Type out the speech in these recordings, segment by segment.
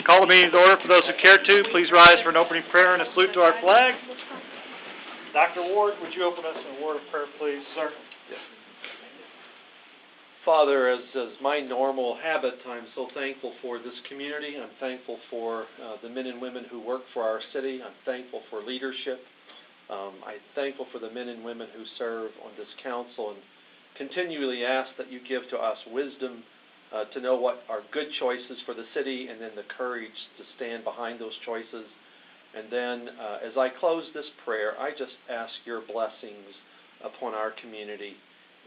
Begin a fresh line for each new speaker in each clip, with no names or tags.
Call the meeting to order. For those who care to, please rise for an opening prayer and a salute to our flag. Dr. Ward, would you open us in a word of prayer, please, sir?
Yes. Father, as my normal habit, I'm so thankful for this community. I'm thankful for the men and women who work for our city. I'm thankful for leadership. I'm thankful for the men and women who serve on this council, and continually ask that you give to us wisdom to know what are good choices for the city, and then the courage to stand behind those choices. And then as I close this prayer, I just ask your blessings upon our community.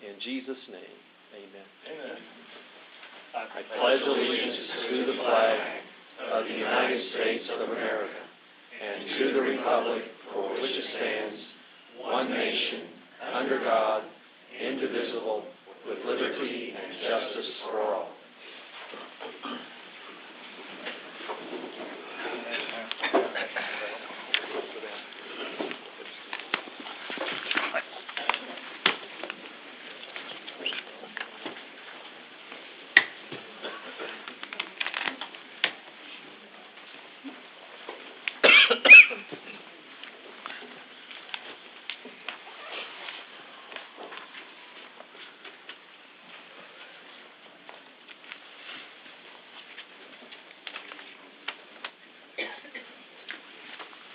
In Jesus' name, amen.
Amen.
I pledge allegiance to the flag of the United States of America and to the republic for which it stands, one nation, under God, indivisible, with liberty and justice for all.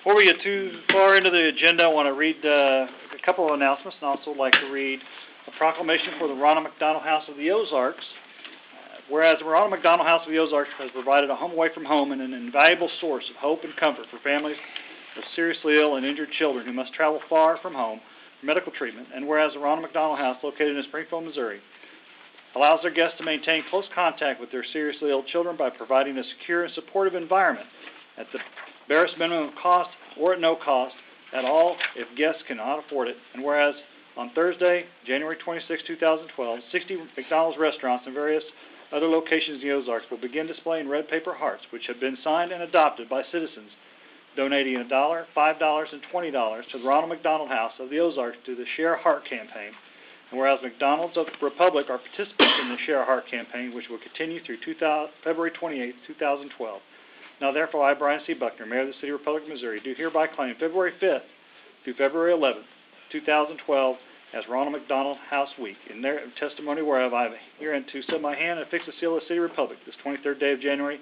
Before we get too far into the agenda, I want to read a couple of announcements, and also like to read a proclamation for the Ronald McDonald House of the Ozarks. Whereas the Ronald McDonald House of the Ozarks has provided a home away from home and an invaluable source of hope and comfort for families with seriously ill and injured children who must travel far from home for medical treatment. And whereas the Ronald McDonald House, located in Springfield, Missouri, allows their guests to maintain close contact with their seriously ill children by providing a secure and supportive environment at the barest minimum cost or at no cost at all if guests cannot afford it. And whereas on Thursday, January 26, 2012, 60 McDonald's restaurants and various other locations in the Ozarks will begin displaying red paper hearts, which have been signed and adopted by citizens, donating $1, $5, and $20 to the Ronald McDonald House of the Ozarks through the Share a Heart campaign. And whereas McDonald's of the Republic are participants in the Share a Heart campaign, which will continue through February 28, 2012. Now, therefore, I, Brian C. Buckner, Mayor of the City of Republic, Missouri, do hereby claim February 5th through February 11th, 2012, as Ronald McDonald House Week. In their testimony whereof I have hereunto set my hand and affixed the seal of the City of Republic this 23rd day of January,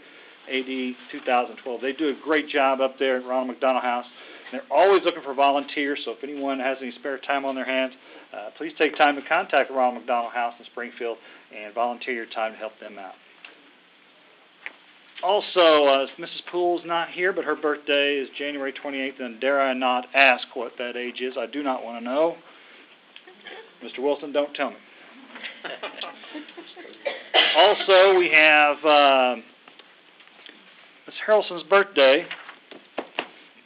A.D. 2012. They do a great job up there at Ronald McDonald House. They're always looking for volunteers, so if anyone has any spare time on their hands, please take time to contact the Ronald McDonald House in Springfield and volunteer your time to help them out. Also, Mrs. Poole's not here, but her birthday is January 28th, and dare I not ask what that age is. I do not want to know. Mr. Wilson, don't tell me. Also, we have Miss Harrelson's birthday.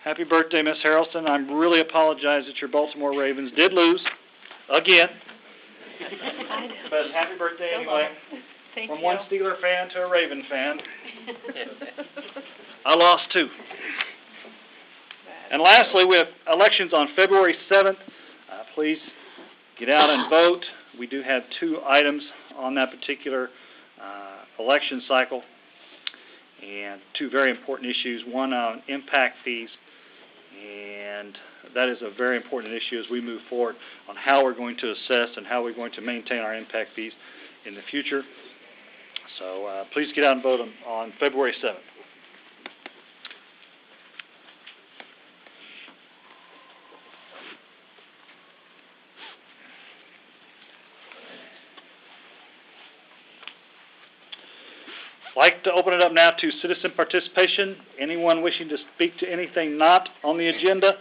Happy birthday, Miss Harrelson. I really apologize that your Baltimore Ravens did lose again. But happy birthday anyway.
Thank
From
you.
one Steeler fan to a Raven fan. I lost too. And lastly, we have elections on February 7th. Please get out and vote. We do have 2 items on that particular election cycle, and 2 very important issues. One on impact fees, and that is a very important issue as we move forward on how we're going to assess and how we're going to maintain our impact fees in the future. So please get out and vote on February 7th. I'd like to open it up now to citizen participation. Anyone wishing to speak to anything not on the agenda,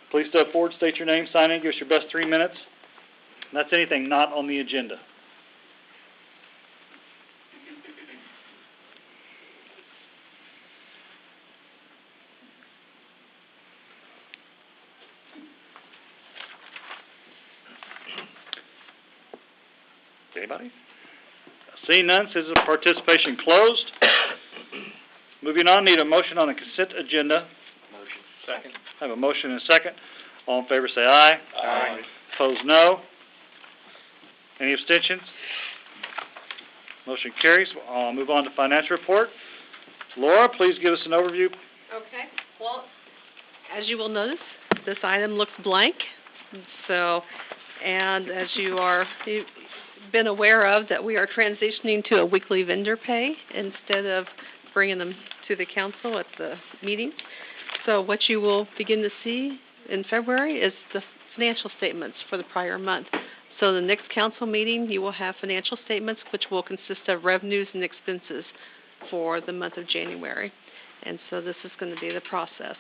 please step forward, state your name, sign in, give us your best 3 minutes. And that's anything not on the agenda. Anybody? Seeing none, citizen participation closed. Moving on, need a motion on the consent agenda.
Motion. Second.
I have a motion and a second. All in favor say aye.
Aye.
Opposed, no. Any abstentions? Motion carries. I'll move on to financial report. Laura, please give us an overview.
Okay. Well, as you will notice, this item looks blank. So, and as you've been aware of, that we are transitioning to a weekly vendor pay instead of bringing them to the council at the meeting. So what you will begin to see in February is the financial statements for the prior month. So the next council meeting, you will have financial statements which will consist of revenues and expenses for the month of January. And so this is going to be the process.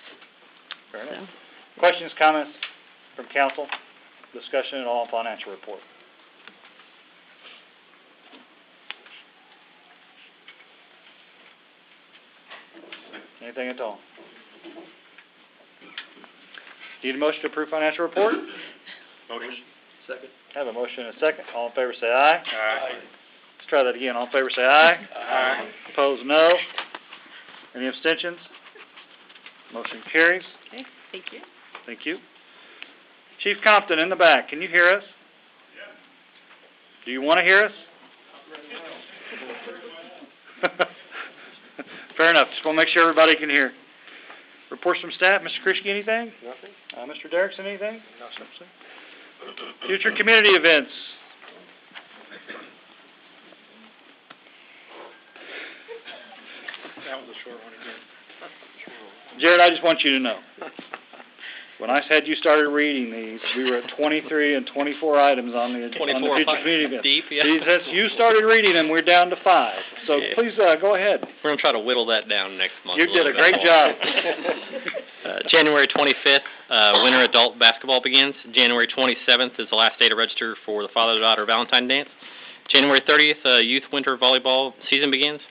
Fair enough.
So,
Questions, comments from council? Discussion at all on financial report? Anything at all? Need a motion to approve financial report?
Motion. Second.
Have a motion and a second. All in favor say aye.
Aye.
Let's try that again. All in favor say aye.
Aye.
Opposed, no. Any abstentions? Motion carries.
okay, thank you.
Thank you. Chief Compton in the back, can you hear us? Yeah. Do you want to hear us? Fair enough. Just want to make sure everybody can hear. Reports from staff. Mr. Krischke, anything?
Nothing?
Mr. Derrickson, anything?
No, sir.
Future community events.
That was a short one again.
Jared, I just want you to know. When I said you started reading these, we were at 23 and 24 items on the future community events.
Deep, yeah.
See, since you started reading them, we're down to 5. So
Yeah.
please go ahead.
We're going to try to whittle that down next month.
You did a
little
great
bit.
job.
January 25th, winter adult basketball begins. January 27th is the last day to register for the father-daughter Valentine dance. January 30th, youth winter volleyball season begins.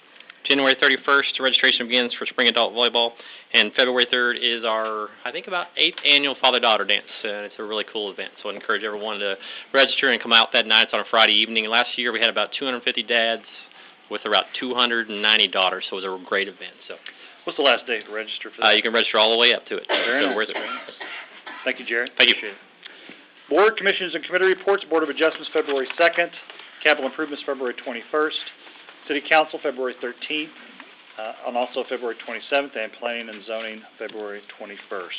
January 31st, registration begins for spring adult volleyball. And February 3rd is our, I think, about 8th annual father-daughter dance. And it's a really cool event. So I'd encourage everyone to register and come out that night. It's on a Friday evening. Last year we had about 250 dads with about 290 daughters. So it was a great event. So
What's the last date to register for that?
you can register all the way up to it.
Very
so
nice.
worth it.
Very nice. Thank you, Jared.
Thank you.
Appreciate it. Board, commissions, and committee reports. Board of Adjustments, February 2nd. Capital Improvements, February 21st. City Council, February 13th. And also February 27th. And Planning and Zoning, February 21st.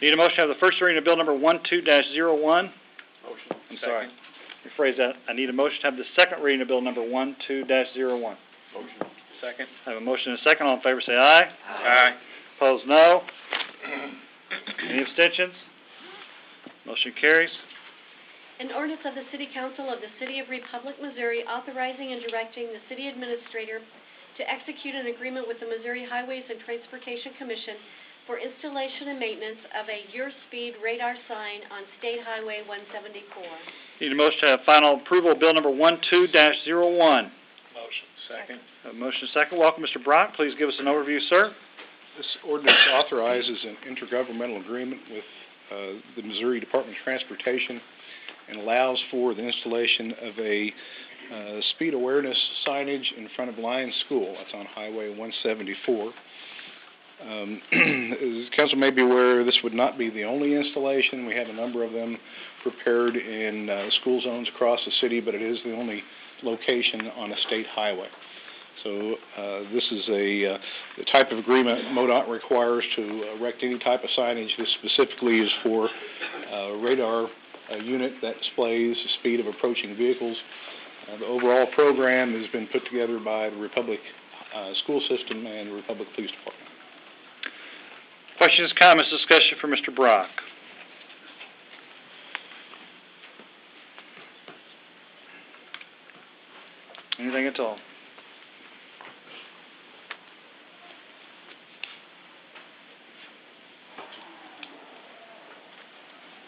Need a motion to have the first reading of Bill number 12-01.
Motion.
I'm sorry. Rephrase that. I need a motion to have the second reading of Bill number 12-01.
Motion. Second.
I have a motion and a second. All in favor say aye.
Aye.
Opposed, no. Any abstentions? Motion carries.
An ordinance of the City Council of the City of Republic, Missouri, authorizing and directing the city administrator to execute an agreement with the Missouri Highways and Transportation Commission for installation and maintenance of a your-speed radar sign on State Highway 174.
Need a motion to have final approval of Bill number 12-01.
Motion. Second.
A motion and a second. Welcome, Mr. Brock. Please give us an overview, sir.
This ordinance authorizes an intergovernmental agreement with the Missouri Department of Transportation and allows for the installation of a speed awareness signage in front of Lyons School. That's on Highway 174. As the council may be aware, this would not be the only installation. We have a number of them prepared in school zones across the city, but it is the only location on a state highway. So this is the type of agreement MoDOT requires to erect any type of signage. This specifically is for a radar unit that displays the speed of approaching vehicles. The overall program has been put together by the Republic School System and the Republic Police Department.
Questions, comments, discussion for Mr. Brock. Anything at all?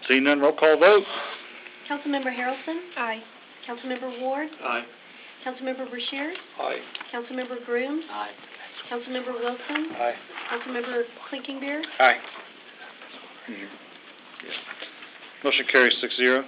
Seeing none, roll call vote.
Councilmember Harrelson? Aye. Councilmember Ward?
Aye.
Councilmember Brashears?
Aye.
Councilmember Grooms?
Aye.
Councilmember Wilson?
Aye.
Councilmember Clinkenbeard?
Aye.
Motion carries 6-0.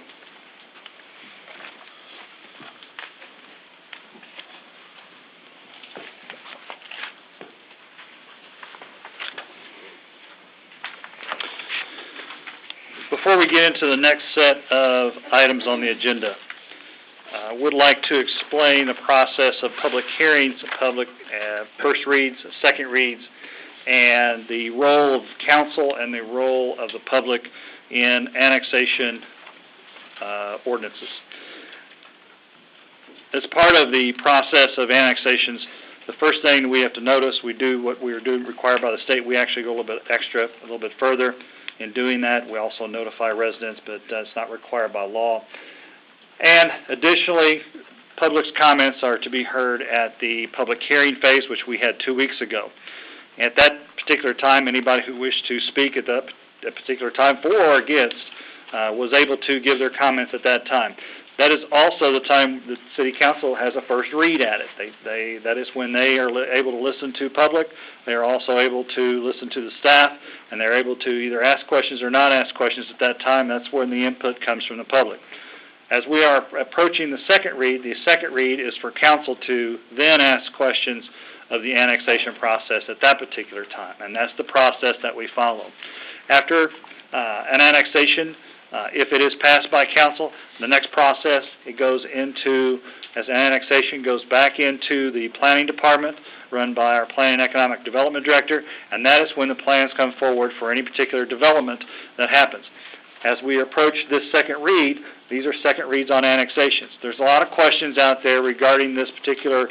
Before we get into the next set of items on the agenda, I would like to explain the process of public hearings, public first reads, second reads, and the role of council and the role of the public in annexation ordinances. As part of the process of annexations, the first thing we have to notice, we do what we are doing required by the state. We actually go a little bit extra, a little bit further in doing that. We also notify residents, but it's not required by law. And additionally, public's comments are to be heard at the public hearing phase, which we had 2 weeks ago. At that particular time, anybody who wished to speak at that particular time for or against was able to give their comments at that time. That is also the time the City Council has a first read at it. That is when they are able to listen to public. They are also able to listen to the staff, and they're able to either ask questions or not ask questions at that time. That's when the input comes from the public. As we are approaching the second read is for council to then ask questions of the annexation process at that particular time, and that's the process that we follow. After an annexation, if it is passed by council, the next process, it goes into, as an annexation goes back into the planning department run by our Planning and Economic Development Director, and that is when the plans come forward for any particular development that happens. As we approach this second read, these are second reads on annexations. There's a lot of questions out there regarding this particular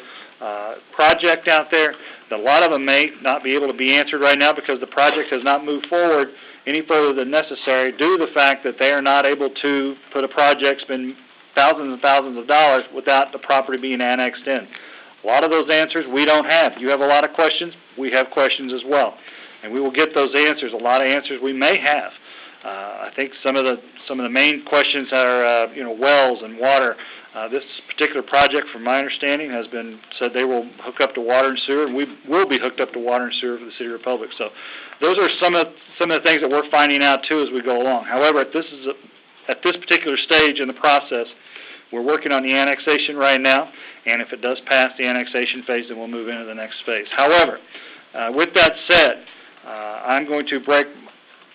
project out there. A lot of them may not be able to be answered right now because the project has not moved forward any further than necessary due to the fact that they are not able to put a project, spend thousands and thousands of dollars without the property being annexed in. A lot of those answers we don't have. You have a lot of questions. We have questions as well. And we will get those answers. A lot of answers we may have. I think some of the main questions are, wells and water. This particular project, from my understanding, has been said they will hook up to water and sewer, and we will be hooked up to water and sewer for the City Republic. So those are some of the things that we're finding out, too, as we go along. However, at this particular stage in the process, we're working on the annexation right now, and if it does pass the annexation phase, then we'll move into the next phase. However, with that said, I'm going to break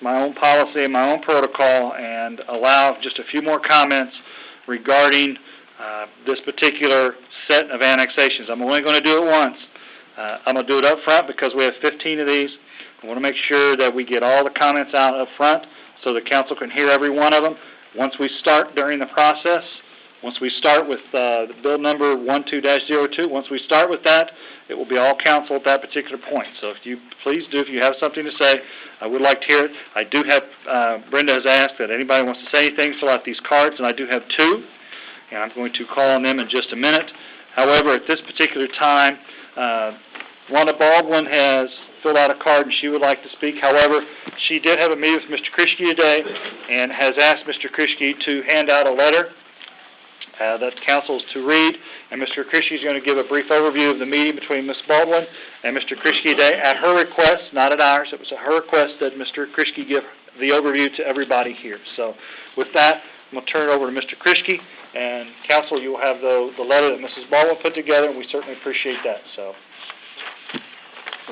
my own policy and my own protocol and allow just a few more comments regarding this particular set of annexations. I'm only going to do it once. I'm going to do it up front because we have 15 of these. I want to make sure that we get all the comments out up front so the council can hear every one of them. Once we start during the process, once we start with the bill number 12-02, once we start with that, it will be all council at that particular point. So if you have something to say, I would like to hear it. I do have, Brenda has asked that anybody wants to say anything, fill out these cards, and I do have 2, and I'm going to call on them in just a minute. However, at this particular time, Rhonda Baldwin has filled out a card and she would like to speak. However, she did have a meeting with Mr. Krischke today and has asked Mr. Krischke to hand out a letter that council is to read, and Mr. Krischke is going to give a brief overview of the meeting between Ms. Baldwin and Mr. Krischke today. At her request, not at ours, it was at her request that Mr. Krischke give the overview to everybody here. So with that, I'm going to turn it over to Mr. Krischke, and council, you will have the letter that Mrs. Baldwin put together, and we certainly appreciate that. So.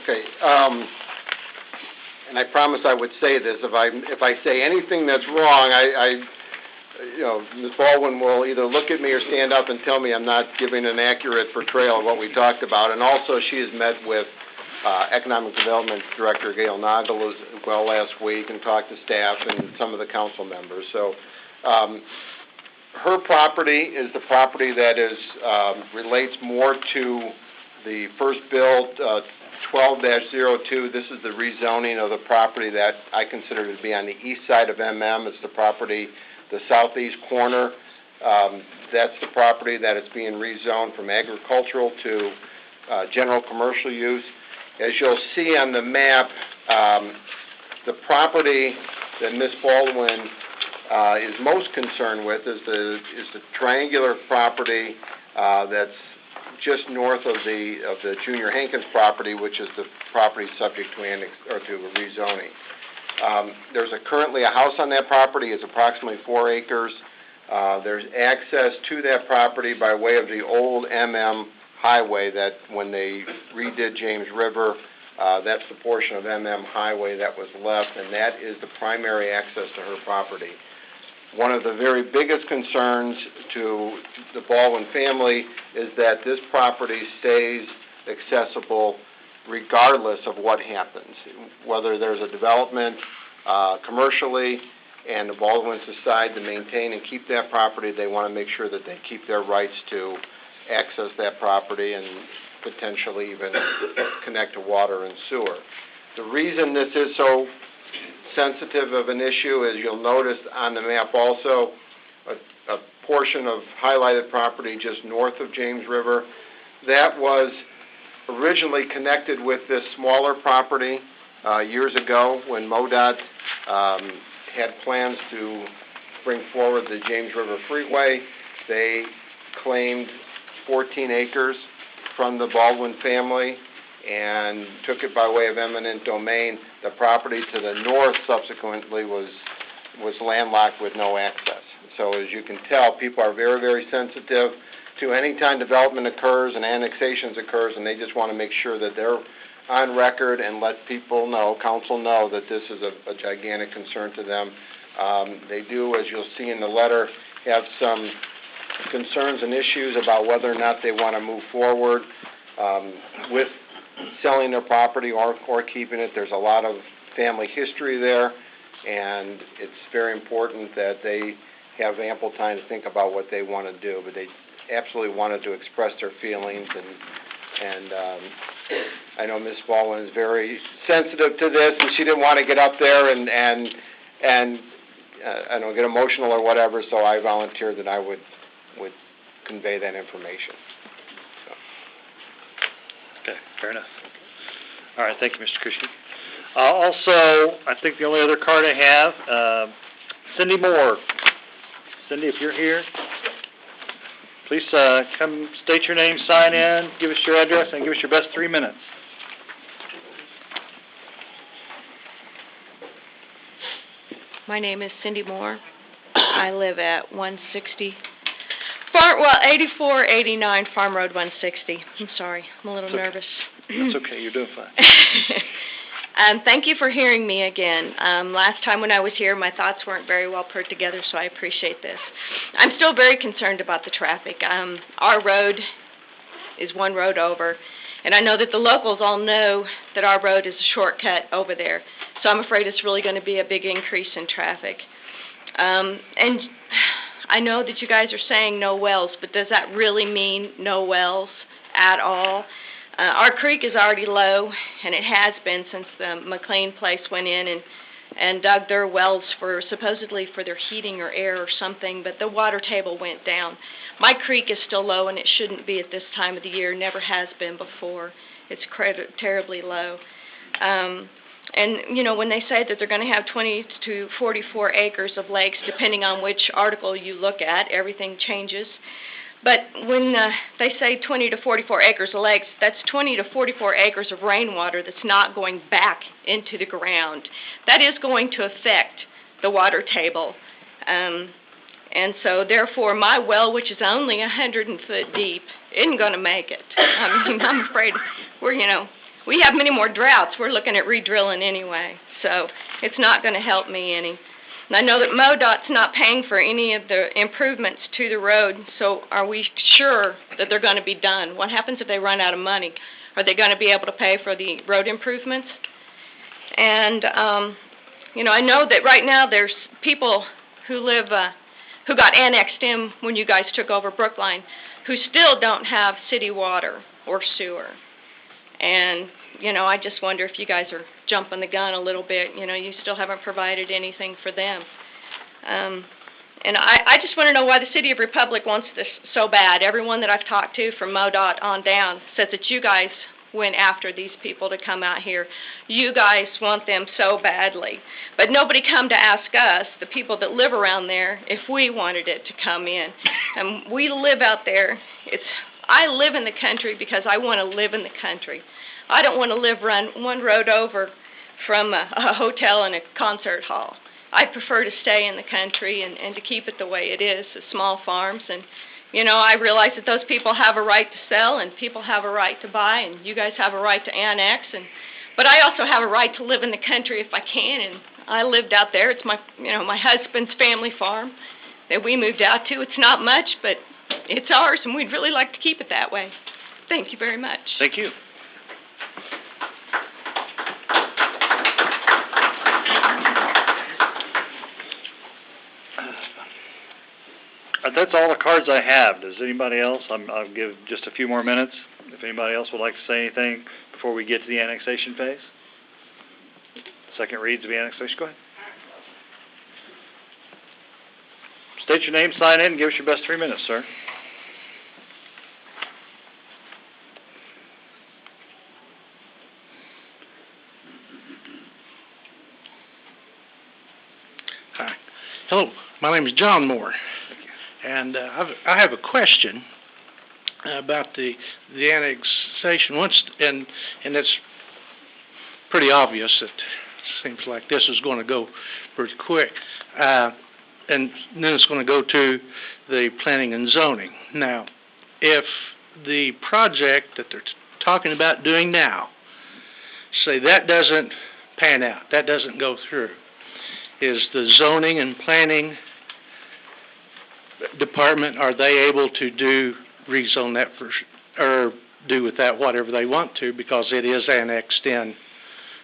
Okay, and I promise I would say this. If I say anything that's wrong, Ms. Baldwin will either look at me or stand up and tell me I'm not giving an accurate portrayal of what we talked about. And also, she has met with Economic Development Director Gail Nagel as well last week and talked to staff and some of the council members. So her property is the property that relates more to the first bill, 12-02. This is the rezoning of the property that I consider to be on the east side of MM. It's the property, the southeast corner. That's the property that is being rezoned from agricultural to general commercial use. As you'll see on the map, the property that Ms. Baldwin is most concerned with is the triangular property that's just north of the Junior Hankins property, which is the property subject to rezoning. There's currently a house on that property. It's approximately 4 acres. There's access to that property by way of the old highway that when they redid James River, that's the portion of highway that was left, and that is the primary access to her property. One of the very biggest concerns to the Baldwin family is that this property stays accessible regardless of what happens. Whether there's a development commercially and the Baldwins decide to maintain and keep that property, they want to make sure that they keep their rights to access that property and potentially even connect to water and sewer. The reason this is so sensitive of an issue is you'll notice on the map also a portion of highlighted property just north of James River. That was originally connected with this smaller property years ago when MoDOT had plans to bring forward the James River Freeway. They claimed 14 acres from the Baldwin family and took it by way of eminent domain. The property to the north subsequently was landlocked with no access. So as you can tell, people are very, very sensitive to any time development occurs and annexations occurs, and they just want to make sure that they're on record and let people know, council know, that this is a gigantic concern to them. They do, as you'll see in the letter, have some concerns and issues about whether or not they want to move forward with selling their property or keeping it. There's a lot of family history there, and it's very important that they have ample time to think about what they want to do, but they absolutely wanted to express their feelings, and I know Ms. Baldwin is very sensitive to this, and she didn't want to get up there and I don't get emotional or whatever, so I volunteered that I would convey that information.
Okay, fair enough. All right, thank you, Mr. Kushke. Also, I think the only other card I have, Cindy Moore. Cindy, if you're here, please come state your name, sign in, give us your address, and give us your best 3 minutes.
My name is Cindy Moore. I live at 8489 Farm Road 160. I'm sorry, I'm a little nervous.
That's okay, you're doing fine.
Thank you for hearing me again. Last time when I was here, my thoughts weren't very well put together, so I appreciate this. I'm still very concerned about the traffic. Our road is one road over, and I know that the locals all know that our road is a shortcut over there, so I'm afraid it's really going to be a big increase in traffic. And I know that you guys are saying no wells, but does that really mean no wells at all? Our creek is already low, and it has been since the McLean place went in and dug their wells supposedly for their heating or air or something, but the water table went down. My creek is still low, and it shouldn't be at this time of the year, never has been before. It's terribly low. And, you know, when they say that they're going to have 20 to 44 acres of lakes, depending on which article you look at, everything changes. But when they say 20 to 44 acres of lakes, that's 20 to 44 acres of rainwater that's not going back into the ground. That is going to affect the water table. And so, therefore, my well, which is only 100 foot deep, isn't going to make it. I mean, I'm afraid we have many more droughts. We're looking at re-drilling anyway, so it's not going to help me any. And I know that MoDOT's not paying for any of the improvements to the road, so are we sure that they're going to be done? What happens if they run out of money? Are they going to be able to pay for the road improvements? And, I know that right now there's people who got annexed in when you guys took over Brookline, who still don't have city water or sewer. And, I just wonder if you guys are jumping the gun a little bit. You still haven't provided anything for them. And I just want to know why the City of Republic wants this so bad. Everyone that I've talked to from MoDOT on down says that you guys went after these people to come out here. You guys want them so badly. But nobody come to ask us, the people that live around there, if we wanted it to come in. And we live out there. I live in the country because I want to live in the country. I don't want to live run one road over from a hotel and a concert hall. I prefer to stay in the country and to keep it the way it is, the small farms. And, you know, I realize that those people have a right to sell and people have a right to buy and you guys have a right to annex. But I also have a right to live in the country if I can. And I lived out there. It's my husband's family farm that we moved out to. It's not much, but it's ours and we'd really like to keep it that way. Thank you very much.
Thank you. That's all the cards I have. Does anybody else? I'll give just a few more minutes. If anybody else would like to say anything before we get to the annexation phase. Second reads of the annexation. Go ahead. State your name, sign in, and give us your best 3 minutes, sir.
Hi. Hello. My name is John Moore. And I have a question about the annexation. And it's pretty obvious that it seems like this is going to go pretty quick. And then it's going to go to the planning and zoning. Now, if the project that they're talking about doing now, say that doesn't pan out, that doesn't go through, is the zoning and planning department, are they able to rezone that or do with that whatever they want to because it is annexed in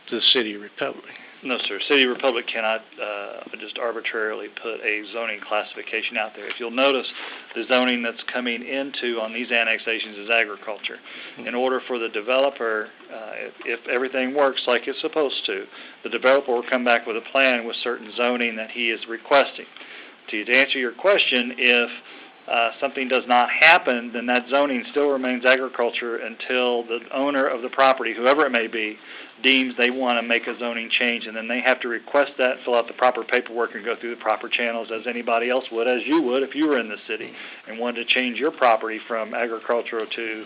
to the City of Republic?
No, sir. City of Republic cannot just arbitrarily put a zoning classification out there. If you'll notice, the zoning that's coming into on these annexations is agriculture. In order for the developer, if everything works like it's supposed to, the developer will come back with a plan with certain zoning that he is requesting. To answer your question, if something does not happen, then that zoning still remains agriculture until the owner of the property, whoever it may be, deems they want to make a zoning change, and then they have to request that, fill out the proper paperwork, and go through the proper channels as anybody else would, as you would if you were in the city and wanted to change your property from agricultural to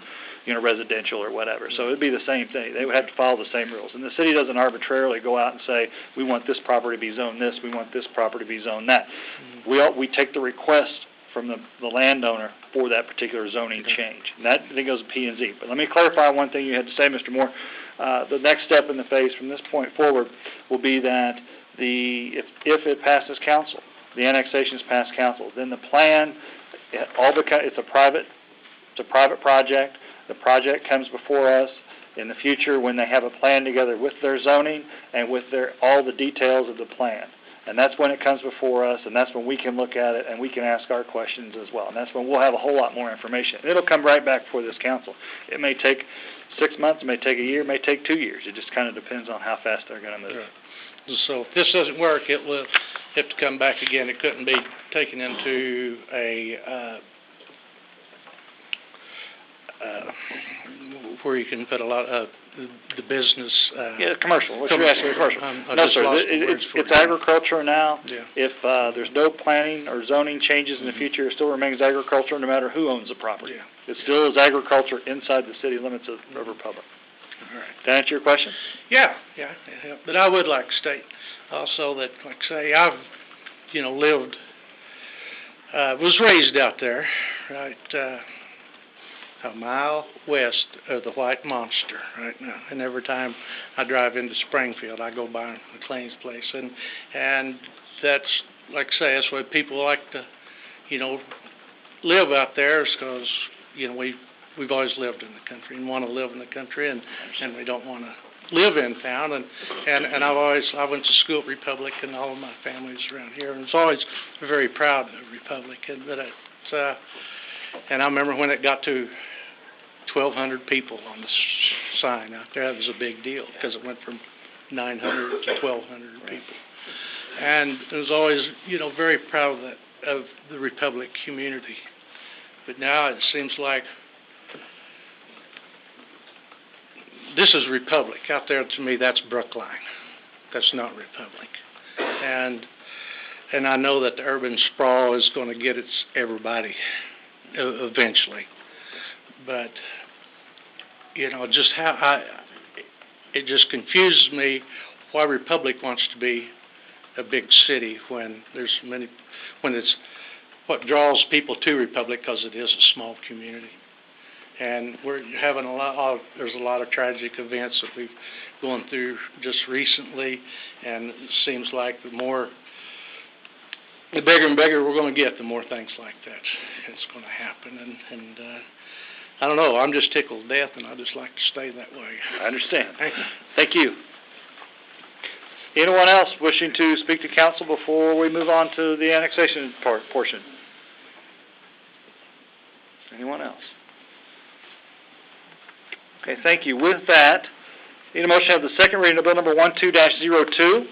residential or whatever. So it would be the same thing. They would have to follow the same rules. And the city doesn't arbitrarily go out and say, we want this property to be zoned this, we want this property to be zoned that. We take the request from the landowner for that particular zoning change. And that, I think, goes to P&Z. But let me clarify one thing you had to say, Mr. Moore. The next step in the phase from this point forward will be that if it passes council, the annexations pass council, then the plan, it's a private project. The project comes before us in the future when they have a plan together with their zoning and with all the details of the plan. And that's when it comes before us, and that's when we can look at it and we can ask our questions as well. And that's when we'll have a whole lot more information. And it'll come right back before this council. It may take 6 months, it may take a year, it may take 2 years. It just kind of depends on how fast they're going to move.
Right. So if this doesn't work, it will have to come back again. It couldn't be taken into where you can put a lot of the business.
Commercial. What you're asking, commercial. No, sir. It's agriculture now.
Yeah.
If there's no planning or zoning changes in the future, it still remains agriculture no matter who owns the property.
Yeah.
It still is agriculture inside the city limits of Republic.
All right.
Did that answer your question?
Yeah. But I would like to state also that, like I say, I've, lived, was raised out there, right, a mile west of the White Monster right now. And every time I drive into Springfield, I go by McLean's place. And that's, like I say, that's why people like to, live out there, is because, we've always lived in the country and want to live in the country, and we don't want to live in town. And I went to school at Republic, and all of my family's around here, and I was always very proud of Republic. And I remember when it got to 1,200 people on the sign out there, that was a big deal because it went from 900 to 1,200 people. And I was always, very proud of that, of the Republic community. But now it seems like this is Republic. Out there, to me, that's Brookline. That's not Republic. And I know that the urban sprawl is going to get everybody eventually. But, just how it just confuses me why Republic wants to be a big city when it's what draws people to Republic, because it is a small community. And we're having there's a lot of tragic events that we've gone through just recently, and it seems like the bigger and bigger we're going to get, the more things like that is going to happen. And I don't know, I'm just tickled to death, and I just like to stay that way.
I understand.
Thank you.
Thank you. Anyone else wishing to speak to council before we move on to the annexation portion? Anyone else? Okay, thank you. With that, need a motion to have the second reading of bill number 12-02.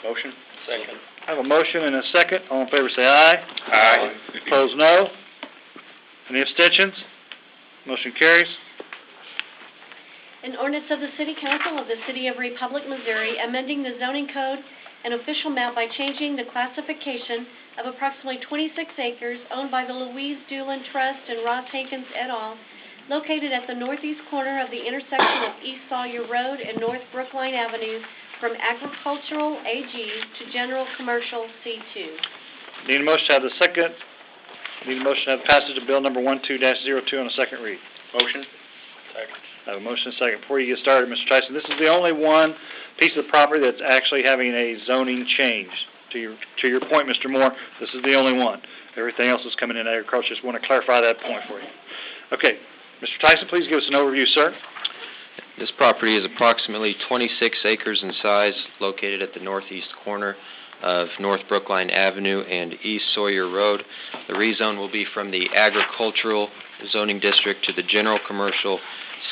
Motion? Second.
I have a motion and a second. All in favor say aye.
Aye.
Opposed, no. Any abstentions? Motion carries.
An ordinance of the City Council of the City of Republic, Missouri, amending the zoning code and official map by changing the classification of approximately 26 acres owned by the Louise Doolin Trust and Ross Hankins et al., located at the northeast corner of the intersection of East Sawyer Road and North Brookline Avenue, from agricultural AG to general commercial C2.
Need a motion to have the second. Need a motion to have passage of bill number 12-02 on a second read.
Motion? Second.
I have a motion and a second. Before you get started, Mr. Tyson, this is the only one piece of the property that's actually having a zoning change. To your point, Mr. Moore, this is the only one. Everything else is coming in agriculture. Just want to clarify that point for you. Okay. Mr. Tyson, please give us an overview, sir.
This property is approximately 26 acres in size, located at the northeast corner of North Brookline Avenue and East Sawyer Road. The rezone will be from the agricultural zoning district to the general commercial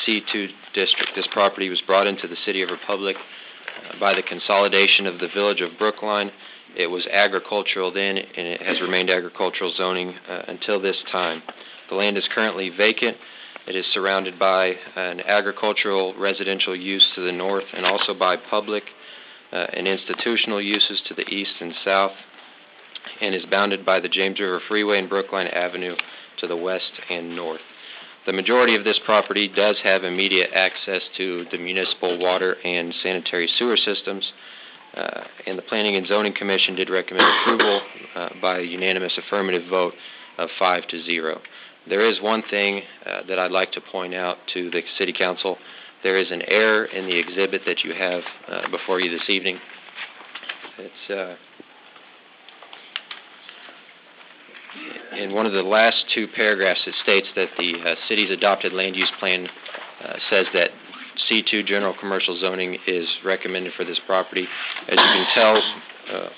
C2 district. This property was brought into the City of Republic by the consolidation of the village of Brookline. It was agricultural then, and it has remained agricultural zoning until this time. The land is currently vacant. It is surrounded by an agricultural residential use to the north, and also by public and institutional uses to the east and south, and is bounded by the James River Freeway and Brookline Avenue to the west and north. The majority of this property does have immediate access to the municipal water and sanitary sewer systems, and the Planning and Zoning Commission did recommend approval by a unanimous affirmative vote of 5-0. There is one thing that I'd like to point out to the City Council. There is an error in the exhibit that you have before you this evening. It's in one of the last two paragraphs. It states that the city's adopted land use plan says that C2 general commercial zoning is recommended for this property. As you can tell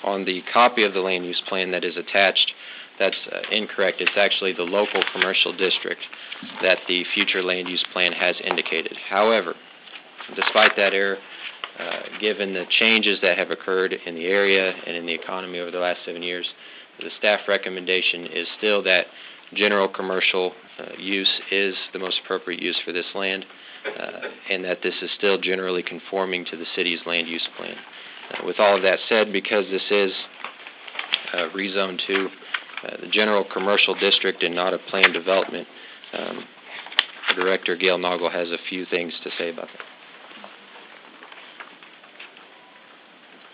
on the copy of the land use plan that is attached, that's incorrect. It's actually the local commercial district that the future land use plan has indicated. However, despite that error, given the changes that have occurred in the area and in the economy over the last 7 years, the staff recommendation is still that general commercial use is the most appropriate use for this land, and that this is still generally conforming to the city's land use plan. With all of that said, because this is rezoned to the general commercial district and not a planned development, Director Gail Noggle has a few things to say about that.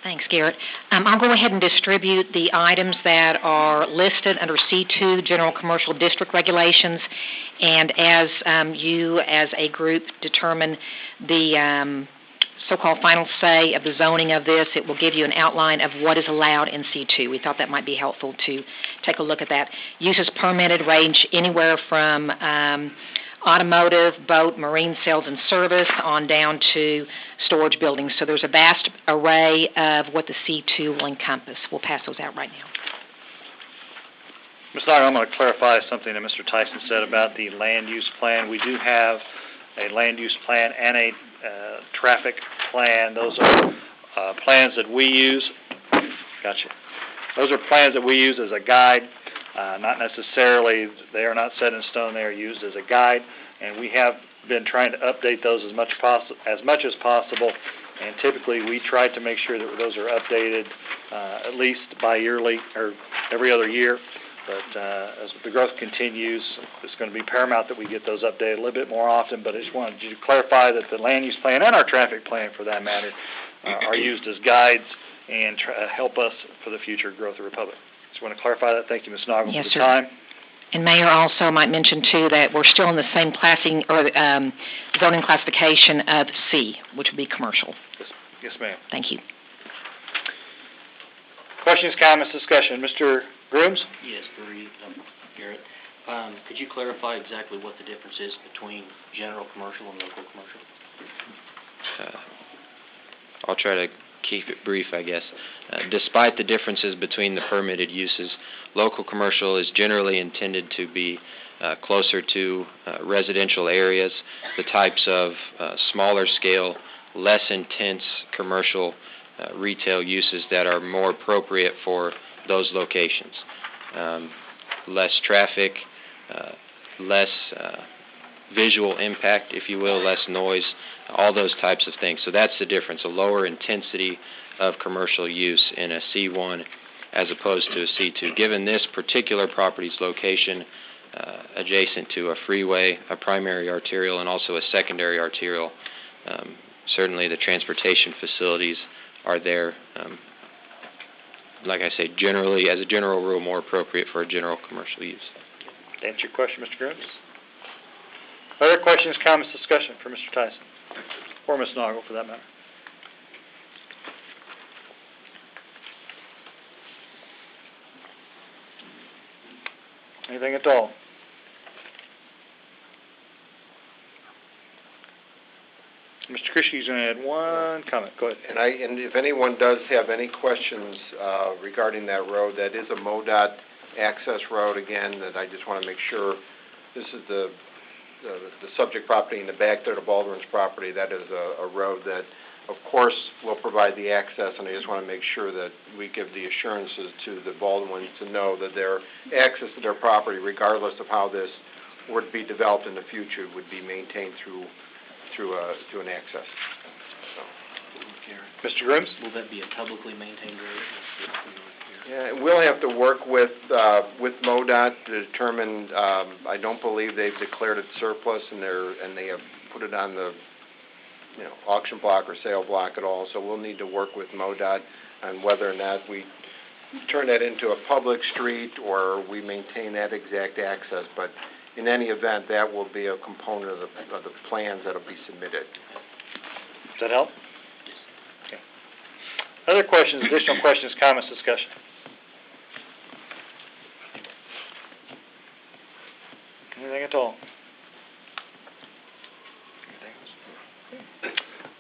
Thanks, Garrett. I'll go ahead and distribute the items that are listed under C2 General Commercial District Regulations, and as you as a group determine the so-called final say of the zoning of this, it will give you an outline of what is allowed in C2. We thought that might be helpful to take a look at that. Uses permitted range anywhere from automotive, boat, marine sales and service, on down to storage buildings. So there's a vast array of what the C2 will encompass. We'll pass those out right now.
Ms. Noggle, I'm going to clarify something that Mr. Tyson said about the land use plan. We do have a land use plan and a traffic plan. Those are plans that we use. Gotcha. Those are plans that we use as a guide. Not necessarily, they are not set in stone. They are used as a guide, and we have been trying to update those as much as possible. And typically, we try to make sure that those are updated at least bi-yearly or every other year. But as the growth continues, it's going to be paramount that we get those updated a little bit more often. But I just wanted you to clarify that the land use plan and our traffic plan, for that matter, are used as guides and help us for the future growth of the Republic. Just want to clarify that. Thank you, Ms. Noggle,
Yes,
for the
sir.
time.
And Mayor, also might mention too that we're still in the same classing or zoning classification of C, which would be commercial.
Yes, ma'am.
Thank you.
Questions, comments, discussion. Mr. Grooms?
Yes, Garrett. Could you clarify exactly what the difference is between general commercial and local commercial?
I'll try to keep it brief, I guess. Despite the differences between the permitted uses, local commercial is generally intended to be closer to residential areas, the types of smaller scale, less intense commercial retail uses that are more appropriate for those locations. Less traffic, less visual impact, if you will, less noise, all those types of things. So that's the difference, a lower intensity of commercial use in a C1 as opposed to a C2. Given this particular property's location adjacent to a freeway, a primary arterial, and also a secondary arterial, certainly the transportation facilities are there, like I say, generally, as a general rule, more appropriate for a general commercial use.
To answer your question, Mr. Grooms. Other questions, comments, discussion for Mr. Tyson, or Ms. Noggle for that matter? Anything at all? Mr. Christie's going to add one comment. Go ahead.
And if anyone does have any questions regarding that road, that is a MoDOT access road, again, that I just want to make sure. This is the subject property in the back there, the Baldwin's property. That is a road that, of course, will provide the access, and I just want to make sure that we give the assurances to the Baldwins to know that their access to their property, regardless of how this would be developed in the future, would be maintained through an access. So.
Mr. Grooms?
Will that be a publicly maintained road?
Yeah, we'll have to work with MoDOT to determine. I don't believe they've declared it surplus, and they have put it on the auction block or sale block at all. So we'll need to work with MoDOT on whether or not we turn that into a public street or we maintain that exact access. But in any event, that will be a component of the plans that will be submitted.
Does that help? Okay. Other questions, additional questions, comments, discussion? Anything at all?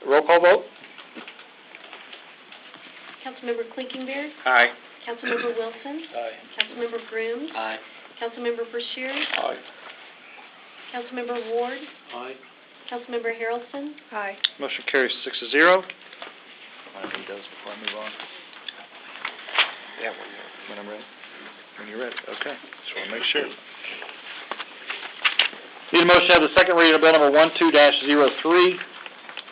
Roll call vote?
Councilmember Klinkenbeard,
Aye.
Councilmember Wilson,
Aye.
Councilmember Grooms,
Aye.
Councilmember Brashear,
Aye.
Councilmember Ward,
Aye.
Councilmember Harrelson,
Aye.
Motion carries 6-0. I need those before I move on.
Yeah.
When I'm ready. When you're ready. Okay. Just want to make sure. Need a motion to have the second reading of bill number 12-03.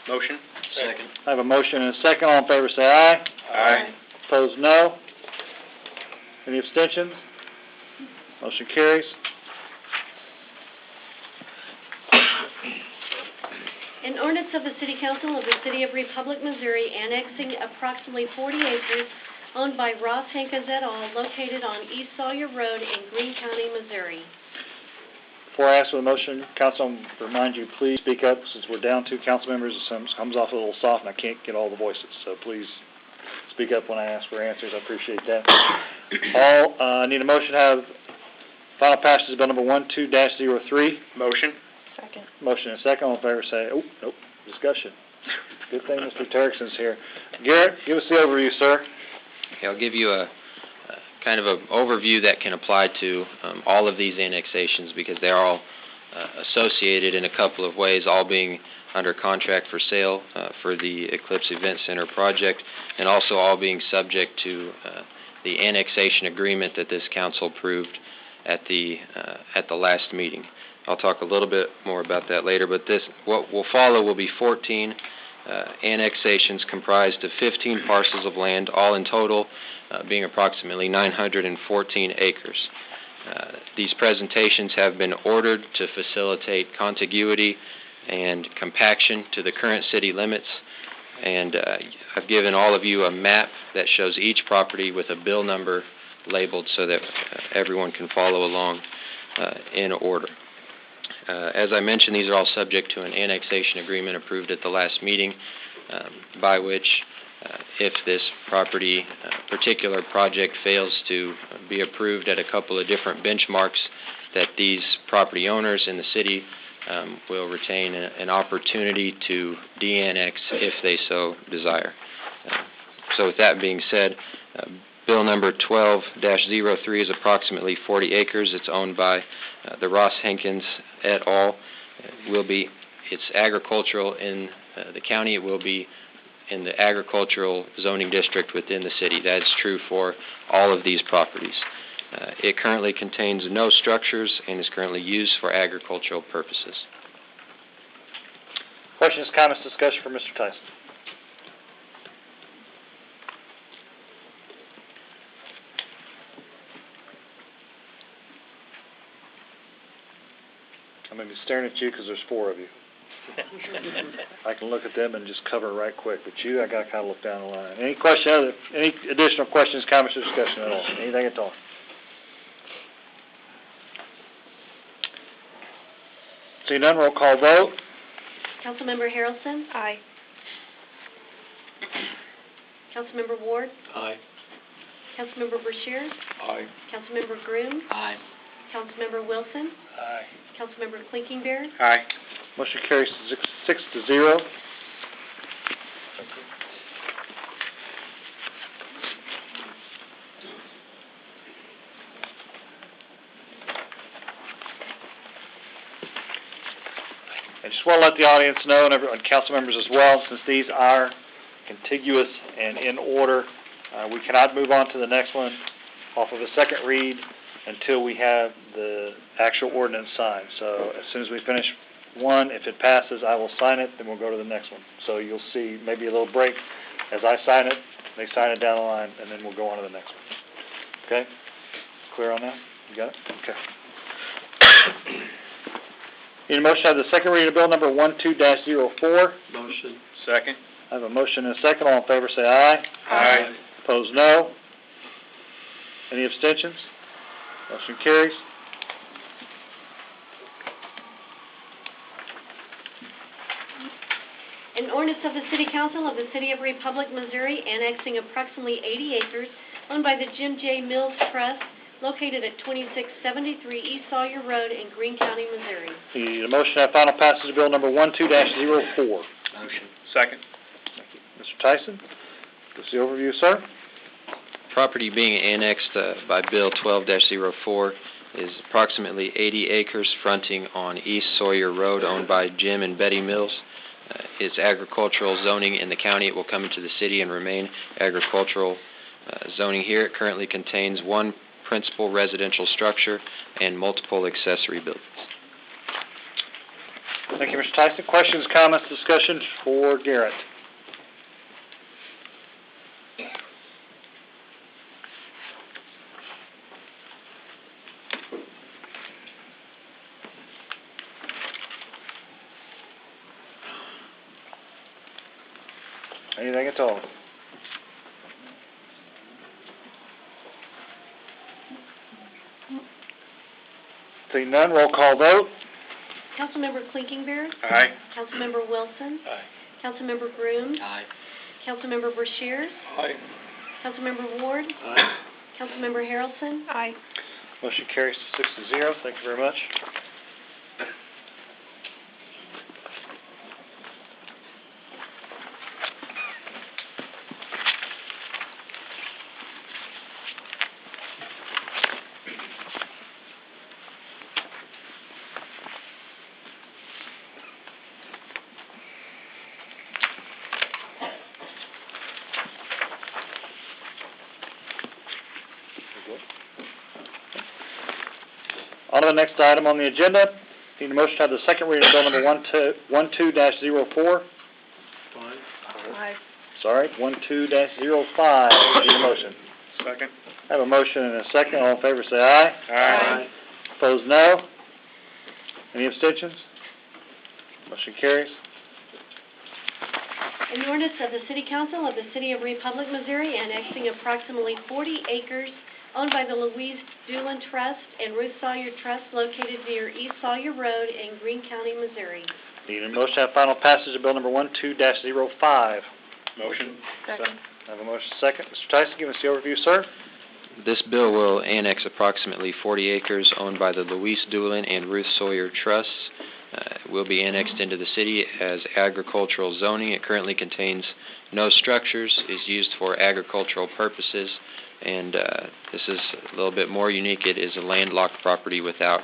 Motion. Second.
I have a motion and a second. All in favor say aye.
Aye.
Opposed, no. Any abstentions? Motion carries.
An ordinance of the City Council of the City of Republic, Missouri, annexing approximately 40 acres owned by Ross Hankins et al., located on East Sawyer Road in Greene County, Missouri.
Before I ask for the motion, Council, I'll remind you, please speak up since we're down 2 council members. It comes off a little soft and I can't get all the voices. So please speak up when I ask for answers. I appreciate that. I need a motion to have final passage of bill number 12-03.
Motion.
Second.
Motion and second. All in favor say, oh, nope, discussion. Good thing Mr. Terrickson's here. Garrett, give us the overview, sir.
Okay, I'll give you a kind of an overview that can apply to all of these annexations because they're all associated in a couple of ways, all being under contract for sale for the Eclipse Event Center project, and also all being subject to the annexation agreement that this council approved at the last meeting. I'll talk a little bit more about that later, but what will follow will be 14 annexations comprised of 15 parcels of land, all in total being approximately 914 acres. These presentations have been ordered to facilitate contiguity and compaction to the current city limits. And I've given all of you a map that shows each property with a bill number labeled so that everyone can follow along in order. As I mentioned, these are all subject to an annexation agreement approved at the last meeting, by which if this property, particular project fails to be approved at a couple of different benchmarks, that these property owners in the city will retain an opportunity to de-annex if they so desire. So with that being said, Bill number 12-03 is approximately 40 acres. It's owned by the Ross Hankins et al. It's agricultural in the county. It will be in the agricultural zoning district within the city. That is true for all of these properties. It currently contains no structures and is currently used for agricultural purposes.
Questions, comments, discussion for Mr. Tyson? I'm going to be staring at you because there's 4 of you. I can look at them and just cover right quick, but you, I got to kind of look down the line. Any additional questions, comments, or discussion at all? Anything at all? Seeing none, roll call vote.
Councilmember Harrelson?
Aye.
Councilmember Ward?
Aye.
Councilmember Brashear?
Aye.
Councilmember Groom?
Aye.
Councilmember Wilson?
Aye.
Councilmember Klinkenberg?
Aye.
Motion carries 6-0. I just want to let the audience know, and everyone, council members as well, since these are contiguous and in order, we cannot move on to the next one off of a second read until we have the actual ordinance signed. So as soon as we finish one, if it passes, I will sign it, then we'll go to the next one. So you'll see maybe a little break as I sign it, they sign it down the line, and then we'll go on to the next one. Okay? Clear on that? You got it? Okay. Need a motion to have the second reading of bill number 12-04.
Motion.
Second.
I have a motion and a second. All in favor say aye.
Aye.
Opposed, no. Any abstentions? Motion carries.
An ordinance of the City Council of the City of Republic, Missouri, annexing approximately 80 acres owned by the Jim J. Mills Trust located at 2673 East Sawyer Road in Greene County, Missouri.
Need a motion to have final passage of bill number 12-04.
Motion.
Second.
Mr. Tyson, this is the overview, sir.
Property being annexed by Bill 12-04 is approximately 80 acres fronting on East Sawyer Road, owned by Jim and Betty Mills. It's agricultural zoning in the county. It will come into the city and remain agricultural zoning here. It currently contains one principal residential structure and multiple accessory buildings.
Thank you, Mr. Tyson. Questions, comments, discussion for Garrett? Anything at all? Seeing none, roll call vote.
Councilmember Klinkenberg?
Aye.
Councilmember Wilson?
Aye.
Councilmember Groom?
Aye.
Councilmember Brashear?
Aye.
Councilmember Ward?
Aye.
Councilmember Harrelson?
Aye.
Motion carries 6-0. Thank you very much. On to the next item on the agenda. Need a motion to have the second reading of bill number 12-04.
Aye.
Sorry, 12-05. Need a motion.
Second.
I have a motion and a second. All in favor say aye.
Aye.
Opposed, no. Any abstentions? Motion carries.
An ordinance of the City Council of the City of Republic, Missouri, annexing approximately 40 acres owned by the Louise Doolin Trust and Ruth Sawyer Trust located near East Sawyer Road in Greene County, Missouri.
Need a motion to have final passage of bill number 12-05.
Motion.
Second.
I have a motion second. Mr. Tyson, give us the overview, sir.
This bill will annex approximately 40 acres owned by the Louise Doolin and Ruth Sawyer Trusts. Will be annexed into the city as agricultural zoning. It currently contains no structures, is used for agricultural purposes, and this is a little bit more unique. It is a landlocked property without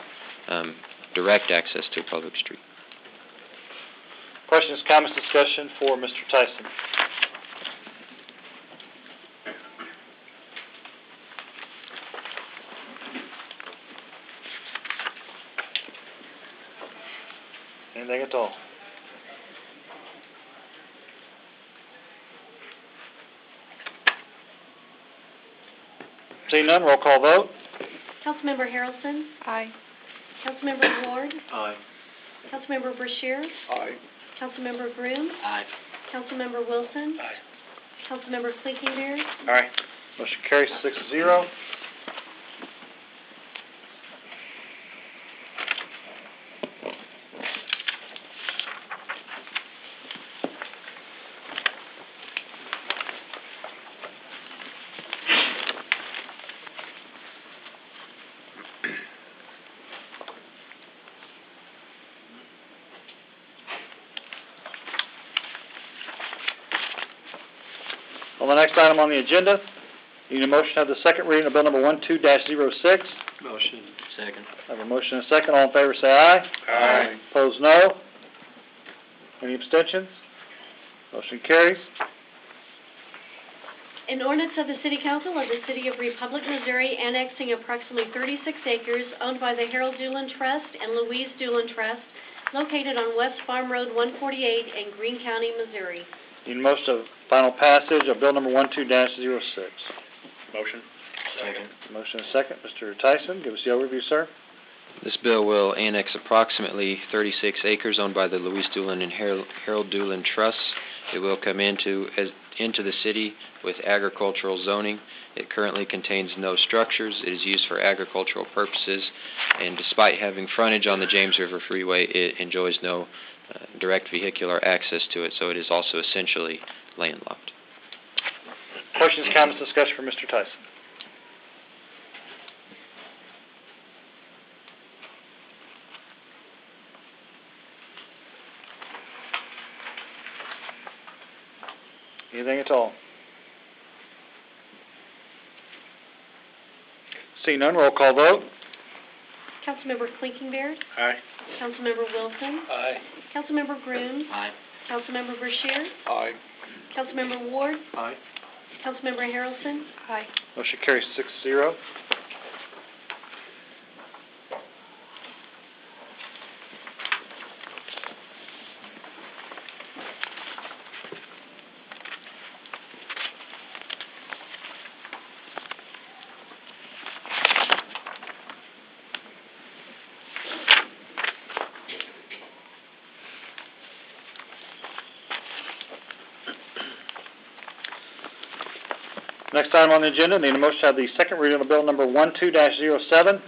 direct access to a public street.
Questions, comments, discussion for Mr. Tyson? Anything at all? Seeing none, roll call vote.
Councilmember Harrelson?
Aye.
Councilmember Ward?
Aye.
Councilmember Brashear?
Aye.
Councilmember Groom?
Aye.
Councilmember Wilson?
Aye.
Councilmember Clinkenbeard?
Aye. Motion carries 6-0. On the next item on the agenda, need a motion to have the second reading of bill number 12-06.
Motion. Second.
I have a motion and a second. All in favor say aye.
Aye.
Opposed, no. Any abstentions? Motion carries.
An ordinance of the City Council of the City of Republic, Missouri, annexing approximately 36 acres owned by the Harold Doolin Trust and Louise Doolin Trust, located on West Farm Road 148 in Greene County, Missouri.
Need a motion of final passage of bill number 12-06.
Motion.
Second.
Motion and a second. Mr. Tyson, give us the overview, sir.
This bill will annex approximately 36 acres owned by the Louise Doolin and Harold Doolin Trusts. It will come into the city with agricultural zoning. It currently contains no structures. It is used for agricultural purposes, and despite having frontage on the James River Freeway, it enjoys no direct vehicular access to it, so it is also essentially landlocked.
Questions, comments, discussion for Mr. Tyson? Anything at all? Seeing none, roll call vote.
Councilmember Clinkenbeard?
Aye.
Councilmember Wilson?
Aye.
Councilmember Groom?
Aye.
Councilmember Brashear?
Aye.
Councilmember Ward?
Aye.
Councilmember Harrelson?
Aye.
Motion carries 6-0. Next item on the agenda, need a motion to have the second reading of bill number 12-07.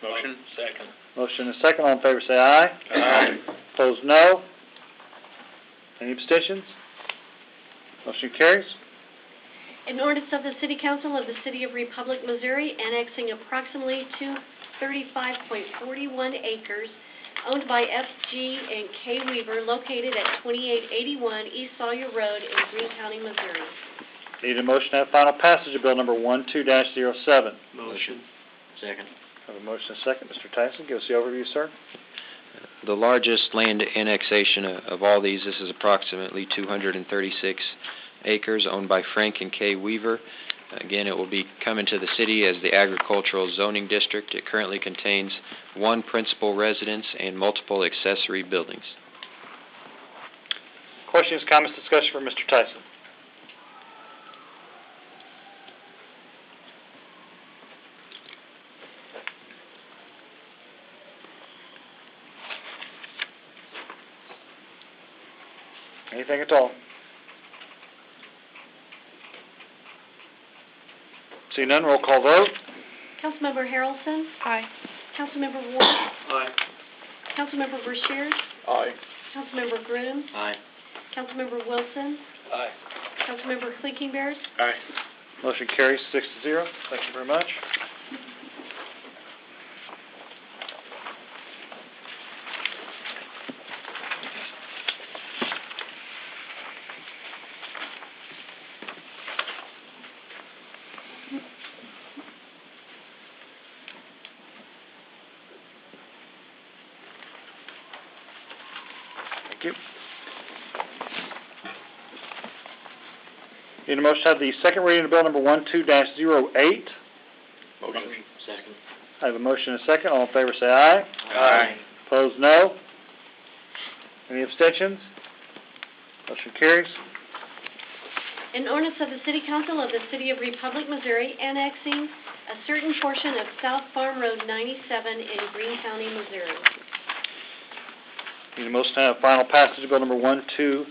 Motion. Second.
Motion and a second. All in favor say aye.
Aye.
Opposed, no. Any abstentions? Motion carries.
An ordinance of the City Council of the City of Republic, Missouri, annexing approximately 235.41 acres owned by F.G. and K. Weaver, located at 2881 East Sawyer Road in Greene County, Missouri.
Need a motion to have final passage of bill number 12-07.
Motion. Second.
Have a motion and a second. Mr. Tyson, give us the overview, sir.
The largest land annexation of all these, this is approximately 236 acres owned by Frank and Kay Weaver. Again, it will be coming to the city as the agricultural zoning district. It currently contains one principal residence and multiple accessory buildings.
Questions, comments, discussion for Mr. Tyson. Anything at all? Seeing none, roll call vote.
Councilmember Harrelson?
Aye.
Councilmember Ward?
Aye.
Councilmember Brashears?
Aye.
Councilmember Groom?
Aye.
Councilmember Wilson?
Aye.
Councilmember Clinkenbeard?
Aye. Motion carries 6-0. Thank you very much. Thank you. Need a motion to have the second reading of bill number 12-08.
Motion. Second.
I have a motion and a second. All in favor say aye.
Aye.
Opposed, no. Any abstentions? Motion carries.
An ordinance of the City Council of the City of Republic, Missouri, annexing a certain portion of South Farm Road 97 in Greene County, Missouri.
Need a motion to have final passage of bill number 12-08.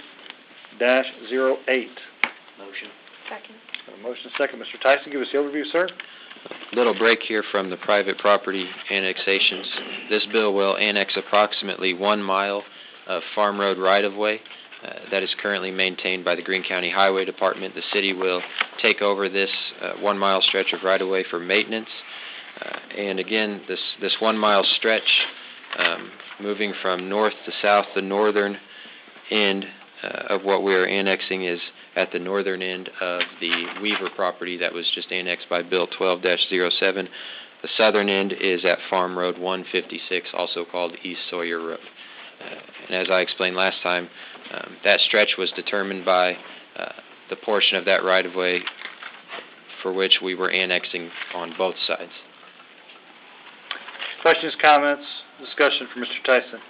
Motion.
Second.
Have a motion and a second. Mr. Tyson, give us the overview, sir.
Little break here from the private property annexations. This bill will annex approximately 1 mile of farm road right-of-way that is currently maintained by the Greene County Highway Department. The city will take over this 1 mile stretch of right-of-way for maintenance. And again, this 1 mile stretch, moving from north to south, the northern end of what we are annexing is at the northern end of the Weaver property that was just annexed by Bill 12-07. The southern end is at Farm Road 156, also called East Sawyer Road. And as I explained last time, that stretch was determined by the portion of that right-of-way for which we were annexing on both sides.
Questions, comments, discussion for Mr. Tyson?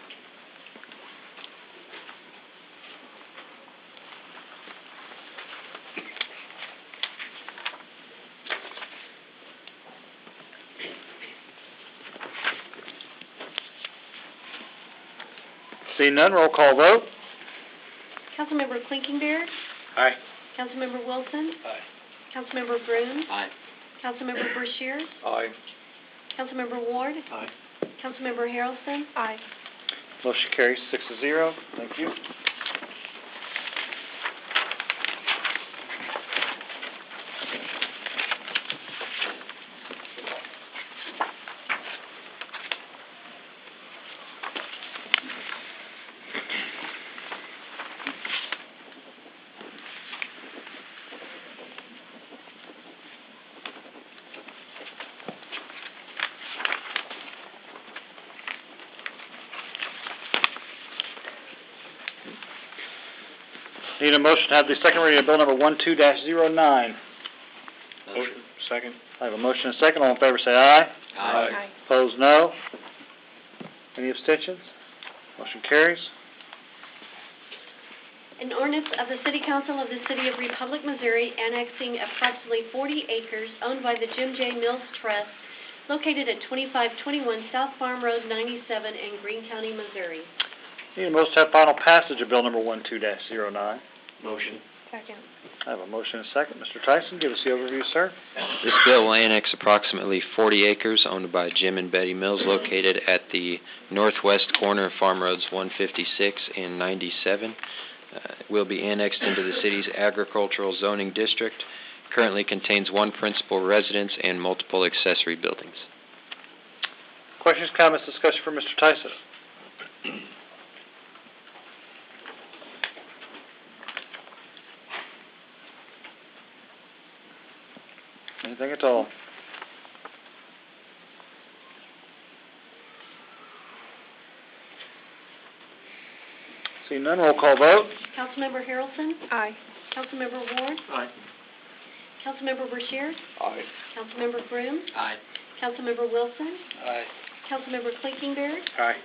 Seeing none, roll call vote.
Councilmember Clinkenbeard?
Aye.
Councilmember Wilson?
Aye.
Councilmember Groom?
Aye.
Councilmember Brashears?
Aye.
Councilmember Ward?
Aye.
Councilmember Harrelson?
Aye.
Motion carries 6-0. Thank you. Need a motion to have the second reading of bill number 12-09.
Motion.
Second. I have a motion and a second. All in favor say aye.
Aye.
Opposed, no. Any abstentions? Motion carries.
An ordinance of the City Council of the City of Republic, Missouri, annexing approximately 40 acres owned by the Jim J. Mills Trust located at 2521 South Farm Road 97 in Greene County, Missouri.
Need a motion to have final passage of bill number 12-09.
Motion.
Second.
I have a motion and a second. Mr. Tyson, give us the overview, sir.
This bill will annex approximately 40 acres owned by Jim and Betty Mills located at the northwest corner of Farm Roads 156 and 97. It will be annexed into the city's agricultural zoning district. Currently contains one principal residence and multiple accessory buildings.
Questions, comments, discussion for Mr. Tyson? Anything at all? Seeing none, roll call vote.
Councilmember Harrelson?
Aye.
Councilmember Ward?
Aye.
Councilmember Brashears?
Aye.
Councilmember Groom?
Aye.
Councilmember Wilson?
Aye.
Councilmember Clinkenbeard?
Aye.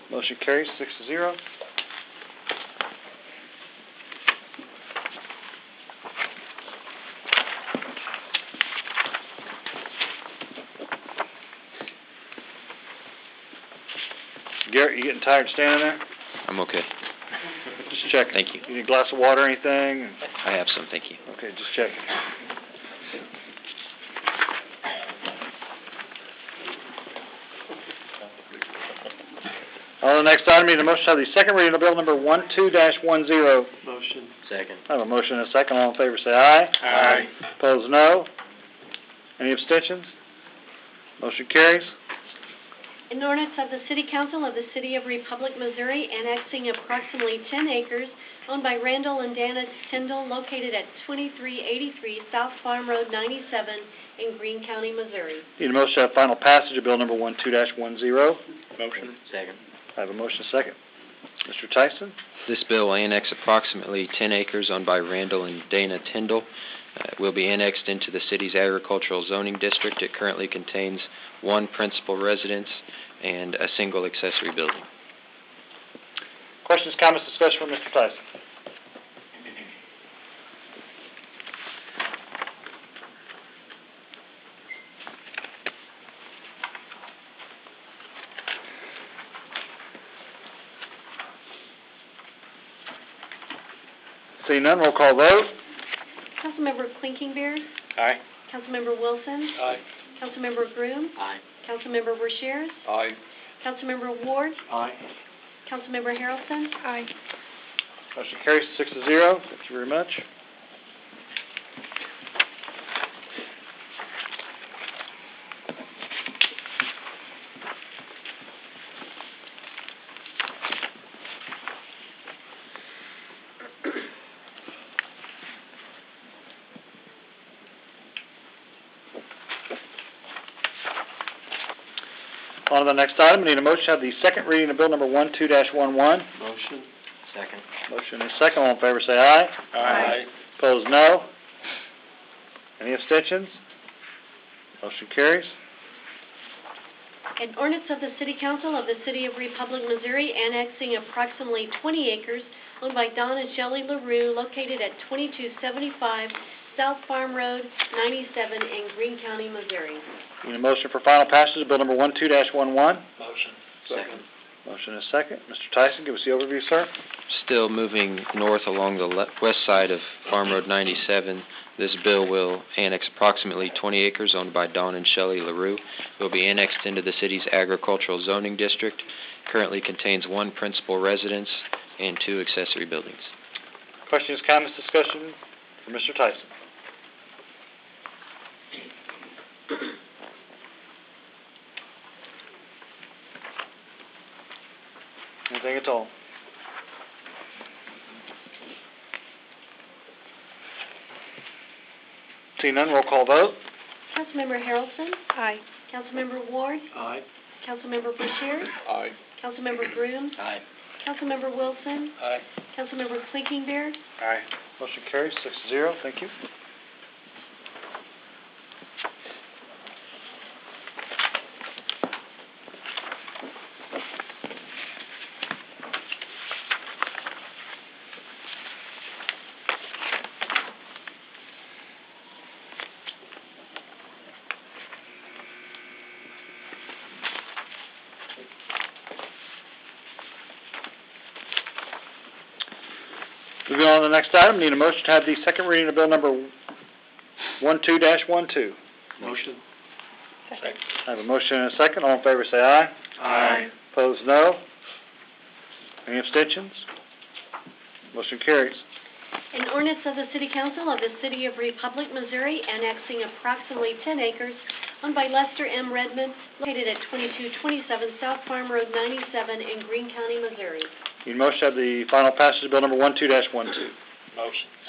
Motion carries 6-0. Garrett, you getting tired standing there?
I'm okay.
Just checking.
Thank you.
You need a glass of water or anything?
I have some, thank you.
Okay, just checking. On the next item, need a motion to have the second reading of bill number 12-10.
Motion. Second.
I have a motion and a second. All in favor say aye.
Aye.
Opposed, no. Any abstentions? Motion carries.
An ordinance of the City Council of the City of Republic, Missouri, annexing approximately 10 acres owned by Randall and Dana Tyndall located at 2383 South Farm Road 97 in Greene County, Missouri.
Need a motion to have final passage of bill number 12-10.
Motion. Second.
I have a motion and a second. Mr. Tyson?
This bill will annex approximately 10 acres owned by Randall and Dana Tyndall. It will be annexed into the city's agricultural zoning district. It currently contains one principal residence and a single accessory building.
Questions, comments, discussion from Mr. Tyson? Seeing none, roll call vote.
Councilmember Clinking-Beard.
Aye.
Councilmember Wilson.
Aye.
Councilmember Groom.
Aye.
Councilmember Brashears.
Aye.
Councilmember Ward.
Aye.
Councilmember Harrelson.
Aye.
Motion carries 6-0. Thank you very much. On to the next item, we need a motion to have the second reading of bill number 12-11.
Motion. Second.
Motion and second. All in favor say aye.
Aye.
Opposed, no. Any abstentions? Motion carries.
An ordinance of the City Council of the City of Republic, Missouri, annexing approximately 20 acres owned by Don and Shelley LaRue located at 2275 South Farm Road 97 in Greene County, Missouri.
Need a motion for final passage of bill number 12-11.
Motion. Second.
Motion and second. Mr. Tyson, give us the overview, sir.
Still moving north along the west side of Farm Road 97, this bill will annex approximately 20 acres owned by Don and Shelley LaRue. It will be annexed into the city's agricultural zoning district. Currently contains one principal residence and two accessory buildings.
Questions, comments, discussion for Mr. Tyson. Anything at all? Seeing none, roll call vote.
Councilmember Harrelson.
Aye.
Councilmember Ward.
Aye.
Councilmember Brashears.
Aye.
Councilmember Groom.
Aye.
Councilmember Wilson.
Aye.
Councilmember Clinking-Beard.
Aye.
Motion carries 6-0. Thank you. Moving on to the next item, need a motion to have the second reading of bill number 12-12.
Motion.
Second.
I have a motion and a second. All in favor say aye.
Aye.
Opposed, no. Any abstentions? Motion carries.
An ordinance of the City Council of the City of Republic, Missouri, annexing approximately 10 acres owned by Lester M. Redmond, located at 2227 South Farm Road 97 in Greene County, Missouri.
Need a motion to have the final passage of bill number 12-12.
Motion.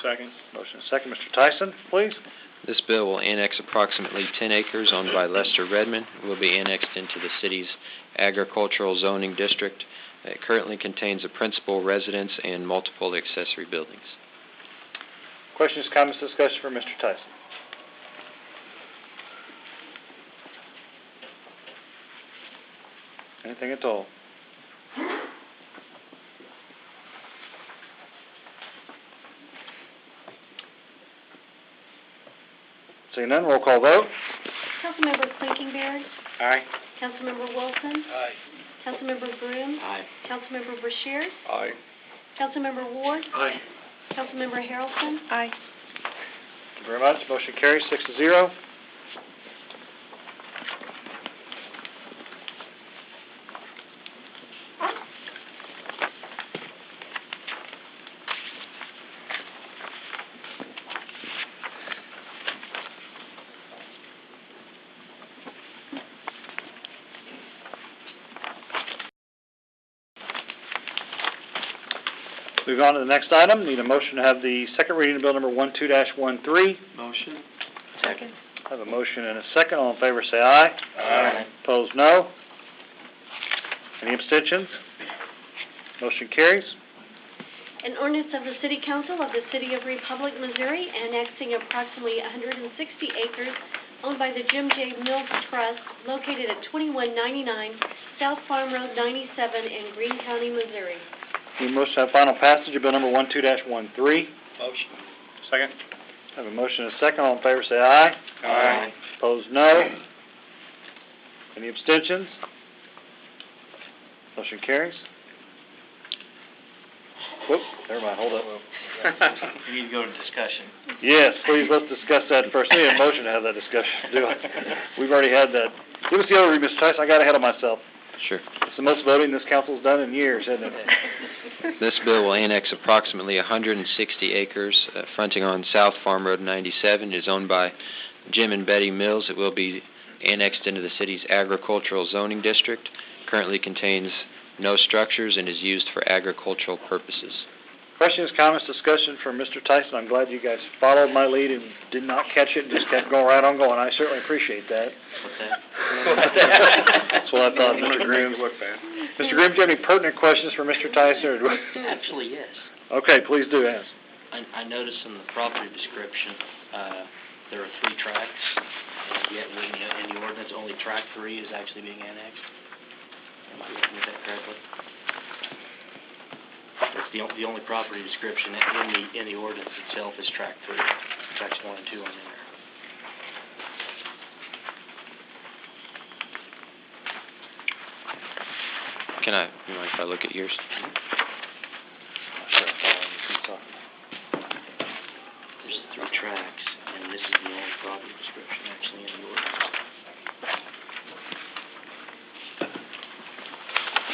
Second.
Motion and second. Mr. Tyson, please.
This bill will annex approximately 10 acres owned by Lester Redmond. It will be annexed into the city's agricultural zoning district. It currently contains a principal residence and multiple accessory buildings.
Questions, comments, discussion for Mr. Tyson. Anything at all? Seeing none, roll call vote.
Councilmember Clinking-Beard.
Aye.
Councilmember Wilson.
Aye.
Councilmember Groom.
Aye.
Councilmember Brashears.
Aye.
Councilmember Ward.
Aye.
Councilmember Harrelson.
Aye.
Thank you very much. Motion carries 6-0. Move on to the next item. Need a motion to have the second reading of bill number 12-13.
Motion.
Second.
I have a motion and a second. All in favor say aye.
Aye.
Opposed, no. Any abstentions? Motion carries.
An ordinance of the City Council of the City of Republic, Missouri, annexing approximately 160 acres owned by the Jim J. Mills Trust located at 2199 South Farm Road 97 in Greene County, Missouri.
Need a motion to have final passage of bill number 12-13.
Motion.
Second.
I have a motion and a second. All in favor say aye.
Aye.
Opposed, no. Any abstentions? Motion carries. Whoop, never mind, hold up.
We need to go to discussion.
Yes, please, let's discuss that first. We need a motion to have that discussion. We've already had that. Give us the overview, Mr. Tyson. I got ahead of myself.
Sure.
It's the most voting this council's done in years, isn't it?
This bill will annex approximately 160 acres fronting on South Farm Road 97. It is owned by Jim and Betty Mills. It will be annexed into the city's agricultural zoning district. Currently contains no structures and is used for agricultural purposes.
Questions, comments, discussion from Mr. Tyson. I'm glad you guys followed my lead and did not catch it and just kept going right on going. I certainly appreciate that.
What's that?
That's what I thought, Mr. Grimm. Mr. Grimm, do you have any pertinent questions for Mr. Tyson? Or
Actually, yes.
Okay, please do ask.
I noticed in the property description, there are 3 tracts, and yet in the ordinance, only tract 3 is actually being annexed. Am I looking at that correctly? It's the only property description in the ordinance itself is tract 3. Tracts 1 and 2 aren't in there.
Can I, you mind if I look at yours?
There's 3 tracts, and this is the only property description actually in the ordinance.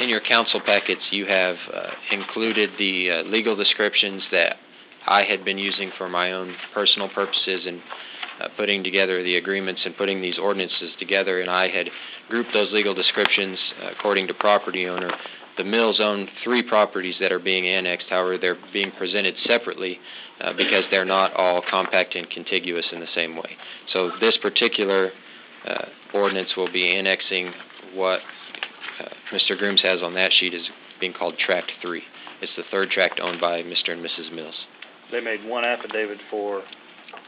In your council packets, you have included the legal descriptions that I had been using for my own personal purposes and putting together the agreements and putting these ordinances together, and I had grouped those legal descriptions according to property owner. The Mills own 3 properties that are being annexed. However, they're being presented separately because they're not all compact and contiguous in the same way. So this particular ordinance will be annexing what Mr. Grooms has on that sheet is being called Tract 3. It's the 3rd tract owned by Mr. and Mrs. Mills.
They made one affidavit for...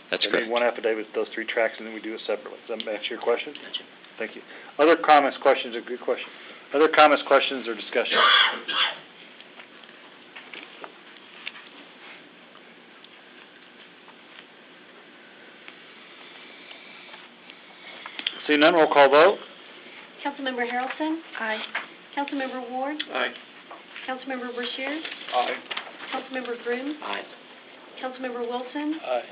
That's
they
correct.
made one affidavit with those 3 tracts, and then we do it separately. Does that answer your question?
Gotcha.
Thank you. Other comments, questions, a good question. Other comments, questions, or discussion? Seeing none, roll call vote.
Councilmember Harrelson?
Aye.
Councilmember Ward?
Aye.
Councilmember Brashears?
Aye.
Councilmember Grimm?
Aye.
Councilmember Wilson?
Aye.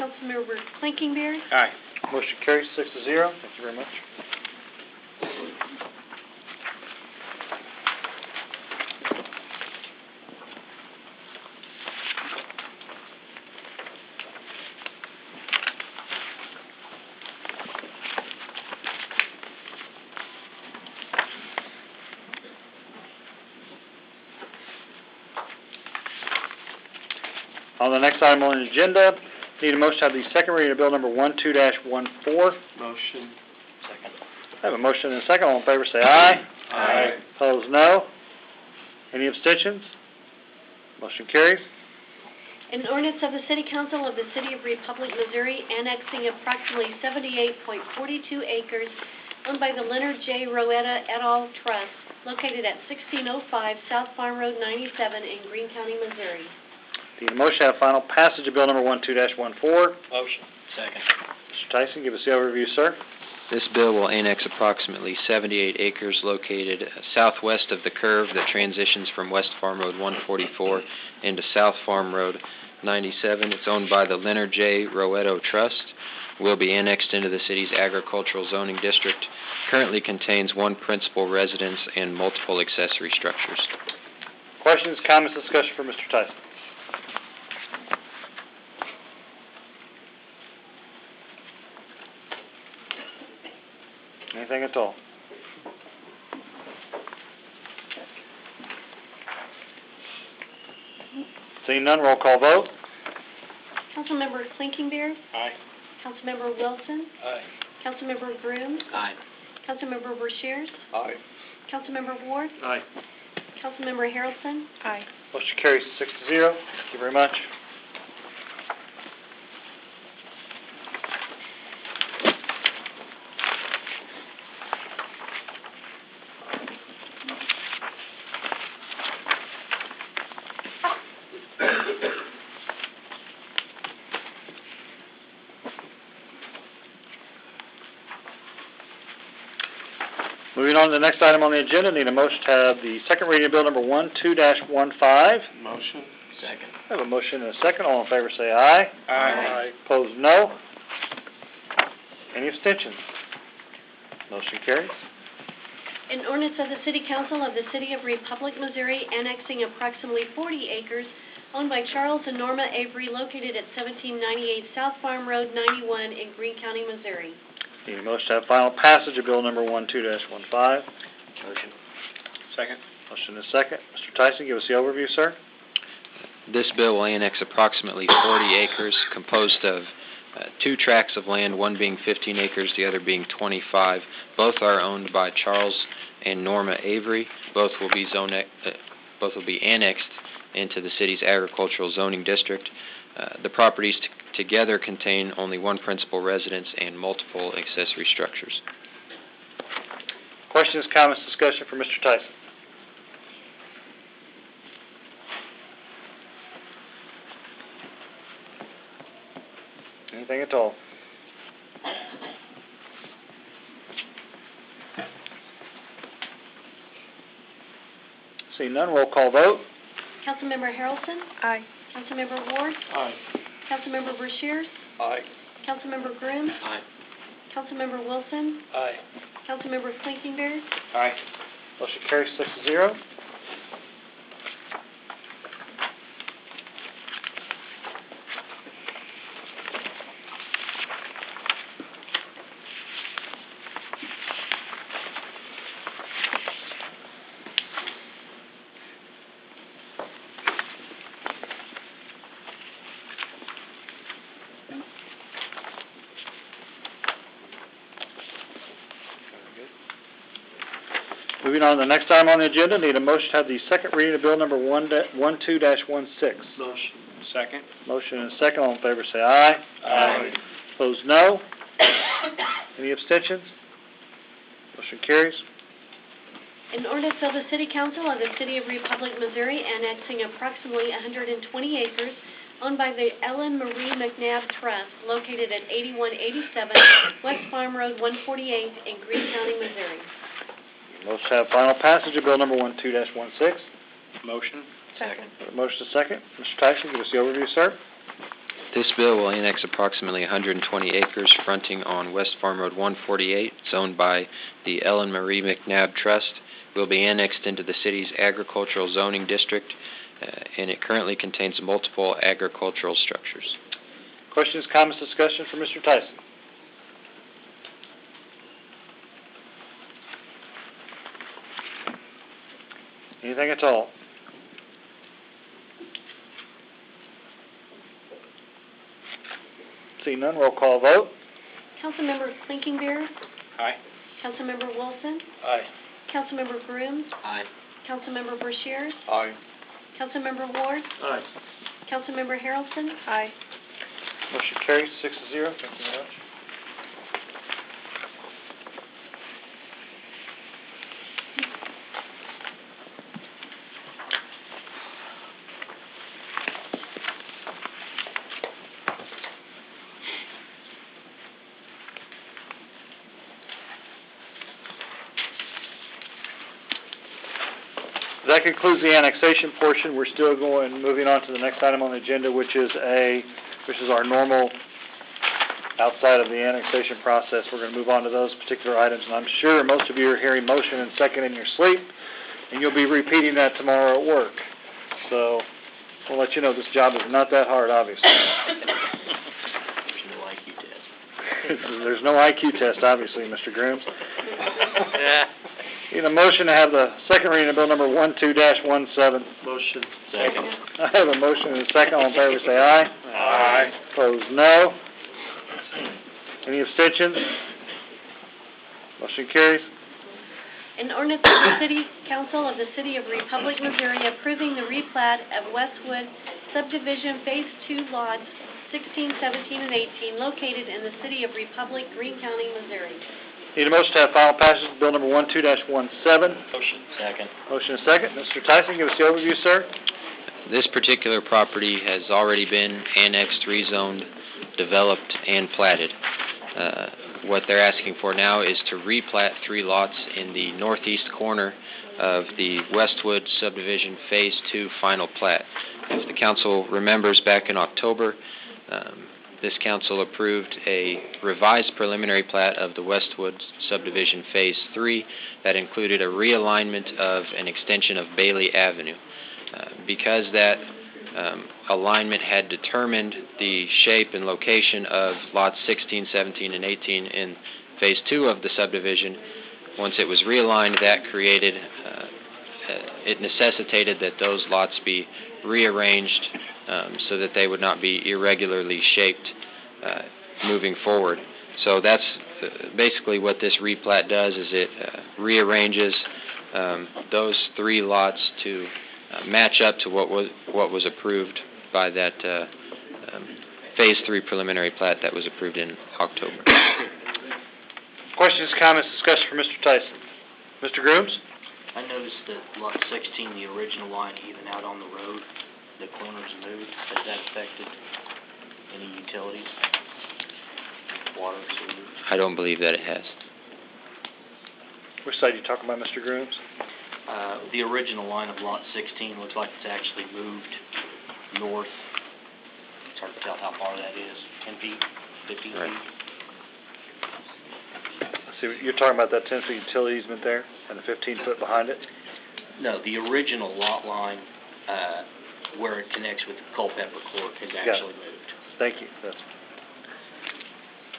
Councilmember Clinkenberry?
Aye.
Motion carries 6-0. Thank you very much. On the next item on the agenda, need a motion to have the second reading of bill number 12-14.
Motion. Second.
I have a motion and a second. All in favor say aye.
Aye.
Opposed, no. Any abstentions? Motion carries.
An ordinance of the City Council of the City of Republic, Missouri, annexing approximately 78.42 acres owned by the Leonard J. Roetta et al. Trust, located at 1605 South Farm Road 97 in Greene County, Missouri.
Need a motion to have final passage of bill number 12-14.
Motion. Second.
Mr. Tyson, give us the overview, sir.
This bill will annex approximately 78 acres located southwest of the curve that transitions from West Farm Road 144 into South Farm Road 97. It's owned by the Leonard J. Roetto Trust. Will be annexed into the city's agricultural zoning district. Currently contains 1 principal residence and multiple accessory structures.
Questions, comments, discussion for Mr. Tyson? Anything at all? Seeing none, roll call vote.
Councilmember Clinkenbeard.
Aye.
Councilmember Wilson.
Aye.
Councilmember Grooms.
Aye.
Councilmember Brashears.
Aye.
Councilmember Ward.
Aye.
Councilmember Harrelson.
Aye.
Motion carries 6-0. Thank you very much. Moving on to the next item on the agenda, need a motion to have the second reading of bill number 12-15.
Motion.
Second.
I have a motion and a second. All in favor say aye.
Aye.
Opposed, no. Any abstentions? Motion carries.
An ordinance of the City Council of the City of Republic, Missouri, annexing approximately 40 acres owned by Charles and Norma Avery, located at 1798 South Farm Road 91 in Greene County, Missouri.
Need a motion to have final passage of bill number 12-15.
Motion.
Second. Motion and a second. Mr. Tyson, give us the overview, sir.
This bill will annex approximately 40 acres composed of two tracts of land, one being 15 acres, the other being 25. Both are owned by Charles and Norma Avery. Both will be annexed into the city's agricultural zoning district. The properties together contain only one principal residence and multiple accessory structures.
Questions, comments, discussion for Mr. Tyson? Anything at all? Seeing none, roll call vote.
Councilmember Harrelson.
Aye.
Councilmember Ward.
Aye.
Councilmember Brashears.
Aye.
Councilmember Grooms.
Aye.
Councilmember Wilson.
Aye.
Councilmember Clinkenbeard.
Aye.
Motion carries 6-0. Moving on to the next item on the agenda, need a motion to have the second reading of bill number 12-16.
Motion. Second.
Motion and a second. All in favor say aye.
Aye.
Opposed, no. Any abstentions? Motion carries.
An ordinance of the City Council of the City of Republic, Missouri, annexing approximately 120 acres owned by the Ellen Marie McNabb Trust, located at 8187 West Farm Road 148 in Greene County, Missouri.
Motion to have final passage of bill number 12-16.
Motion.
Second.
Motion to second. Mr. Tyson, give us the overview, sir.
This bill will annex approximately 120 acres fronting on West Farm Road 148. It's owned by the Ellen Marie McNabb Trust. It will be annexed into the city's agricultural zoning district, and it currently contains multiple agricultural structures.
Questions, comments, discussion for Mr. Tyson? Anything at all? Seeing none, roll call vote.
Councilmember Clinkenbeard.
Aye.
Councilmember Wilson.
Aye.
Councilmember Grooms.
Aye.
Councilmember Brashears.
Aye.
Councilmember Ward.
Aye.
Councilmember Harrelson.
Aye.
Motion carries 6-0. Thank you very much. That concludes the annexation portion. We're still moving on to the next item on the agenda, which is our normal, outside of the annexation process. We're going to move on to those particular items, and I'm sure most of you are hearing motion and second in your sleep, and you'll be repeating that tomorrow at work. So we'll let you know this job is not that hard, obviously.
There's no IQ test.
There's no IQ test, obviously, Mr. Grooms. Need a motion to have the second reading of bill number 12-17.
Motion. Second.
I have a motion and a second. All in favor, say aye.
Aye.
Opposed, no. Any abstentions? Motion carries.
An ordinance of the City Council of the City of Republic, Missouri approving the replat of Westwood Subdivision Phase 2 lots 16, 17, and 18 located in the City of Republic, Greene County, Missouri.
Need a motion to have final passage of bill number 12-17.
Motion. Second.
Motion and second. Mr. Tyson, give us the overview, sir.
This particular property has already been annexed, rezoned, developed, and platted. What they're asking for now is to replat 3 lots in the northeast corner of the Westwood Subdivision Phase 2 final plat. If the council remembers, back in October, this council approved a revised preliminary plat of the Westwood Subdivision Phase 3 that included a realignment of an extension of Bailey Avenue. Because that alignment had determined the shape and location of lots 16, 17, and 18 in Phase 2 of the subdivision, once it was realigned, that created, it necessitated that those lots be rearranged so that they would not be irregularly shaped moving forward. So that's basically what this replat does, is it rearranges those 3 lots to match up to what was approved by that Phase 3 preliminary plat that was approved in October.
Questions, comments, discussion for Mr. Tyson. Mr. Grooms?
I noticed that lot 16, the original line, even out on the road, the corners moved. Has that affected any utilities? Water, sewer?
I don't believe that it has.
Which side are you talking about, Mr. Grooms?
The original line of lot 16 looks like it's actually moved north. It's hard to tell how far that is. 10 feet? 15
Right.
feet?
See, you're talking about that 10-foot utility easement there and the 15-foot behind it?
No, the original lot line, where it connects with Culpeper Court, has actually moved.
Thank you. That's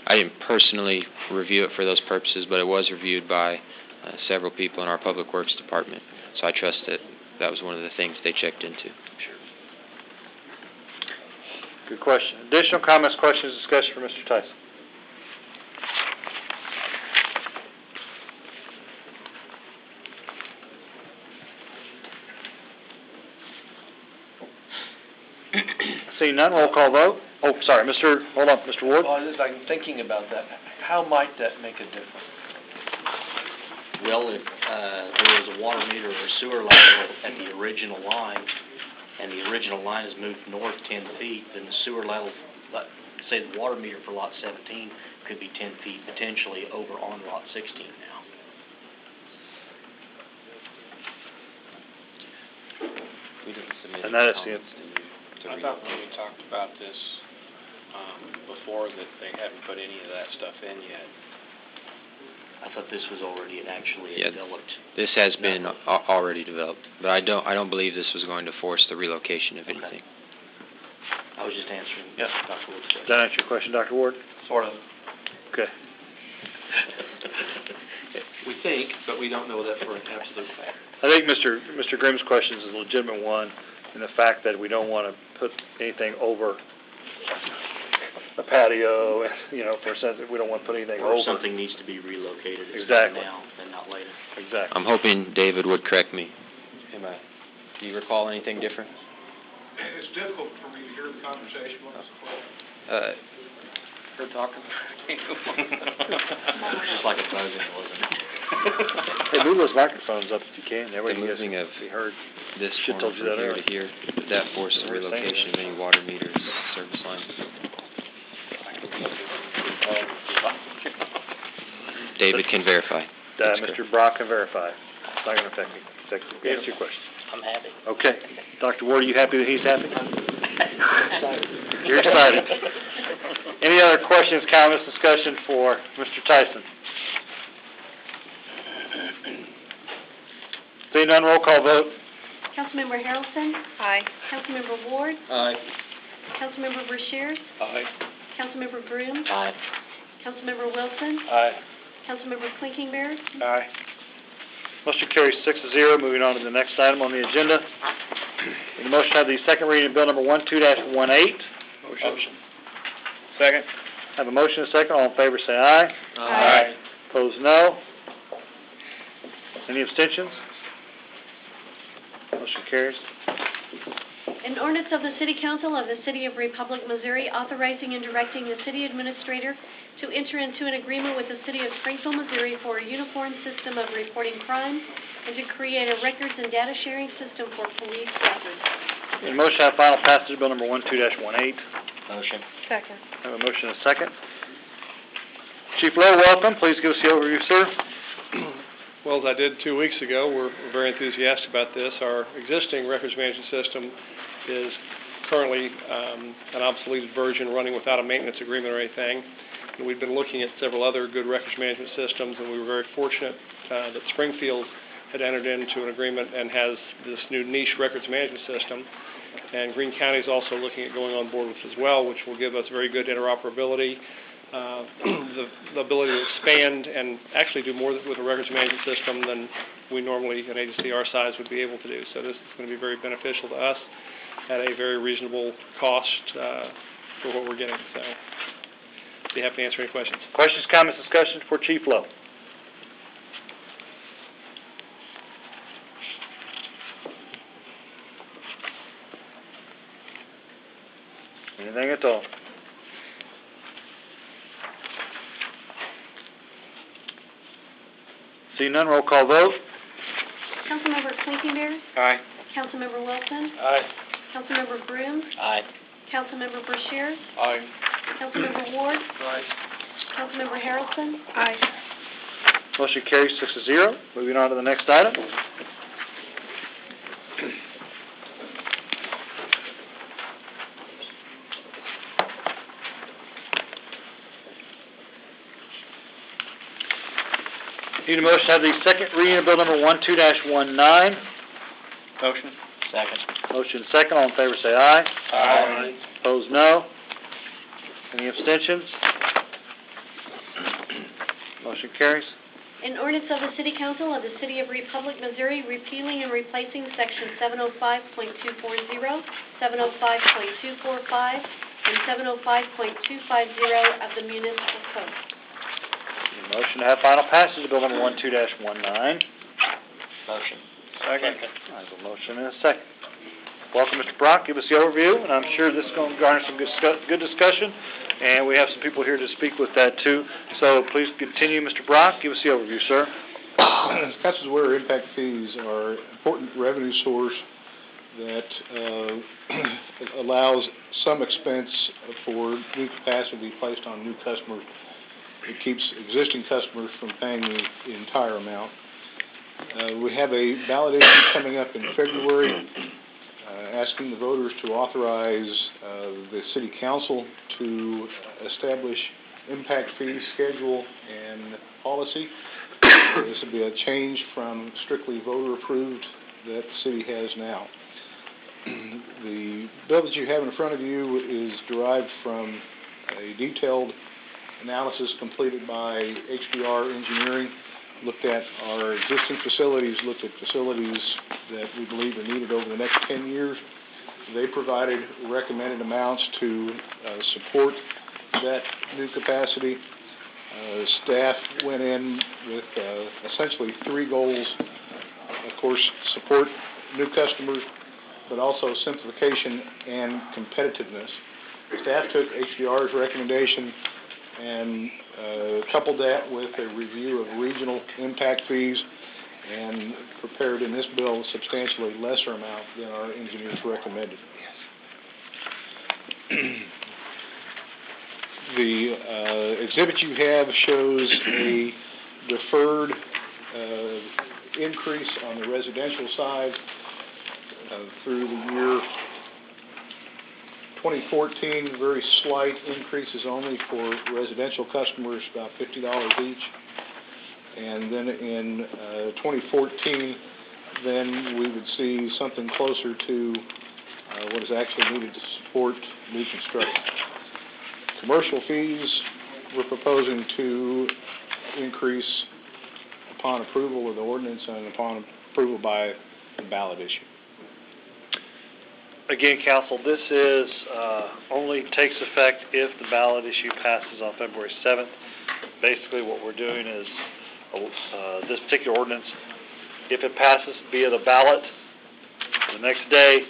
I didn't personally review it for those purposes, but it was reviewed by several people in our Public Works Department. So I trust that that was one of the things they checked into.
Sure.
good question. Additional comments, questions, discussion for Mr. Tyson. Seeing none, roll call vote. Oh, sorry, hold on, Mr. Ward.
Well, as I'm thinking about that, how might that make a difference?
Well, if there was a water meter or a sewer level at the original line, and the original line is moved north 10 feet, then the sewer level, say the water meter for lot 17 could be 10 feet potentially over on lot 16 now.
We didn't submit
And that is
any
the
comments to
I thought when we talked about this before that they hadn't put any of that stuff in yet.
I thought this was already actually
Yeah.
developed.
This has been already developed, but I don't believe this was going to force the relocation of anything.
I was just answering
Yeah.
Dr. Wood's
Does
question.
that answer your question, Dr. Ward?
Sort of.
Okay.
We think, but we don't know that for an absolute fact.
I think Mr. Grimm's question is a legitimate one, in the fact that we don't want to put anything over a patio, for instance, we don't want to put anything
Or
over.
if something needs to be relocated, it's
Exactly.
now and not later.
Exactly.
I'm hoping David would correct me. Do you recall anything different?
It's difficult for me to hear the conversation when it's
Her talking?
Just like a buzzing, wasn't it?
Hey, move those microphones up if you can. That way
The
you guys
moving
can
of
be heard.
this
Should've
corner
told you
from
that
here
earlier.
to here, that forces the
We're saying
relocation of any water meters, service lines. David can verify. That's correct.
Mr. Brock can verify. It's not going to affect me. Answer your question.
I'm happy.
Okay. Dr. Ward, are you happy that he's happy? You're excited. Any other questions, comments, discussion for Mr. Tyson? Seeing none, roll call vote.
Councilmember Harrelson?
Aye.
Councilmember Ward?
Aye.
Councilmember Brashears?
Aye.
Councilmember Groom?
Aye.
Councilmember Wilson?
Aye.
Councilmember Clinking-Bear?
Aye. Motion carries 6-0. Moving on to the next item on the agenda. Need a motion to have the second reading of bill number 12-18.
Motion. Second.
Have a motion and a second. All in favor say aye.
Aye.
Opposed, no. Any abstentions? Motion carries.
An ordinance of the City Council of the City of Republic, Missouri, authorizing and directing the city administrator to enter into an agreement with the City of Springfield, Missouri for a uniform system of reporting crimes and to create a records and data sharing system for police records.
Need a motion to have final passage of bill number 12-18.
Motion.
Second.
Have a motion and a second. Chief Lowe, welcome. Please give us the overview, sir.
Well, as I did 2 weeks ago, we're very enthusiastic about this. Our existing records management system is currently an obsoleted version running without a maintenance agreement or anything. And we've been looking at several other good records management systems, and we were very fortunate that Springfield had entered into an agreement and has this new niche records management system. And Greene County is also looking at going on board with it as well, which will give us very good interoperability, the ability to expand and actually do more with a records management system than we normally, an agency our size, would be able to do. So this is going to be very beneficial to us at a very reasonable cost for what we're getting. So be happy to answer any questions.
Questions, comments, discussion for Chief Lowe. Anything at all? See none, roll call vote.
Councilmember Clinkenbeard,
Aye.
Councilmember Wilson,
Aye.
Councilmember Broom,
Aye.
Councilmember Brashear,
Aye.
Councilmember Ward,
Aye.
Councilmember Harrelson,
Aye.
Motion carries 6-0. Moving on to the next item. Need a motion to have the second reading of bill number 12-19.
Motion.
Second.
Motion second. All in favor say aye.
Aye.
Opposed, no. Any abstentions? Motion carries.
An ordinance of the City Council of the City of Republic, Missouri, repealing and replacing Section 705.240, 705.245, and 705.250 of the Municipal Code.
Motion to have final passage of bill number 12-19.
Motion.
Second.
I have a motion and a second. Welcome, Mr. Brock. Give us the overview, and I'm sure this is going to garner some good discussion, and we have some people here to speak with that, too. So please continue, Mr. Brock. Give us the overview, sir.
Council's aware impact fees are an important revenue source that allows some expense for new capacity to be placed on new customers. It keeps existing customers from paying the entire amount. We have a validation coming up in February asking the voters to authorize the City Council to establish impact fee schedule and policy. This will be a change from strictly voter-approved that the city has now. The bill that you have in front of you is derived from a detailed analysis completed by HBR Engineering, looked at our existing facilities, looked at facilities that we believe are needed over the next 10 years. They provided recommended amounts to support that new capacity. Staff went in with essentially three goals. Of course, support new customers, but also simplification and competitiveness. Staff took HDR's recommendation and coupled that with a review of regional impact fees and prepared in this bill a substantially lesser amount than our engineers recommended. The exhibit you have shows a deferred increase on the residential side through the year 2014, very slight increases only for residential customers, about $50 each. And then in 2014, then we would see something closer to what is actually needed to support new construction. Commercial fees, we're proposing to increase upon approval of the ordinance and upon approval by the ballot issue.
Again, council, this is, only takes effect if the ballot issue passes on February 7th. Basically, what we're doing is, this particular ordinance, if it passes via the ballot, the next day,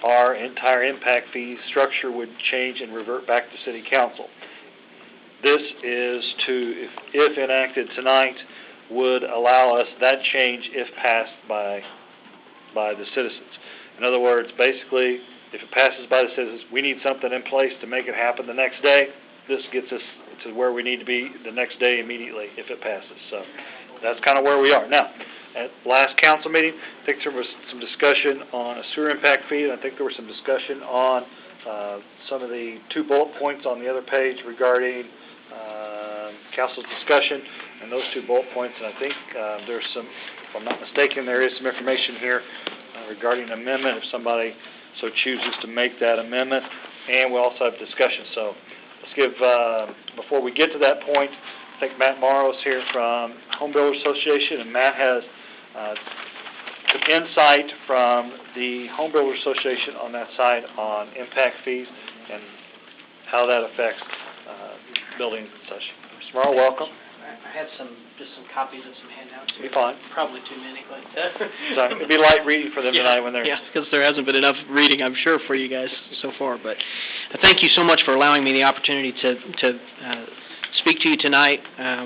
our entire impact fee structure would change and revert back to city council. This is to, if enacted tonight, would allow us that change if passed by the citizens. In other words, basically, if it passes by the citizens, we need something in place to make it happen the next day. This gets us to where we need to be the next day immediately if it passes. So that's kind of where we are. Now, at last council meeting, I think there was some discussion on a sewer impact fee, and I think there was some discussion on some of the 2 bullet points on the other page regarding council's discussion, and those 2 bullet points, and I think there's some, if I'm not mistaken, there is some information here regarding amendment if somebody so chooses to make that amendment, and we also have discussion. So let's give, before we get to that point, I think Matt Morrow is here from Home Builders Association, and Matt has some insight from the Home Builders Association on that side on impact fees and how that affects buildings and such. Mr. Morrow, welcome.
I had just some copies of some handouts here.
Be fine.
Probably too many, but...
So it'd be light reading for them tonight when they're...
Yeah, because there hasn't been enough reading, I'm sure, for you guys so far. But thank you so much for allowing me the opportunity to speak to you tonight.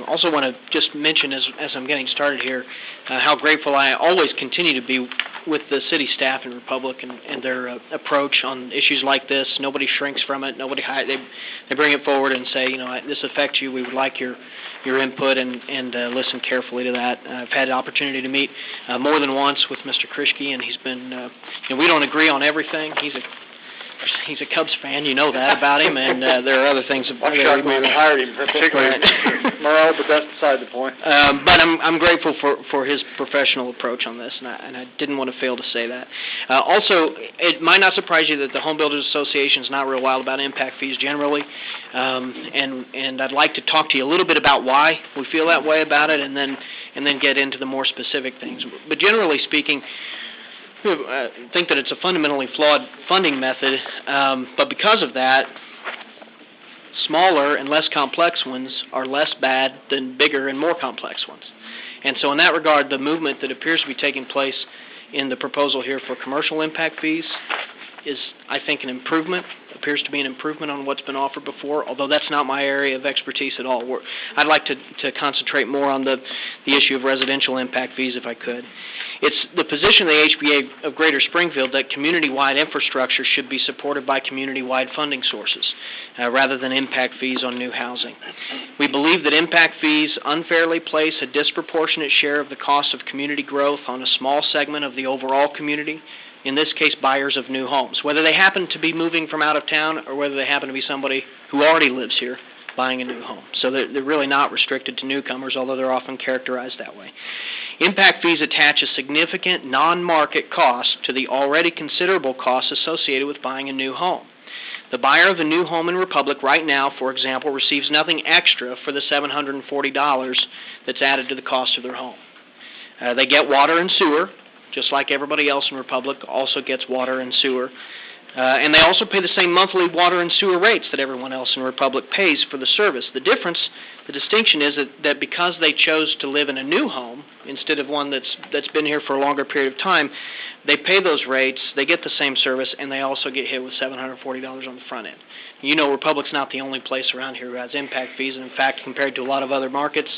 Also want to just mention, as I'm getting started here, how grateful I always continue to be with the city staff in Republic and their approach on issues like this. Nobody shrinks from it. Nobody they bring it forward and say, you know, this affects you. We would like your input and listen carefully to that. I've had the opportunity to meet more than once with Mr. Krischke, and he's been. We don't agree on everything. He's a Cubs fan, you know that about him, and there are other things.
I'm shocked we even hired him, particularly Morrow, but that's beside the point.
But I'm grateful for his professional approach on this, and I didn't want to fail to say that. Also, it might not surprise you that the Home Builders Association is not real wild about impact fees generally, and I'd like to talk to you a little bit about why we feel that way about it, and then get into the more specific things. But generally speaking, I think that it's a fundamentally flawed funding method, but because of that, smaller and less complex ones are less bad than bigger and more complex ones. And so in that regard, the movement that appears to be taking place in the proposal here for commercial impact fees is, I think, an improvement, appears to be an improvement on what's been offered before, although that's not my area of expertise at all. I'd like to concentrate more on the issue of residential impact fees if I could. It's the position of the HBA of Greater Springfield that community-wide infrastructure should be supported by community-wide funding sources rather than impact fees on new housing. We believe that impact fees unfairly place a disproportionate share of the cost of community growth on a small segment of the overall community, in this case buyers of new homes, whether they happen to be moving from out of town or whether they happen to be somebody who already lives here buying a new home. So they're really not restricted to newcomers, although they're often characterized that way. Impact fees attach a significant non-market cost to the already considerable costs associated with buying a new home. The buyer of a new home in Republic right now, for example, receives nothing extra for the $740 that's added to the cost of their home. They get water and sewer, just like everybody else in Republic also gets water and sewer. And they also pay the same monthly water and sewer rates that everyone else in Republic pays for the service. The difference, the distinction is that because they chose to live in a new home instead of one that's been here for a longer period of time, they pay those rates, they get the same service, and they also get hit with $740 on the front end. You know, Republic's not the only place around here who has impact fees, and in fact, compared to a lot of other markets,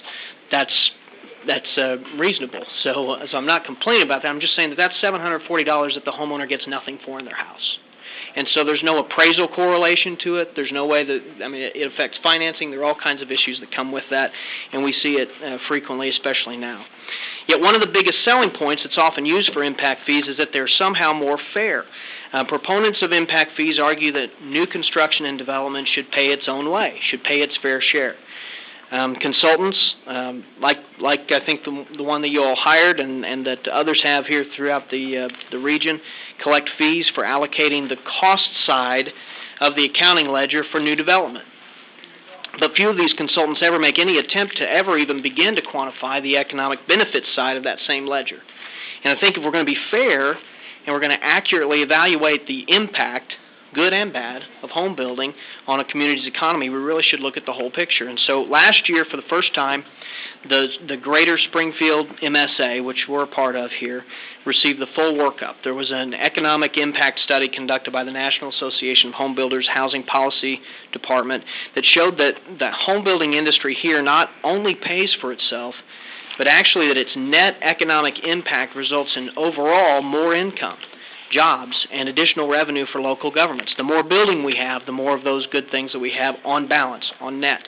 that's reasonable. So I'm not complaining about that. I'm just saying that that's $740 that the homeowner gets nothing for in their house. And so there's no appraisal correlation to it. There's no way that, it affects financing. There are all kinds of issues that come with that, and we see it frequently, especially now. Yet one of the biggest selling points that's often used for impact fees is that they're somehow more fair. Proponents of impact fees argue that new construction and development should pay its own way, should pay its fair share. Consultants, like I think the one that you all hired and that others have here throughout the region, collect fees for allocating the cost side of the accounting ledger for new development. but few of these consultants ever make any attempt to ever even begin to quantify the economic benefits side of that same ledger. And I think if we're going to be fair and we're going to accurately evaluate the impact, good and bad, of home building on a community's economy, we really should look at the whole picture. And so last year, for the first time, the Greater Springfield MSA, which we're a part of here, received the full workup. There was an economic impact study conducted by the National Association of Home Builders Housing Policy Department that showed that the home building industry here not only pays for itself, but actually that its net economic impact results in overall more income, jobs, and additional revenue for local governments. The more building we have, the more of those good things that we have on balance, on net.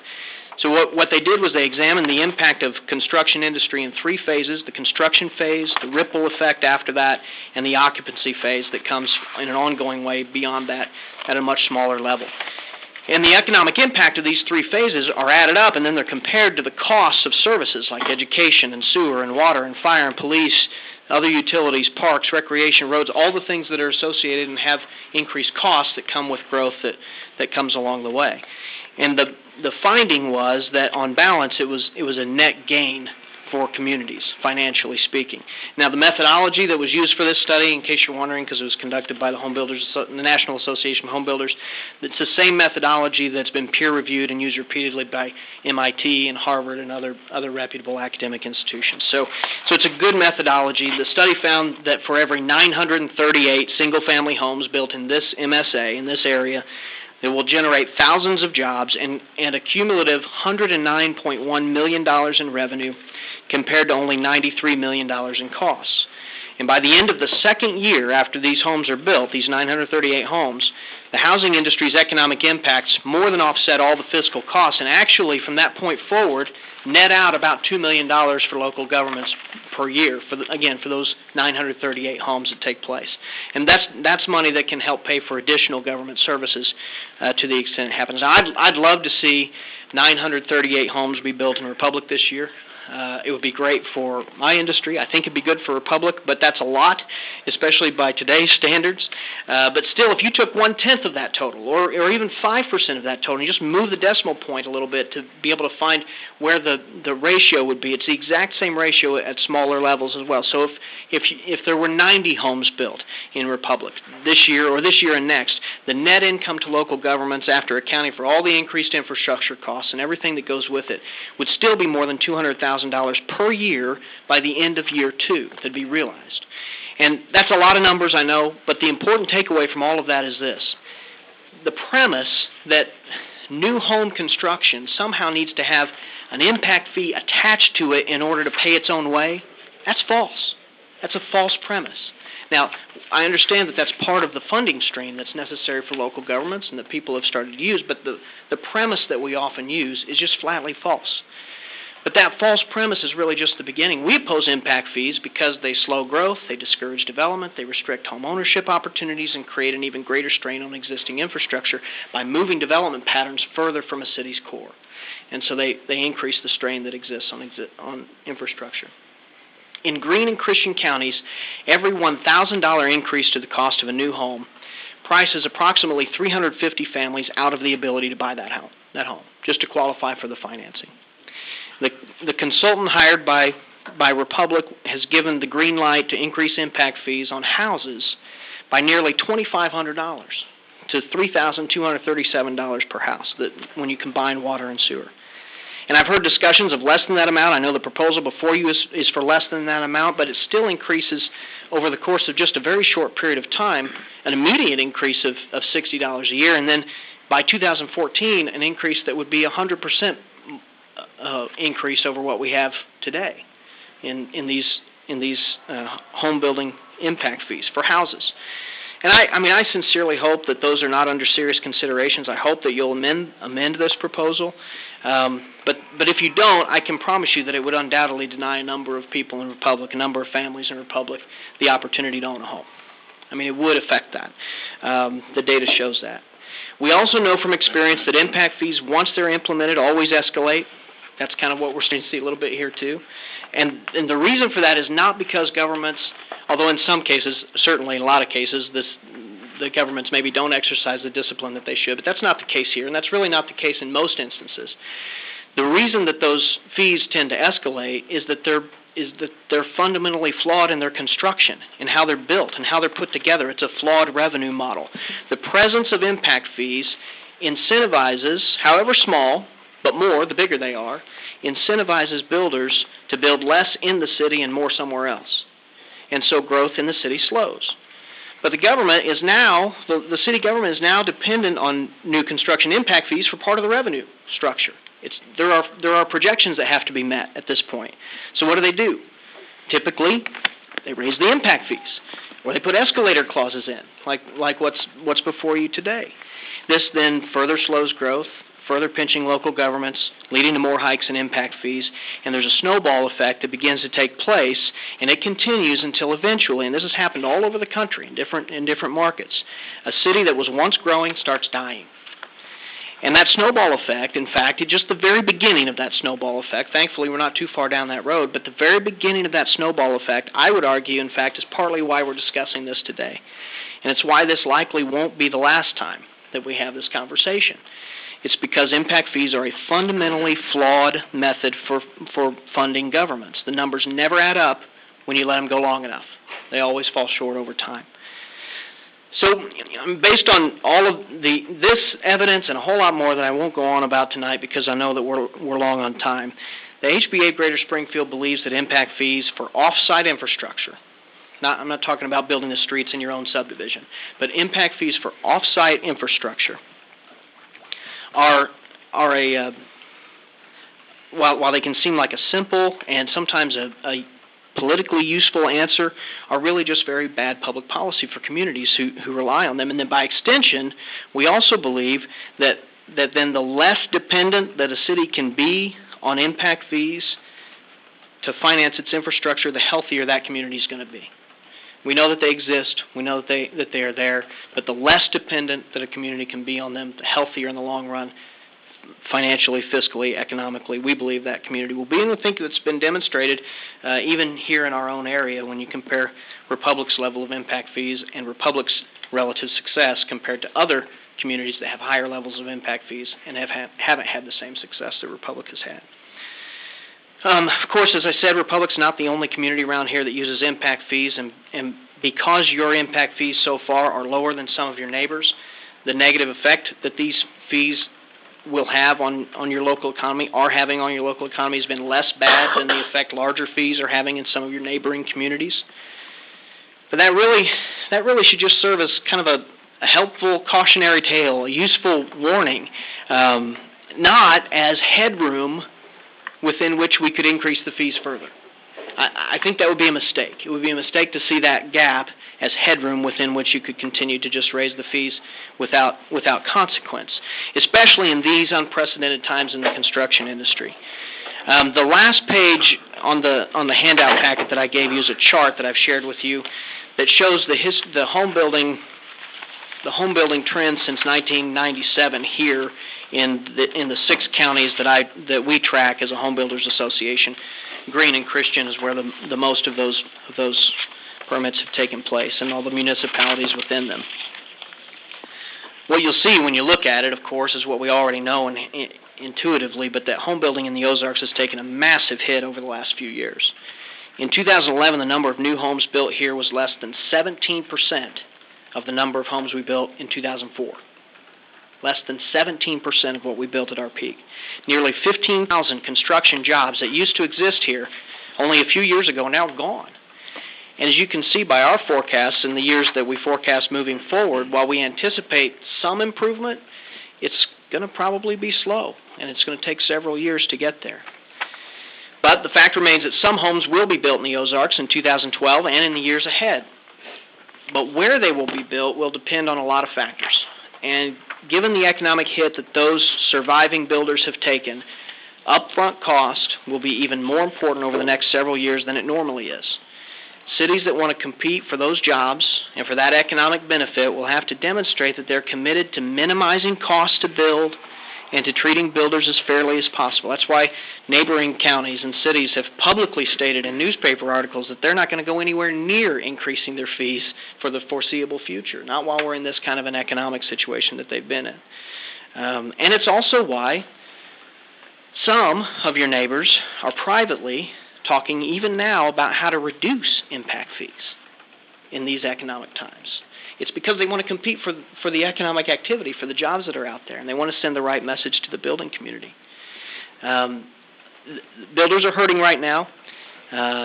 So what they did was they examined the impact of construction industry in 3 phases: the construction phase, the ripple effect after that, and the occupancy phase that comes in an ongoing way beyond that at a much smaller level. And the economic impact of these 3 phases are added up, and then they're compared to the costs of services like education and sewer and water and fire and police, other utilities, parks, recreation, roads, all the things that are associated and have increased costs that come with growth that comes along the way. And the finding was that on balance it was a net gain for communities, financially speaking. Now, the methodology that was used for this study, in case you're wondering, because it was conducted by the National Association of Home Builders, it's the same methodology that's been peer-reviewed and used repeatedly by MIT and Harvard and other reputable academic institutions. So it's a good methodology. The study found that for every 938 single-family homes built in this MSA, in this area, it will generate thousands of jobs and a cumulative $109.1 million in revenue compared to only $93 million in costs. And by the end of the second year after these homes are built, these 938 homes, the housing industry's economic impacts more than offset all the fiscal costs, and actually from that point forward net out about $2 million for local governments per year, for those 938 homes that take place. And that's money that can help pay for additional government services to the extent it happens. Now, I'd love to see 938 homes be built in Republic this year. It would be great for my industry. I think it'd be good for Republic, but that's a lot, especially by today's standards. But still, if you took 1/10 of that total, or even 5% of that total, and you just move the decimal point a little bit to be able to find where the ratio would be, it's the exact same ratio at smaller levels as well. So if there were 90 homes built in Republic this year or this year and next, the net income to local governments after accounting for all the increased infrastructure costs and everything that goes with it would still be more than $200,000 per year by the end of year 2 that'd be realized. And that's a lot of numbers, I know, but the important takeaway from all of that is this. The premise that new home construction somehow needs to have an impact fee attached to it in order to pay its own way, that's false. That's a false premise. Now, I understand that that's part of the funding stream that's necessary for local governments and that people have started to use, but the premise that we often use is just flatly false. But that false premise is really just the beginning. We oppose impact fees because they slow growth, they discourage development, they restrict home ownership opportunities, and create an even greater strain on existing infrastructure by moving development patterns further from a city's core. And so they increase the strain that exists on infrastructure. In Greene and Christian counties, every $1,000 increase to the cost of a new home prices approximately 350 families out of the ability to buy that home, just to qualify for the financing. The consultant hired by Republic has given the green light to increase impact fees on houses by nearly $2,500 to $3,237 per house when you combine water and sewer. And I've heard discussions of less than that amount. I know the proposal before you is for less than that amount, but it still increases over the course of just a very short period of time, an immediate increase of $60 a year, and then by 2014, an increase that would be 100% increase over what we have today in these home building impact fees for houses. And I sincerely hope that those are not under serious considerations. I hope that you'll amend this proposal. But if you don't, I can promise you that it would undoubtedly deny a number of people in Republic, a number of families in Republic, the opportunity to own a home. I mean, it would affect that. The data shows that. We also know from experience that impact fees, once they're implemented, always escalate. That's kind of what we're starting to see a little bit here, too. And the reason for that is not because governments, although in some cases, certainly in a lot of cases, the governments maybe don't exercise the discipline that they should, but that's not the case here, and that's really not the case in most instances. The reason that those fees tend to escalate is that they're fundamentally flawed in their construction and how they're built and how they're put together. It's a flawed revenue model. The presence of impact fees incentivizes, however small, but more, the bigger they are, incentivizes builders to build less in the city and more somewhere else. And so growth in the city slows. But the government is now, the city government is now dependent on new construction impact fees for part of the revenue structure. There are projections that have to be met at this point. So what do? Typically, they raise the impact fees, or they put escalator clauses in, like what's before you today. This then further slows growth, further pinching local governments, leading to more hikes in impact fees, and there's a snowball effect that begins to take place, and it continues until eventually, and this has happened all over the country in different markets, a city that was once growing starts dying. And that snowball effect, in fact, is just the very beginning of that snowball effect. Thankfully, we're not too far down that road, but the very beginning of that snowball effect, I would argue, in fact, is partly why we're discussing this today. And it's why this likely won't be the last time that we have this conversation. It's because impact fees are a fundamentally flawed method for funding governments. The numbers never add up when you let them go long enough. They always fall short over time. So based on all of this evidence and a whole lot more that I won't go on about tonight because I know that we're long on time, the HBA of Greater Springfield believes that impact fees for off-site infrastructure, I'm not talking about building the streets in your own subdivision, but impact fees for off-site infrastructure are while they can seem like a simple and sometimes a politically useful answer, are really just very bad public policy for communities who rely on them. And then by extension, we also believe that then the less dependent that a city can be on impact fees to finance its infrastructure, the healthier that community is going to be. We know that they exist, we know that they are there, but the less dependent that a community can be on them, the healthier in the long run, financially, fiscally, economically, we believe that community will be. And we think that's been demonstrated even here in our own area when you compare Republic's level of impact fees and Republic's relative success compared to other communities that have higher levels of impact fees and haven't had the same success that Republic has had. Of course, as I said, Republic's not the only community around here that uses impact fees, and because your impact fees so far are lower than some of your neighbors, the negative effect that these fees will have on your local economy, are having on your local economy, has been less bad than the effect larger fees are having in some of your neighboring communities. But that really should just serve as kind of a helpful cautionary tale, a useful warning, not as headroom within which we could increase the fees further. I think that would be a mistake. It would be a mistake to see that gap as headroom within which you could continue to just raise the fees without consequence, especially in these unprecedented times in the construction industry. The last page on the handout packet that I gave you is a chart that I've shared with you that shows the home building trend since 1997 here in the 6 counties that we track as a home builders association. Greene and Christian is where the most of those permits have taken place, and all the municipalities within them. What you'll see when you look at it, of course, is what we already know intuitively, but that home building in the Ozarks has taken a massive hit over the last few years. In 2011, the number of new homes built here was less than 17% of the number of homes we built in 2004. Less than 17% of what we built at our peak. Nearly 15,000 construction jobs that used to exist here only a few years ago are now gone. And as you can see by our forecasts and the years that we forecast moving forward, while we anticipate some improvement, it's going to probably be slow, and it's going to take several years to get there. But the fact remains that some homes will be built in the Ozarks in 2012 and in the years ahead. But where they will be built will depend on a lot of factors. And given the economic hit that those surviving builders have taken, upfront cost will be even more important over the next several years than it normally is. Cities that want to compete for those jobs and for that economic benefit will have to demonstrate that they're committed to minimizing cost to build and to treating builders as fairly as possible. That's why neighboring counties and cities have publicly stated in newspaper articles that they're not going to go anywhere near increasing their fees for the foreseeable future, not while we're in this kind of an economic situation that they've been in. And it's also why some of your neighbors are privately talking even now about how to reduce impact fees in these economic times. It's because they want to compete for the economic activity, for the jobs that are out there, and they want to send the right message to the building community. Builders are hurting right now.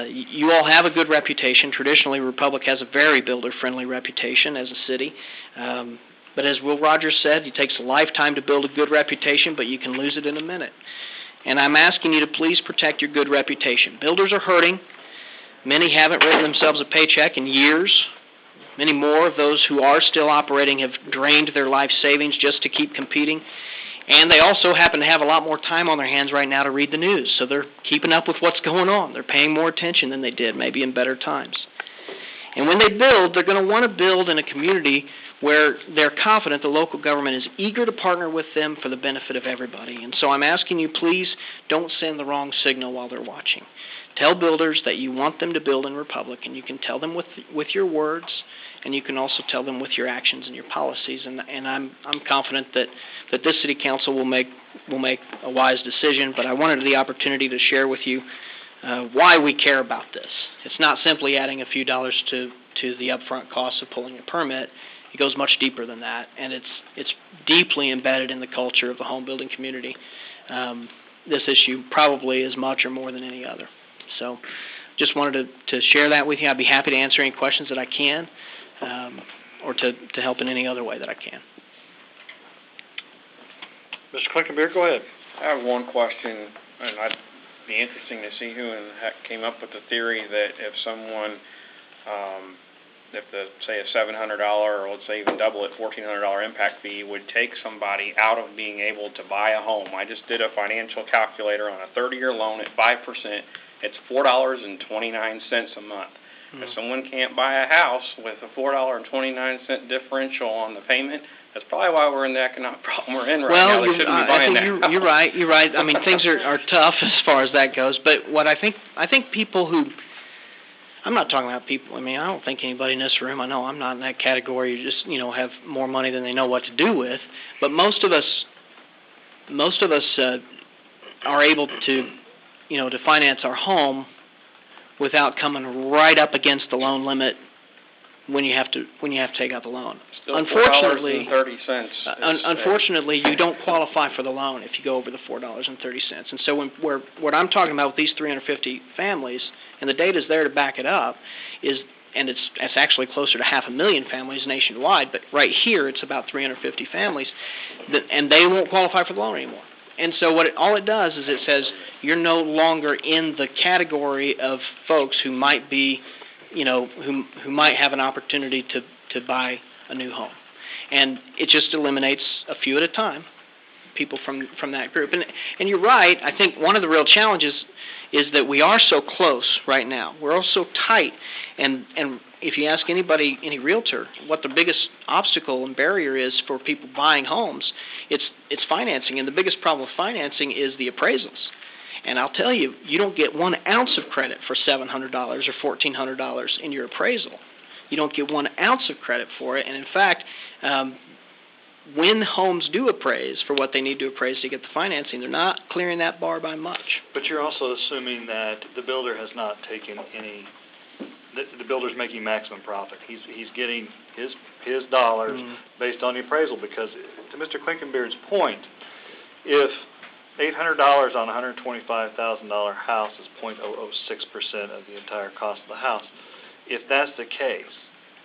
You all have a good reputation. Traditionally, Republic has a very builder-friendly reputation as a city. But as Will Rogers said, it takes a lifetime to build a good reputation, but you can lose it in a minute. And I'm asking you to please protect your good reputation. Builders are hurting. Many haven't written themselves a paycheck in years. Many more of those who are still operating have drained their life savings just to keep competing. And they also happen to have a lot more time on their hands right now to read the news. So they're keeping up with what's going on. They're paying more attention than they did maybe in better times. And when they build, they're going to want to build in a community where they're confident the local government is eager to partner with them for the benefit of everybody. And so I'm asking you, please don't send the wrong signal while they're watching. Tell builders that you want them to build in Republic, and you can tell them with your words, and you can also tell them with your actions and your policies. And I'm confident that this city council will make a wise decision. But I wanted the opportunity to share with you why we care about this. It's not simply adding a few dollars to the upfront costs of pulling a permit. It goes much deeper than that, and it's deeply embedded in the culture of the home building community. This issue probably as much or more than any other. So just wanted to share that with you. I'd be happy to answer any questions that I can, or to help in any other way that I can.
Mr. Clinkenbeard, go ahead.
I have one question, and I'd be interesting to see who in the heck came up with the theory that if someone, say a $700 or let's say even double it, $1,400 impact fee would take somebody out of being able to buy a home. I just did a financial calculator on a 30-year loan at 5%. It's $4.29 a month. If someone can't buy a house with a $4.29 differential on the payment, that's probably why we're in the economic problem we're in right now. They shouldn't be buying that house.
You're right. I mean, things are tough as far as that goes. But what I think people who, I'm not talking about people. I mean, I don't think anybody in this room. I know I'm not in that category. You just have more money than they know what to do with. But most of us are able to to finance our home without coming right up against the loan limit when you have to take out the loan.
Still $4.30.
Unfortunately, you don't qualify for the loan if you go over the $4.30. And so what I'm talking about with these 350 families, and the data's there to back it up, and it's actually closer to 500,000 families nationwide, but right here it's about 350 families, and they won't qualify for the loan anymore. And so all it does is it says you're no longer in the category of folks who might be, who might have an opportunity to buy a new home. And it just eliminates a few at a time, people from that group. And you're right, I think one of the real challenges is that we are so close right now. We're all so tight. And if you ask anybody, any realtor, what the biggest obstacle and barrier is for people buying homes, it's financing. And the biggest problem with financing is the appraisals. And I'll tell you, you don't get 1 ounce of credit for $700 or $1,400 in your appraisal. You don't get 1 ounce of credit for it. And in fact, when homes do appraise for what they need to appraise to get the financing, they're not clearing that bar by much.
But you're also assuming that the builder has not taken any. The builder's making maximum profit. He's getting his dollars based on the appraisal, because to Mr. Clinkenbeard's point, if $800 on a $125,000 house is 0.006% of the entire cost of the house, if that's the case,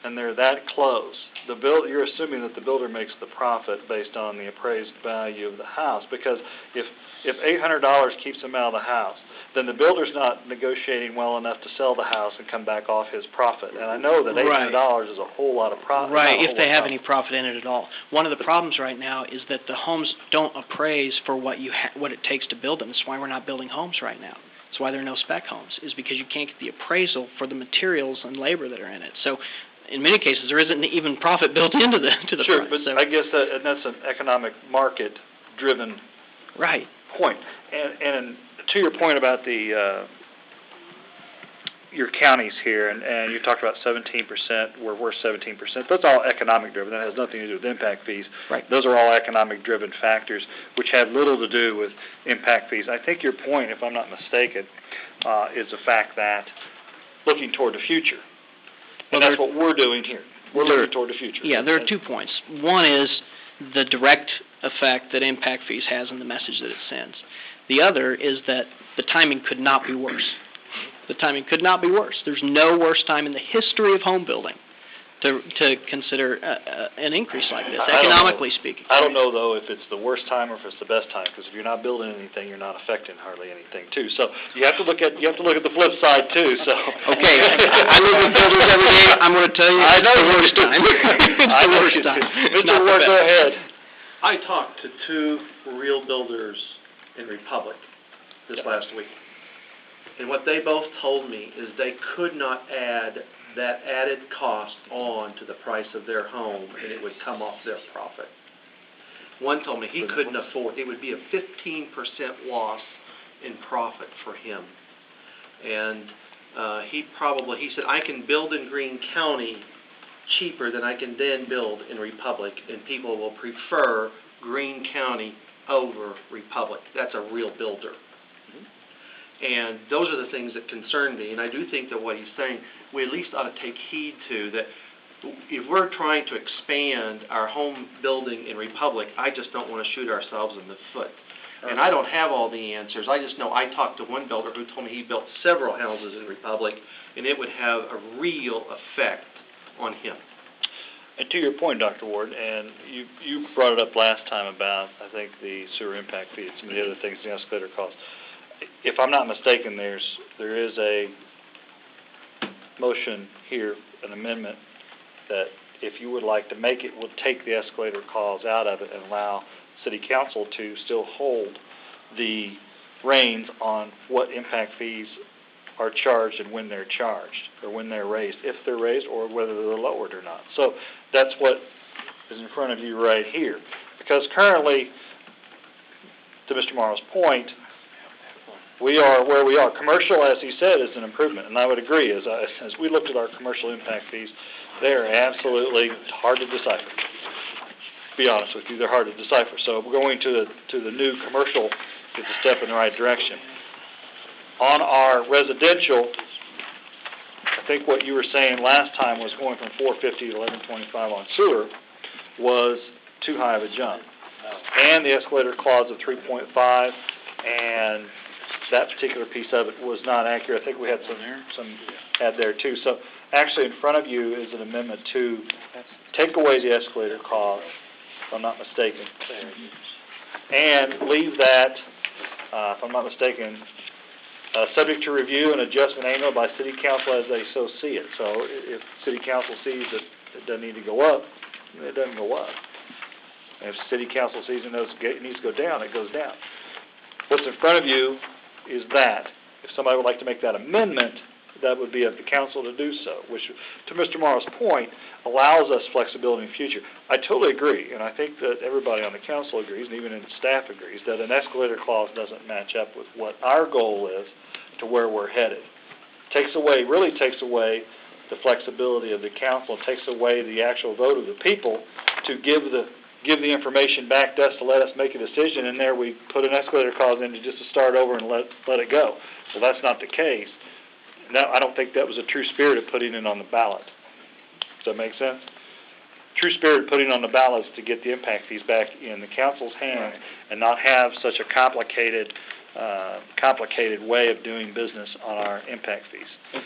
and they're that close, you're assuming that the builder makes the profit based on the appraised value of the house, because if $800 keeps him out of the house, then the builder's not negotiating well enough to sell the house and come back off his profit. And I know that $800 is a whole lot of profit.
Right, if they have any profit in it at all. One of the problems right now is that the homes don't appraise for what it takes to build them. That's why we're not building homes right now. That's why there are no spec homes, is because you can't get the appraisal for the materials and labor that are in it. So in many cases, there isn't even profit built into the
sure,
price.
But I guess that's an economic market-driven
Right.
point. And to your point about the your counties here, and you talked about 17%, we're 17%. That's all economic driven. That has nothing to do with impact fees.
Right.
Those are all economic driven factors, which have little to do with impact fees. I think your point, if I'm not mistaken, is the fact that looking toward the future. And that's what we're doing here. We're looking toward the future.
Yeah, there are 2 points. One is the direct effect that impact fees has on the message that it sends. The other is that the timing could not be worse. The timing could not be worse. There's no worse time in the history of home building to consider an increase like this, economically speaking.
I don't know, though, if it's the worst time or if it's the best time, because if you're not building anything, you're not affecting hardly anything, too. So you have to look at the flip side, too. So
okay, I live with builders every day. I'm going to tell you it's the worst time. It's the worst time.
Mr. Ward, go ahead.
I talked to 2 real builders in Republic this last week. And what they both told me is they could not add that added cost on to the price of their home, and it would come off their profit. One told me he couldn't afford, it would be a 15% loss in profit for him. And he said, I can build in Greene County cheaper than I can then build in Republic, and people will prefer Greene County over Republic. That's a real builder. And those are the things that concern me, and I do think that what he's saying, we at least ought to take heed to that. If we're trying to expand our home building in Republic, I just don't want to shoot ourselves in the foot. And I don't have all the answers. I just know I talked to one builder who told me he built several houses in Republic, and it would have a real effect on him.
And to your point, Dr. Ward, and you brought it up last time about, I think, the sewer impact fee and some of the other things, the escalator costs. If I'm not mistaken, there is a motion here, an amendment, that if you would like to make it, will take the escalator clause out of it and allow City Council to still hold the reins on what impact fees are charged and when they're charged, or when they're raised, if they're raised, or whether they're lowered or not. So that's what is in front of you right here. Because currently, to Mr. Morrow's point, we are where we are. Commercial, as he said, is an improvement, and I would agree. As we looked at our commercial impact fees, they are absolutely hard to decipher. To be honest with you, they're hard to decipher. So going to the new commercial is a step in the right direction. On our residential, I think what you were saying last time was going from $450 to $1125 on sewer was too high of a jump. And the escalator clause of 3.5, and that particular piece of it was not accurate. I think we had some add there too. So actually in front of you is an amendment to take away the escalator clause, if I'm not mistaken, and leave that, if I'm not mistaken, subject to review and adjustment annual by City Council as they so see it. So if City Council sees that it doesn't need to go up, it doesn't go up. And if City Council sees it needs to go down, it goes down. What's in front of you is that. If somebody would like to make that amendment, that would be up to council to do so, which, to Mr. Morrow's point, allows us flexibility in the future. I totally agree, and I think that everybody on the council agrees, and even in staff agrees, that an escalator clause doesn't match up with what our goal is to where we're headed. Really takes away the flexibility of the council, takes away the actual vote of the people to give the information back to us to let us make a decision, and there we put an escalator clause in just to start over and let it go. Well, that's not the case. Now, I don't think that was a true spirit of putting it on the ballot. Does that make sense? True spirit of putting it on the ballot is to get the impact fees back in the council's hands and not have such a complicated way of doing business on our impact fees.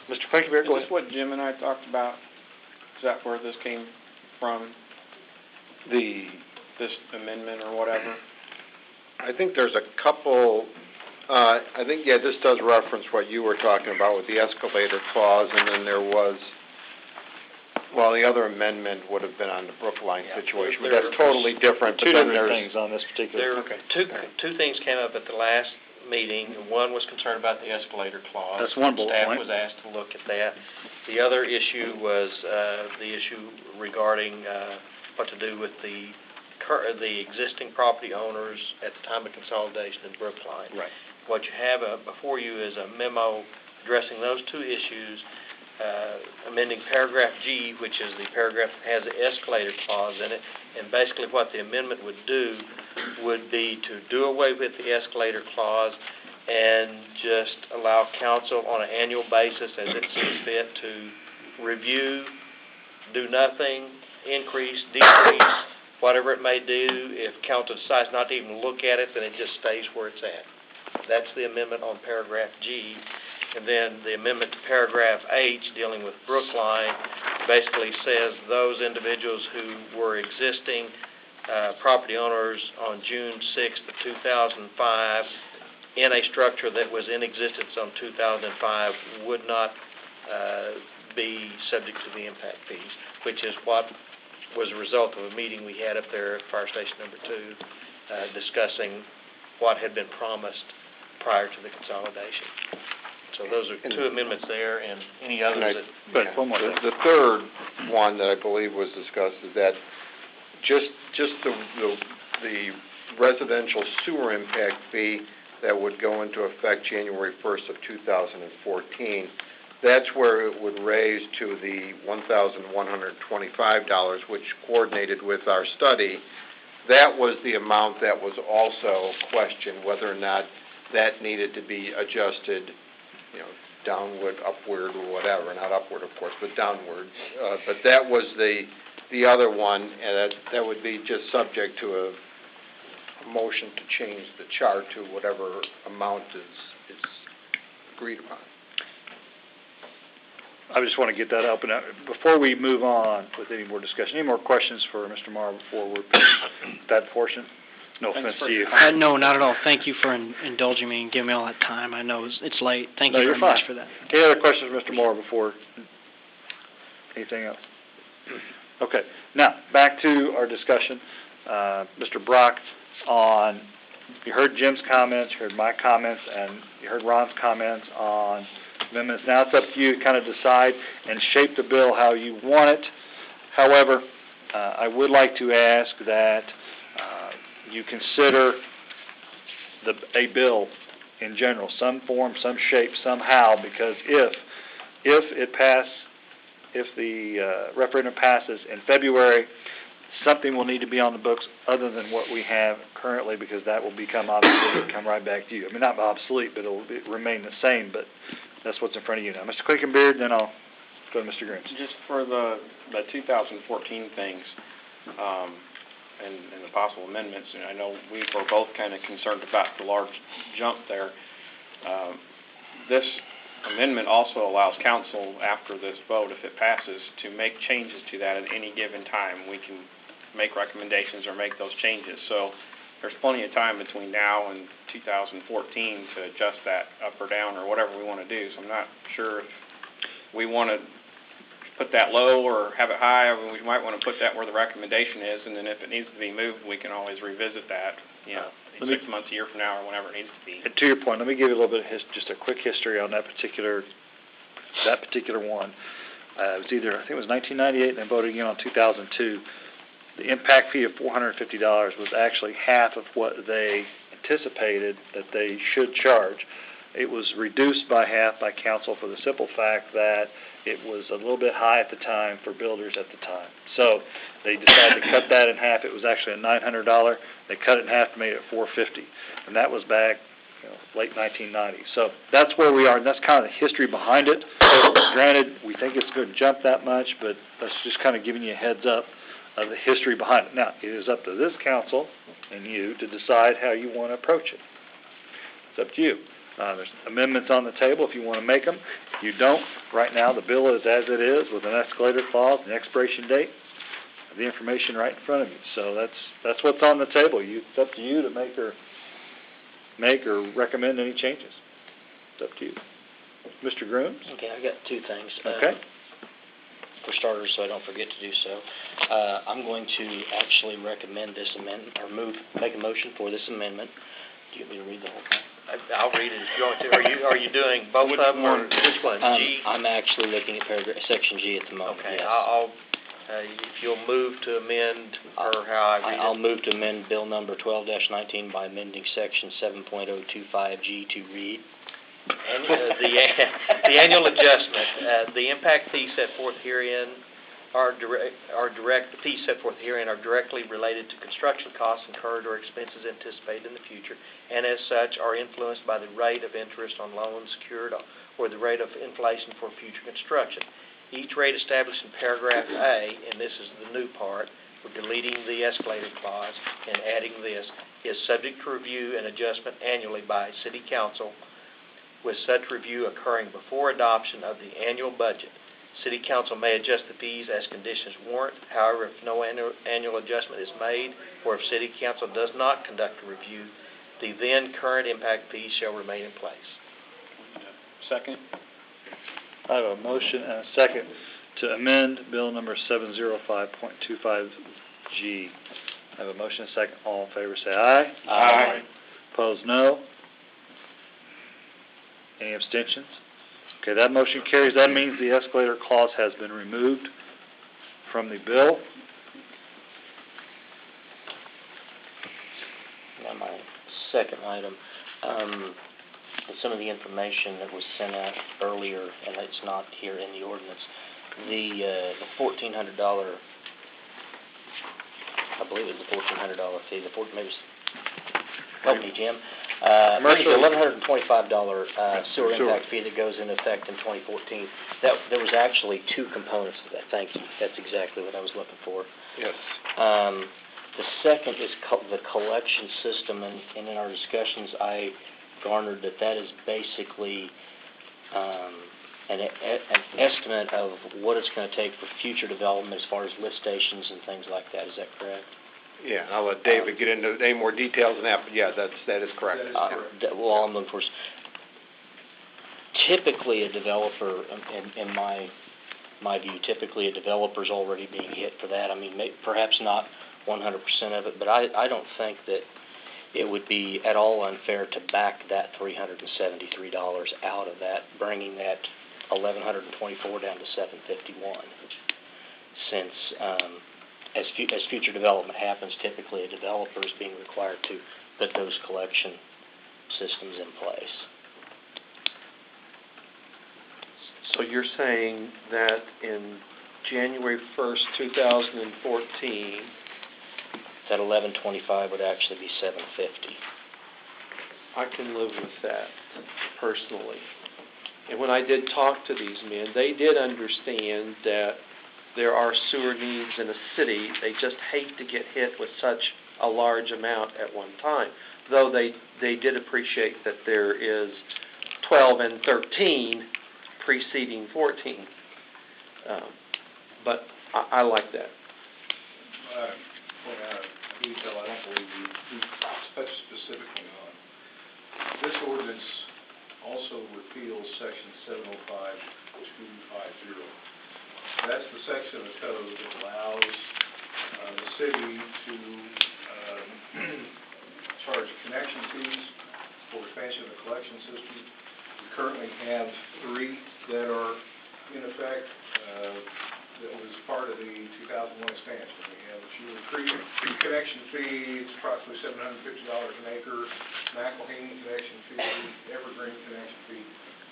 Mr. Quinkenberry, go ahead.
Is this what Jim and I talked about? Is that where this came from? This amendment or whatever?
I think there's a couple, this does reference what you were talking about with the escalator clause, and then there was, the other amendment would have been on the Brookline situation, but that's totally different.
Two different things on this particular.
Two things came up at the last meeting. One was concerned about the escalator clause.
That's one bullet
Staff
point.
was asked to look at that. The other issue was the issue regarding what to do with the the existing property owners at the time of consolidation in Brookline.
Right.
What you have before you is a memo addressing those two issues, amending paragraph G, which is the paragraph that has the escalator clause in it. And basically what the amendment would do would be to do away with the escalator clause and just allow council on an annual basis as it sees fit to review, do nothing, increase, decrease, whatever it may do. If council decides not to even look at it, then it just stays where it's at. That's the amendment on paragraph G. And then the amendment to paragraph H, dealing with Brookline, basically says those individuals who were existing property owners on June 6th of 2005 in a structure that was in existence on 2005 would not be subject to the impact fees, which is what was a result of a meeting we had up there at Fire Station number 2, discussing what had been promised prior to the consolidation. So those are two amendments there, and any others that...
The third one that I believe was discussed is that just the residential sewer impact fee that would go into effect January 1st of 2014, that's where it would raise to the $1,125, which coordinated with our study. That was the amount that was also questioned, whether or not that needed to be adjusted, downward, upward, or whatever. Not upward, of course, but downward. But that was the other one, and that would be just subject to a motion to change the chart to whatever amount is agreed upon.
I just want to get that up. And before we move on with any more discussion, any more questions for Mr. Morrow before we're that portion? No offense to you.
No, not at all. Thank you for indulging me and giving me all that time. I know it's late. Thank you very much for that.
Any other questions for Mr. Morrow before anything else? Okay. Now, back to our discussion. Mr. Brock, you heard Jim's comments, you heard my comments, and you heard Ron's comments on amendments. Now it's up to you to kind of decide and shape the bill how you want it. However, I would like to ask that you consider a bill in general, some form, some shape, somehow, because if the referendum passes in February, something will need to be on the books other than what we have currently, because that will become obsolete and come right back to you. I mean, not obsolete, but it will remain the same, but that's what's in front of you now. Mr. Quickenbeard, then I'll go to Mr. Grooms.
Just for the 2014 things, and the possible amendments, and I know we were both kind of concerned about the large jump there. This amendment also allows council, after this vote, if it passes, to make changes to that at any given time. We can make recommendations or make those changes. So there's plenty of time between now and 2014 to adjust that up or down or whatever we want to do. So I'm not sure if we want to put that low or have it high. I mean, we might want to put that where the recommendation is, and then if it needs to be moved, we can always revisit that, 6 months, a year from now, or whenever it needs to be.
And to your point, let me give you a little bit of just a quick history on that particular one. It was I think it was 1998, and then voted again on 2002. The impact fee of $450 was actually half of what they anticipated that they should charge. It was reduced by half by council for the simple fact that it was a little bit high at the time for builders at the time. So they decided to cut that in half. It was actually a $900. They cut it in half and made it $450. And that was back late 1990s. So that's where we are, and that's kind of the history behind it. Granted, we think it's going to jump that much, but that's just kind of giving you a heads up of the history behind it. Now, it is up to this council and you to decide how you want to approach it. It's up to you. There's amendments on the table if you want to make them. If you don't, right now the bill is as it is with an escalator clause and expiration date. The information right in front of you. So that's what's on the table. It's up to you to make or recommend any changes. It's up to you. Mr. Grooms?
Okay, I've got two things.
Okay.
For starters, so I don't forget to do so, I'm going to actually recommend this amendment, or make a motion for this amendment. Do you want me to read the whole thing? I'll read it if you want to. Are you doing both of them, or which one? G? I'm actually looking at section G at the moment. Okay, yeah. I'll If you'll move to amend, or how I read it.
I'll move to amend Bill number 12-19 by amending Section 7.025G to read.
The annual adjustment, the impact fees set forth herein the fees set forth herein are directly related to construction costs incurred or expenses anticipated in the future, and as such are influenced by the rate of interest on loans secured or the rate of inflation for future construction. Each rate established in paragraph A, and this is the new part, we're deleting the escalator clause and adding this, is subject to review and adjustment annually by City Council, with such review occurring before adoption of the annual budget. City Council may adjust the fees as conditions warrant. However, if no annual adjustment is made, or if City Council does not conduct a review, the then current impact fees shall remain in place.
Second. I have a motion and a second to amend Bill number 705.25G. I have a motion and a second. All in favor say aye.
Aye.
Opposed, no. Any abstentions? Okay, that motion carries. That means the escalator clause has been removed from the bill.
Now my second item, some of the information that was sent out earlier, and it's not here in the ordinance, the $1,400, I believe it was the $1,400 fee, help me, Jim. Maybe the $1,125 sewer impact fee that goes into effect in 2014. There was actually two components to that. Thank you. That's exactly what I was looking for.
Yes.
The second is the collection system, and in our discussions, I garnered that is basically an estimate of what it's going to take for future development as far as lift stations and things like that. Is that correct?
Yeah, I'll let David get into any more details than that, but yeah, that is correct.
Well, all I'm looking for is typically a developer, in my view, typically a developer's already being hit for that. I mean, perhaps not 100% of it, but I don't think that it would be at all unfair to back that $373 out of that, bringing that $1,124 down to $751, since as future development happens, typically a developer is being required to put those collection systems in place.
So you're saying that in January 1st, 2014,
that $1,125 would actually be $750.
I can live with that personally. And when I did talk to these men, they did understand that there are sewer needs in a city. They just hate to get hit with such a large amount at one time, though they did appreciate that there is 12 and 13 preceding 14. But I like that.
Point out a detail I don't believe we touched specifically on. This ordinance also repeals Section 705.250. That's the section of the code that allows the city to charge connection fees for expansion of the collection system. We currently have 3 that are in effect. That was part of the 2001 expansion. We have a Fuel Creek connection fee, it's approximately $750 an acre, McElhaney connection fee, Evergreen connection fee.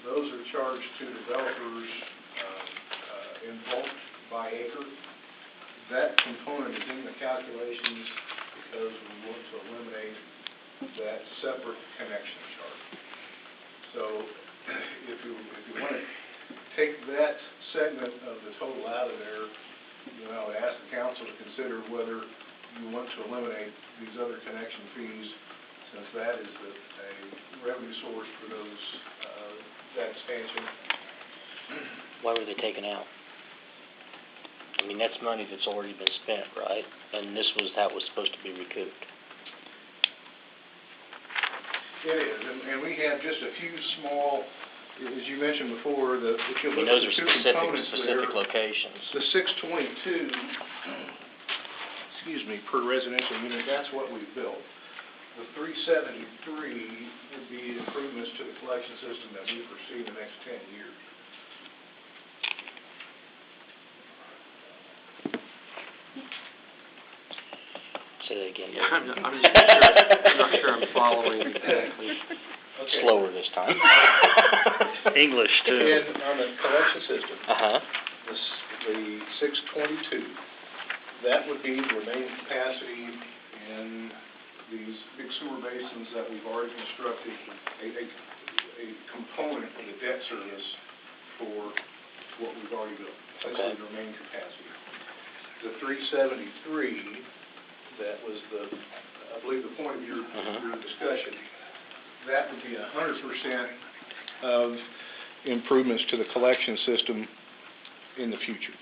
Those are charged to developers in bulk by acre. That component is in the calculations because we want to eliminate that separate connection charge. So if you want to take that segment of the total out of there, I would ask the council to consider whether you want to eliminate these other connection fees, since that is a revenue source for that expansion.
Why were they taken out? I mean, that's money that's already been spent, right? And this was how it was supposed to be recouped.
It is, and we have just a few small, as you mentioned before, if you look
those
at the
are
two components
specific
there,
locations.
the 622, per residential unit, that's what we built. The 373 would be improvements to the collection system that we foresee in the next 10 years.
Say that again.
Yeah, I'm not sure I'm following exactly.
Slower this time.
English, too.
And on the collection system,
Uh-huh.
the 622, that would be the remaining capacity in these big sewer basins that we've already constructed, a component of the debt service for what we've already built, essentially the remaining capacity. The 373, that was I believe the point of your discussion, that would be 100% of improvements to the collection system in the future.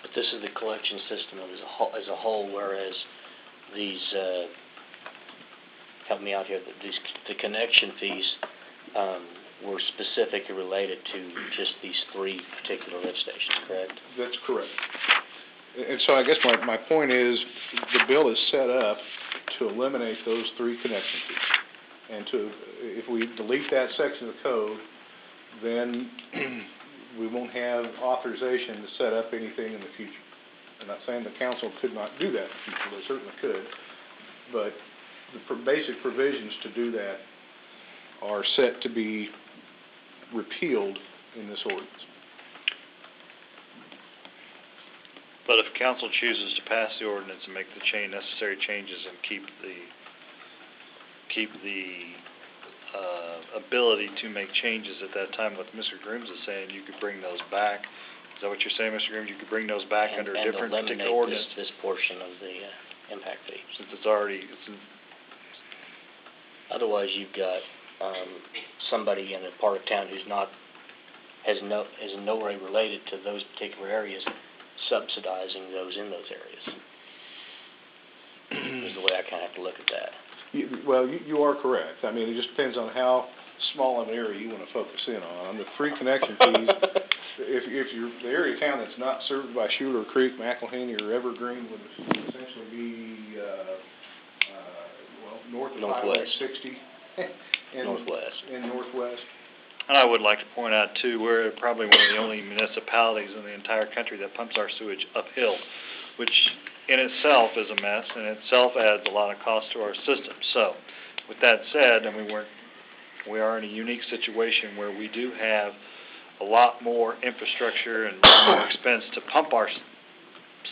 But this is the collection system as a whole, whereas these, help me out here, the connection fees were specifically related to just these 3 particular lift stations, correct?
That's correct. And so I guess my point is, the bill is set up to eliminate those 3 connection fees. And if we delete that section of the code, then we won't have authorization to set up anything in the future. I'm not saying the council could not do that in the future, they certainly could, but the basic provisions to do that are set to be repealed in this ordinance.
But if council chooses to pass the ordinance and make the necessary changes and keep the ability to make changes at that time, what Mr. Grooms is saying, you could bring those back. Is that what you're saying, Mr. Grooms? You could bring those back under a different particular ordinance?
This portion of the impact fee.
Since it's already,
Otherwise, you've got somebody in a part of town who's is in no way related to those particular areas, subsidizing those in those areas. Is the way I kind of have to look at that.
You are correct. I mean, it just depends on how small of an area you want to focus in on. On the 3 connection fees, if you're the area of town that's not served by Schuler Creek, McElhaney, or Evergreen would essentially be north of Highway 60
Northwest.
In Northwest.
and I would like to point out too, we're probably one of the only municipalities in the entire country that pumps our sewage uphill, which in itself is a mess, and itself adds a lot of cost to our system. So, with that said, I mean, we are in a unique situation where we do have a lot more infrastructure and a lot more expense to pump our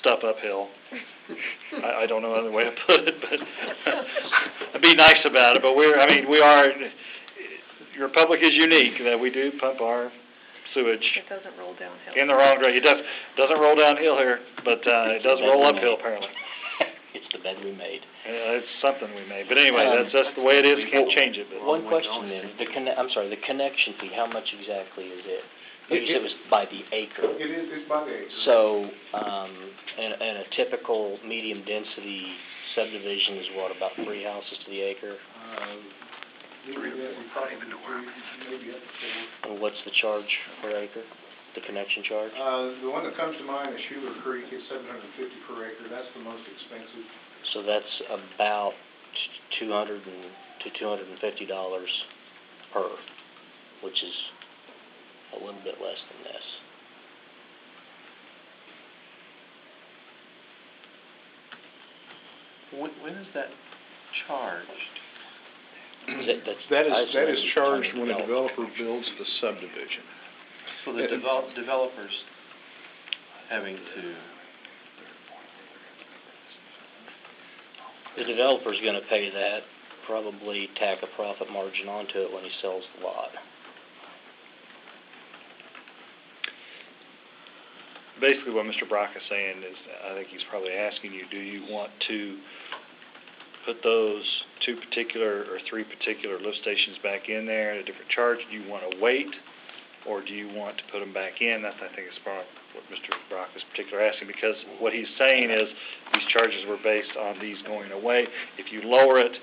stuff uphill. I don't know another way to put it, but I'd be nice about it. But your republic is unique that we do pump our sewage.
It doesn't roll downhill.
In the wrong direction. It doesn't roll downhill here, but it does roll uphill apparently.
It's the bed we made.
It's something we made. But anyway, that's the way it is. Can't change it. But
one question then. The connection fee, how much exactly is it? You said it was by the acre.
It's by the acre.
So, in a typical medium density subdivision is what, about 3 houses to the acre? And what's the charge per acre, the connection charge?
The one that comes to mind is Schuler Creek. It's $750 per acre. That's the most expensive.
So that's about $200 to $250 per, which is a little bit less than this.
When is that charged?
That is charged when a developer builds the subdivision.
So the developers having to...
The developer's going to pay that, probably tack a profit margin onto it when he sells the lot.
basically what Mr. Brock is saying is, I think he's probably asking you, do you want to put those 2 particular or 3 particular lift stations back in there at a different charge? Do you want to wait, or do you want to put them back in? That's, I think, is what Mr. Brock is particularly asking, because what he's saying is these charges were based on these going away. If you lower it,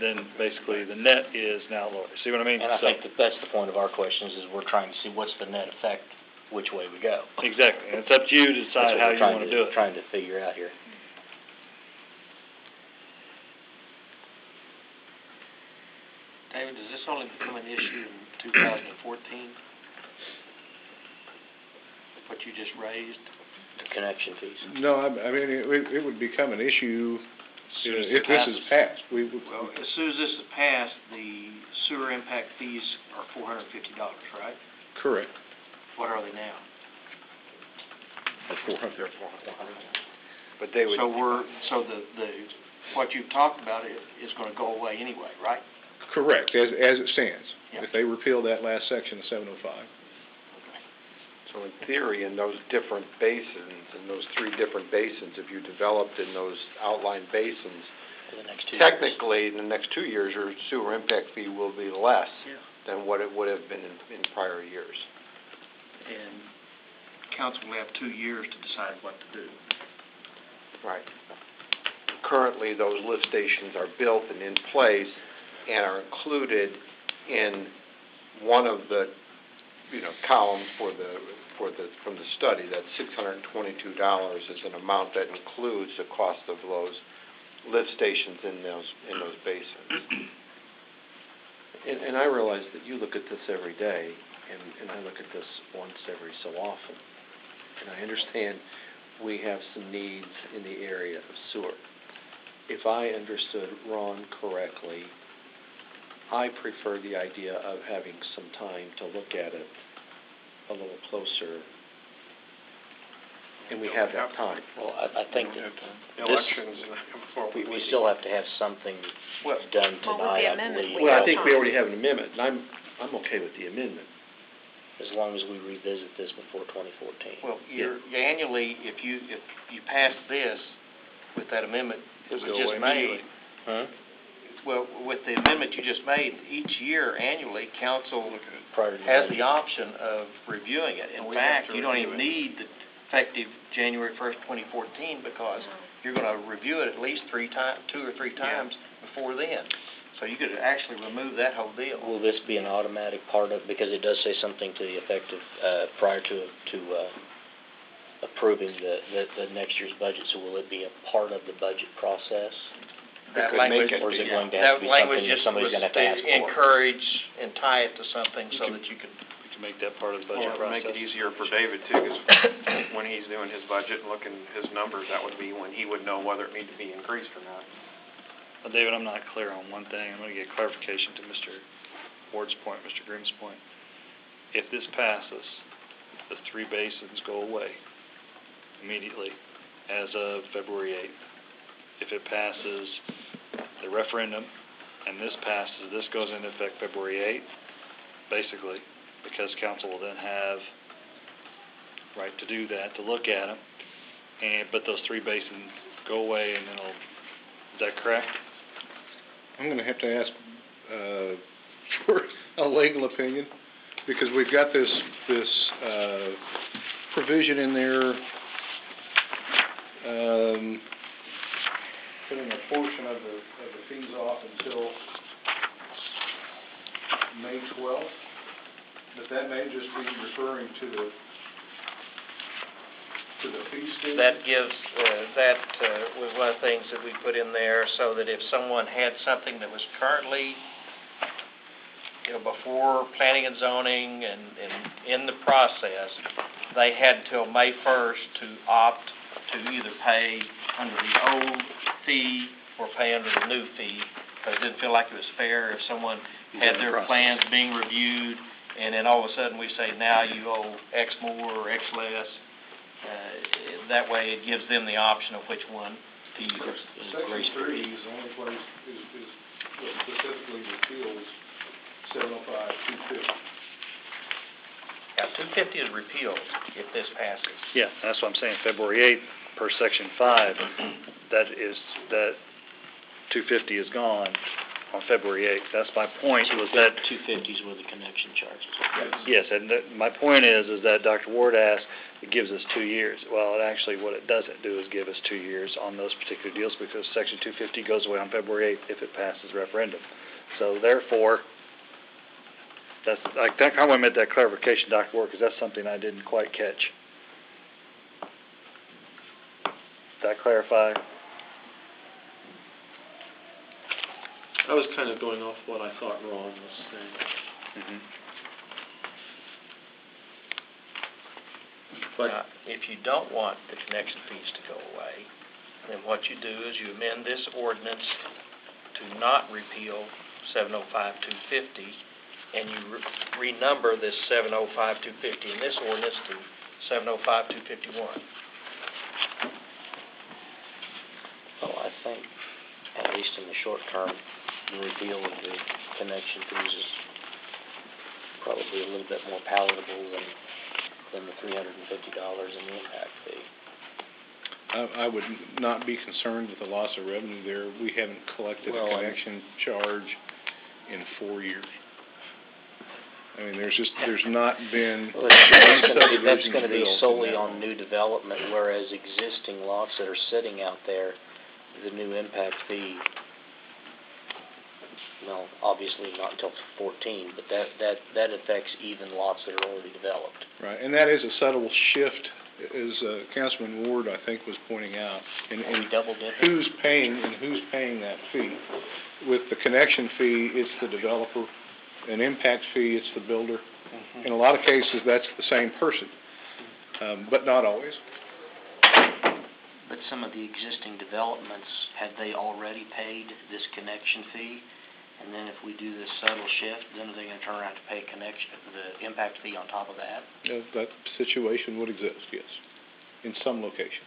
then basically the net is now lower. See what I mean?
And I think that's the point of our questions, is we're trying to see what's the net effect, which way we go.
Exactly. And it's up to you to decide how you want to do it.
Trying to figure out here.
David, does this only become an issue in 2014? What you just raised?
connection fees.
No, I mean, it would become an issue
soon as
if
it
this is passed.
Well, as soon as this is passed, the sewer impact fees are $450, right?
Correct.
What are they now?
Or 400.
They're 400.
But they would.
So what you've talked about is gonna go away anyway, right?
Correct, as it stands.
Yeah.
If they repeal that last section of 705.
So in theory, in those different basins, in those three different basins, if you developed in those outlined basins,
For the next 2 years.
technically, in the next 2 years, your sewer impact fee will be less
Yeah.
than what it would have been in prior years.
And council will have 2 years to decide what to do.
Right. Currently, those lift stations are built and in place and are included in one of the, columns from the study. That $622 is an amount that includes the cost of those lift stations in those basins.
And I realize that you look at this every day, and I look at this once every so often. And I understand we have some needs in the area of sewer. If I understood Ron correctly, I prefer the idea of having some time to look at it a little closer, and we have that time.
Well, I think that
Elections before
we still have to have something done
Well, with the
tonight, I
amendment,
believe.
we
Well, I
have
think we
time.
already have an amendment, and I'm okay with the amendment.
As long as we revisit this before 2014.
Well, annually, if you pass this with that amendment that was just made,
Huh?
well, with the amendment you just made, each year annually, council
Prior to
has
that.
the option of reviewing it. In fact, you don't even need the effective January 1st, 2014, because you're going to review it at least 2 or 3 times before then. So you could actually remove that whole deal.
Will this be an automatic part of, because it does say something to the effect of, prior to approving the next year's budget, so will it be a part of the budget process?
That language,
Or is it going to have to be something that somebody's going to have to ask for?
encourage and tie it to something so that you can.
We can make that part of the budget
Or
process.
make it easier for David too, because when he's doing his budget and looking at his numbers, that would be when he would know whether it needed to be increased or not.
Well, David, I'm not clear on one thing. I'm going to get clarification to Mr. Ward's point, Mr. Grimm's point. If this passes, the 3 basins go away immediately as of February 8th. If it passes the referendum and this passes, this goes into effect February 8th, basically, because council will then have right to do that, to look at them. But those 3 basins go away and then is that correct?
I'm going to have to ask for a legal opinion, because we've got this provision in there, putting a portion of the fees off until May 12th, but that may just be referring to the fee schedule.
That gives, was one of the things that we put in there, so that if someone had something that was currently, before planning and zoning and in the process, they had until May 1st to opt to either pay under the old fee or pay under the new fee, because it didn't feel like it was fair if someone had their plans being reviewed, and then all of a sudden we say, now you owe X more or X less. That way it gives them the option of which one to use.
Section 3 is the only place is what specifically repeals 705-250.
Now, 250 is repealed if this passes.
Yeah, that's what I'm saying, February 8th, per Section 5, that 250 is gone on February 8th. That's my point, was that...
250s were the connection charges.
Yes, and my point is that Dr. Ward asked, it gives us 2 years. Well, actually, what it doesn't do is give us 2 years on those particular deals, because Section 250 goes away on February 8th if it passes referendum. So therefore, I want to make that clarification, Dr. Ward, because that's something I didn't quite catch. Did that clarify?
I was kind of going off what I thought Ron was saying.
Mm-hmm.
But if you don't want the connection fees to go away, then what you do is you amend this ordinance to not repeal 705-250, and you renumber this 705-250 in this ordinance to 705-251.
Well, I think, at least in the short term, the repeal of the connection fees is probably a little bit more palatable than the $350 in the impact fee.
I would not be concerned with the loss of revenue there. We haven't collected a connection charge in 4 years. I mean, there's not been.
Well, that's going to be solely on new development, whereas existing lots that are sitting out there, the new impact fee, well, obviously not until 14, but that affects even lots that are already developed.
Right, and that is a subtle shift, as Councilman Ward, I think, was pointing out. And who's paying that fee? With the connection fee, it's the developer. An impact fee, it's the builder. In a lot of cases, that's the same person, but not always.
But some of the existing developments, have they already paid this connection fee? And then if we do this subtle shift, then are they going to turn around to pay the impact fee on top of that?
That situation would exist, yes, in some location.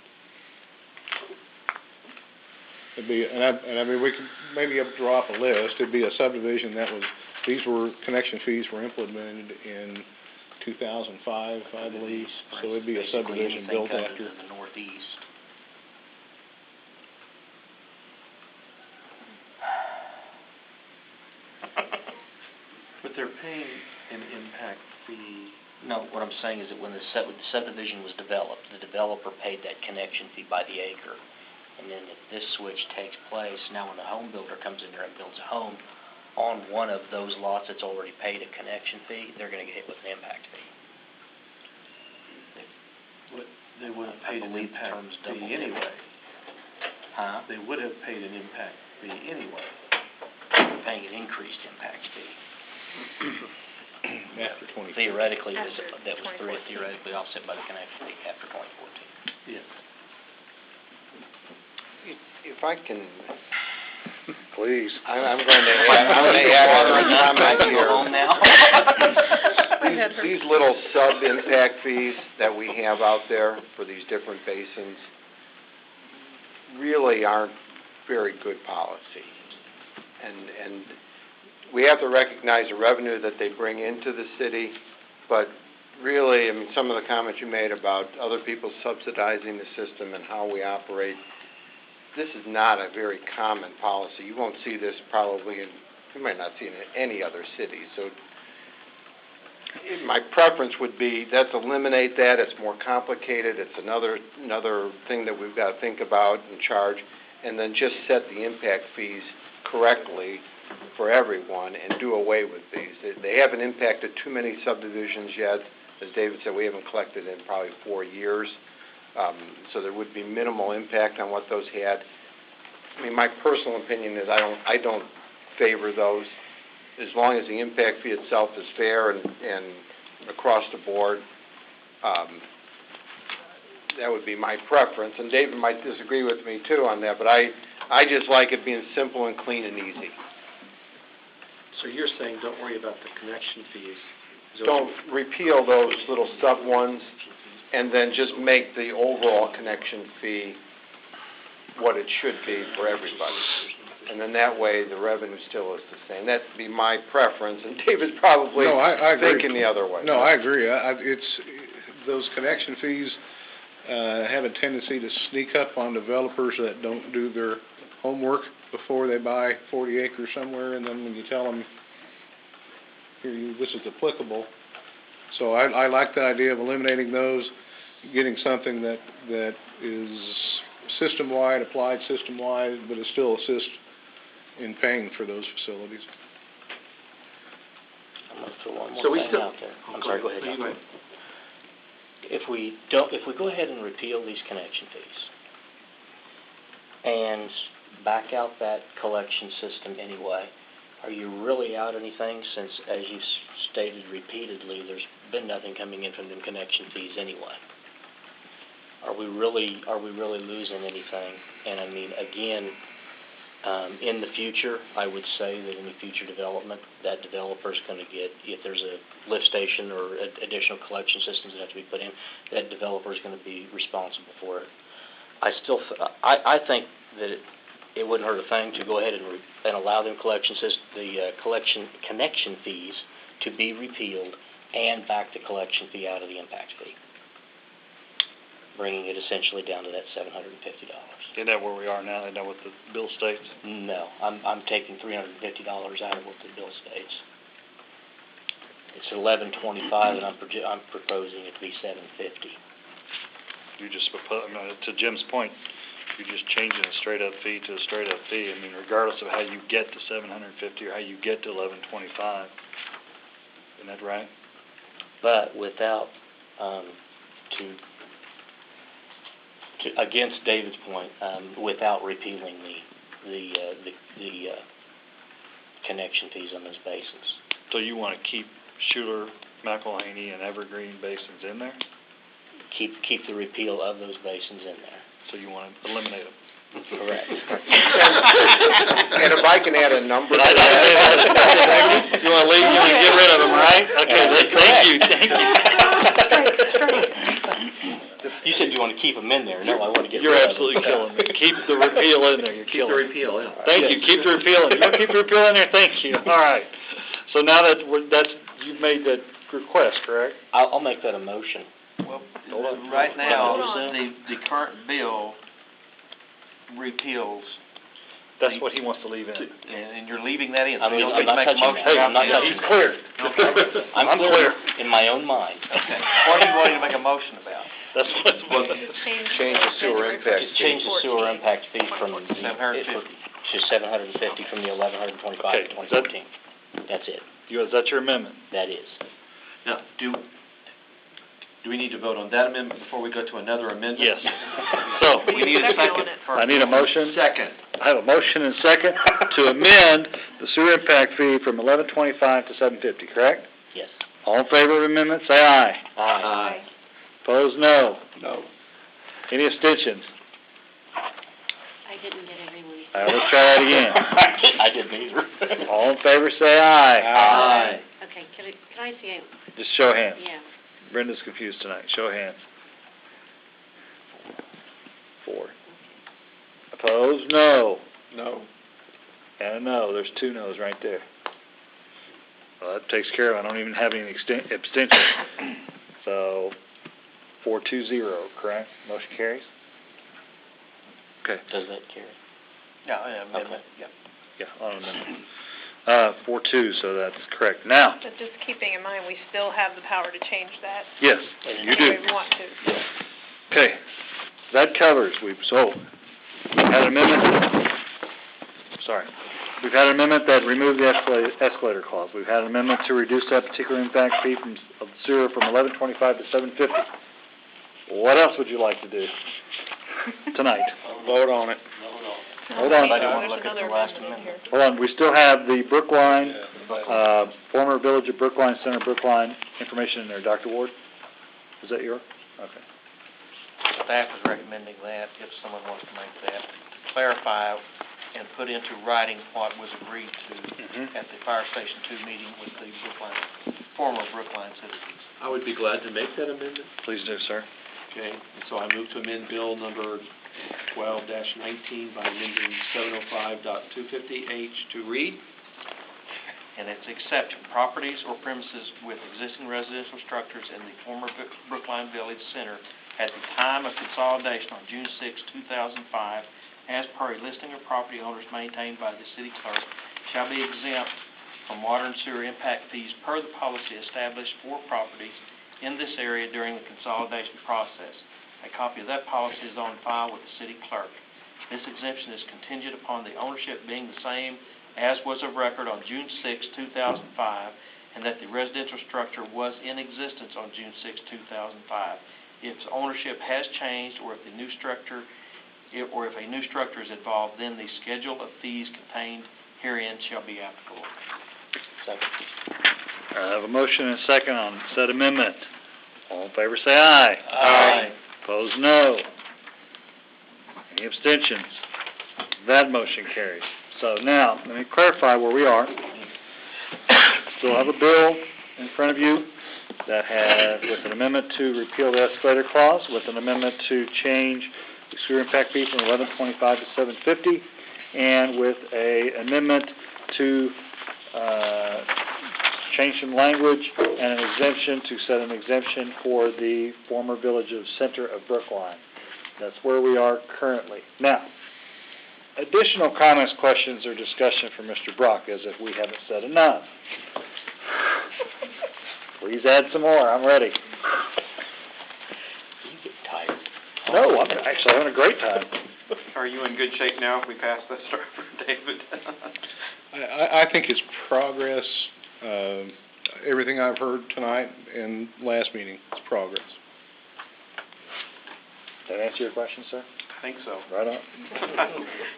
It'd be, and I mean, we could maybe draw up a list. It'd be a subdivision that was. These connection fees were implemented in 2005, I believe. So it'd be a subdivision built after.
The northeast.
But they're paying an impact fee.
No, what I'm saying is that when the subdivision was developed, the developer paid that connection fee by the acre. And then if this switch takes place, now when the home builder comes in there and builds a home on one of those lots that's already paid a connection fee, they're going to get hit with an impact fee.
They would have paid an impact fee anyway.
Huh?
They would have paid an impact fee anyway.
They're paying an increased impact fee.
After 2014.
Theoretically, that was theoretically offset by the connection fee after 2014.
Yeah.
If I can, please, I'm going to add a comment here. These little sub-impact fees that we have out there for these different basins really aren't very good policy. And we have to recognize the revenue that they bring into the city, but really, I mean, some of the comments you made about other people subsidizing the system and how we operate, this is not a very common policy. You won't see this probably you might not see it in any other city. So my preference would be, let's eliminate that. It's more complicated. It's another thing that we've got to think about and charge, and then just set the impact fees correctly for everyone and do away with these. They haven't impacted too many subdivisions yet. As David said, we haven't collected in probably 4 years. So there would be minimal impact on what those had. I mean, my personal opinion is I don't favor those. As long as the impact fee itself is fair and across the board, that would be my preference. And David might disagree with me too on that, but I just like it being simple and clean and easy.
So you're saying don't worry about the connection fees?
Don't repeal those little sub ones, and then just make the overall connection fee what it should be for everybody. And then that way the revenue still is the same. That'd be my preference, and David's probably thinking the other way.
No, I agree. It's those connection fees have a tendency to sneak up on developers that don't do their homework before they buy 40 acres somewhere, and then when you tell them, this is applicable. So I like the idea of eliminating those, getting something that is system-wide, applied system-wide, but it still assists in paying for those facilities.
I'm going to throw one more thing out there. I'm sorry, go ahead.
Go ahead.
If we go ahead and repeal these connection fees and back out that collection system anyway, are you really out anything since, as you've stated repeatedly, there's been nothing coming in from them connection fees anyway? are we really losing anything? And I mean, again, in the future, I would say that any future development, that developer's going to get, if there's a lift station or additional collection systems that have to be put in, that developer's going to be responsible for it. I think that it wouldn't hurt a thing to go ahead and allow them collection connection fees to be repealed and back the collection fee out of the impact fee, bringing it essentially down to that $750.
Isn't that where we are now? Isn't that what the bill states?
No, I'm taking $350 out of what the bill states. It's $11.25, and I'm proposing it to be $750.
You just propose, to Jim's point, you're just changing a straight-up fee to a straight-up fee. I mean, regardless of how you get to $750 or how you get to $11.25. Isn't that right?
But without, against David's point, without repealing the connection fees on those basins.
So you want to keep Schuler, McElhaney, and Evergreen basins in there?
Keep the repeal of those basins in there.
So you want to eliminate them?
Correct.
And if I can add a number to that.
You want to leave, you want to get rid of them, right? Okay, thank you.
You said you want to keep them in there. No, I want to get
You're
rid of them.
absolutely killing me. Keep the repeal in there. You're killing me.
Keep the repeal, yeah.
Thank you. Keep the repeal in there. You want to keep the repeal in there? Thank you. All right. So now that you've made that request, correct?
I'll make that a motion.
Well, right now, the current bill repeals.
That's what he wants to leave in.
And you're leaving that in.
I mean,
So
I'm
you don't
not
get to make a
touching
motion.
that.
Hey,
I'm not touching
he's
that.
clear.
I'm clear in my own mind.
Okay. What are you wanting to make a motion about?
That's what
Change the sewer impact
Just change the sewer impact fee from the
750.
to $750 from the $1,125
Okay,
to 2014. That's it.
Is that your amendment?
That is.
Now, do we need to vote on that amendment before we go to another amendment?
Yes. So,
We need a second first.
I need a motion.
Second.
I have a motion and a second to amend the sewer impact fee from $11.25 to $7.50, correct?
Yes.
All in favor of the amendment, say aye.
Aye.
Opposed, no.
No.
Any abstentions?
I didn't get everyone.
All right, let's try that again.
I didn't either.
All in favor, say aye.
Aye.
Okay, can I see it?
Just show of hands.
Yeah.
Brenda's confused tonight. Show of hands. 4. Opposed, no.
No.
And a no. There's 2 no's right there. Well, that takes care of it. I don't even have any abstentions. So, 4-2-0, correct? Motion carries? Okay.
Does that carry?
Yeah, amendment, yeah.
Yeah, on amendment. 4-2, so that's correct. Now,
But just keeping in mind, we still have the power to change that
yes, you do.
any way we want to.
Okay, that covers, we've had an amendment, we've had an amendment that removed the escalator clause. We've had an amendment to reduce that particular impact fee of sewer from $11.25 to $7.50. What else would you like to do tonight?
Vote on it.
Hold on.
Anybody want to look at the last amendment?
Hold on, we still have the Brookline, former Village of Brookline Center, Brookline information in there. Dr. Ward, is that yours? Okay.
Staff is recommending that, if someone wants to make that, to clarify and put into writing what was agreed to at the Fire Station 2 meeting with the former Brookline citizens.
I would be glad to make that amendment.
Please do, sir.
Okay, and so I move to amend bill number 12-19 by amending 705.250H to read.
And it's except properties or premises with existing residential structures in the former Brookline Village Center at the time of consolidation on June 6, 2005, as per a listing of property owners maintained by the city clerk, shall be exempt from water and sewer impact fees per the policy established for properties in this area during the consolidation process. A copy of that policy is on file with the city clerk. This exemption is contingent upon the ownership being the same as was of record on June 6, 2005, and that the residential structure was in existence on June 6, 2005. If ownership has changed, or if a new structure is involved, then the schedule of fees contained herein shall be applicable.
Second.
I have a motion and a second on said amendment. All in favor, say aye.
Aye.
Opposed, no. Any abstentions? That motion carries. So now, let me clarify where we are. Still have a bill in front of you that has, with an amendment to repeal the escalator clause, with an amendment to change the sewer impact fee from $11.25 to $7.50, and with a amendment to change some language and an exemption to set an exemption for the former village of Center of Brookline. That's where we are currently. Now, additional comments, questions, or discussion from Mr. Brock, as if we haven't said enough. Please add some more. I'm ready.
You get tired.
No, I'm actually having a great time.
Are you in good shape now if we pass this for David?
I think it's progress. Everything I've heard tonight and last meeting, it's progress.
Did that answer your question, sir?
I think so.
Right on.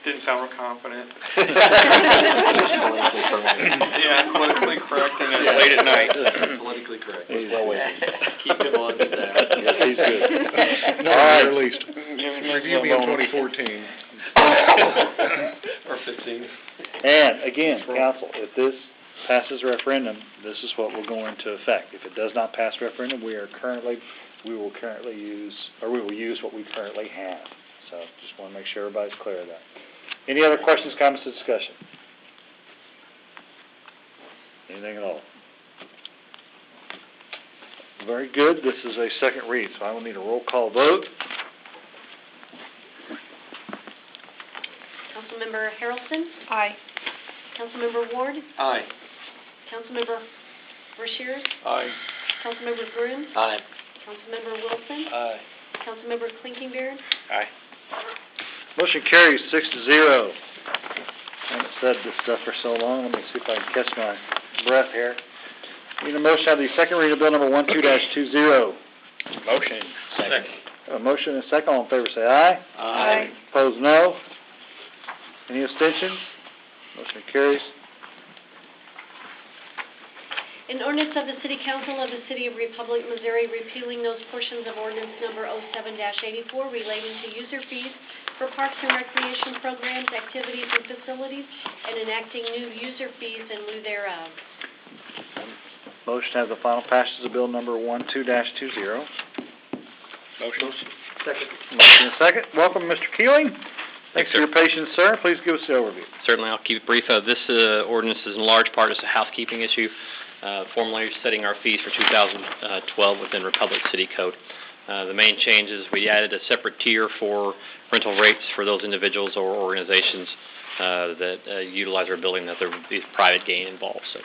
Didn't sound real confident.
Yeah,
politically correct and it's late at night.
Politically correct.
He's
Keep him on to that.
Yes, he's good.
No,
All right.
at least. Review me in 2014.
Or 15.
And again, council, if this passes referendum, this is what will go into effect. If it does not pass referendum, we will use what we currently have. So just want to make sure everybody's clear of that. Any other questions, comments, or discussion? Anything at all? Very good. This is a second read, so I will need a roll call vote.
Councilmember Harrelson?
Aye.
Councilmember Ward?
Aye.
Councilmember Rushiers?
Aye.
Councilmember Groom?
Aye.
Councilmember Wilson?
Aye.
Councilmember Klinkenbeard?
Aye.
Motion carries 6-0. I haven't said this stuff for so long. Let me see if I can catch my breath here. Need a motion to have the second reading of Bill number 12-20.
Motion.
Second.
A motion and a second. All in favor say aye.
Aye.
Opposed, no. Any abstentions? Motion carries.
An ordinance of the City Council of the City of Republic, Missouri, repealing those portions of ordinance number 07-84 relating to user fees for parks and recreation programs, activities, and facilities, and enacting new user fees in lieu thereof.
Motion to have the final passage of Bill number 12-20.
Motion.
Second. Motion and a second. Welcome, Mr. Keeling. Thanks
Thanks,
for your patience, sir. Please give us the overview.
Certainly, I'll keep it brief. This ordinance is in large part just a housekeeping issue, formally setting our fees for 2012 within Republic City Code. The main change is we added a separate tier for rental rates for those individuals or organizations that utilize our building, that there would be private gain involved. So,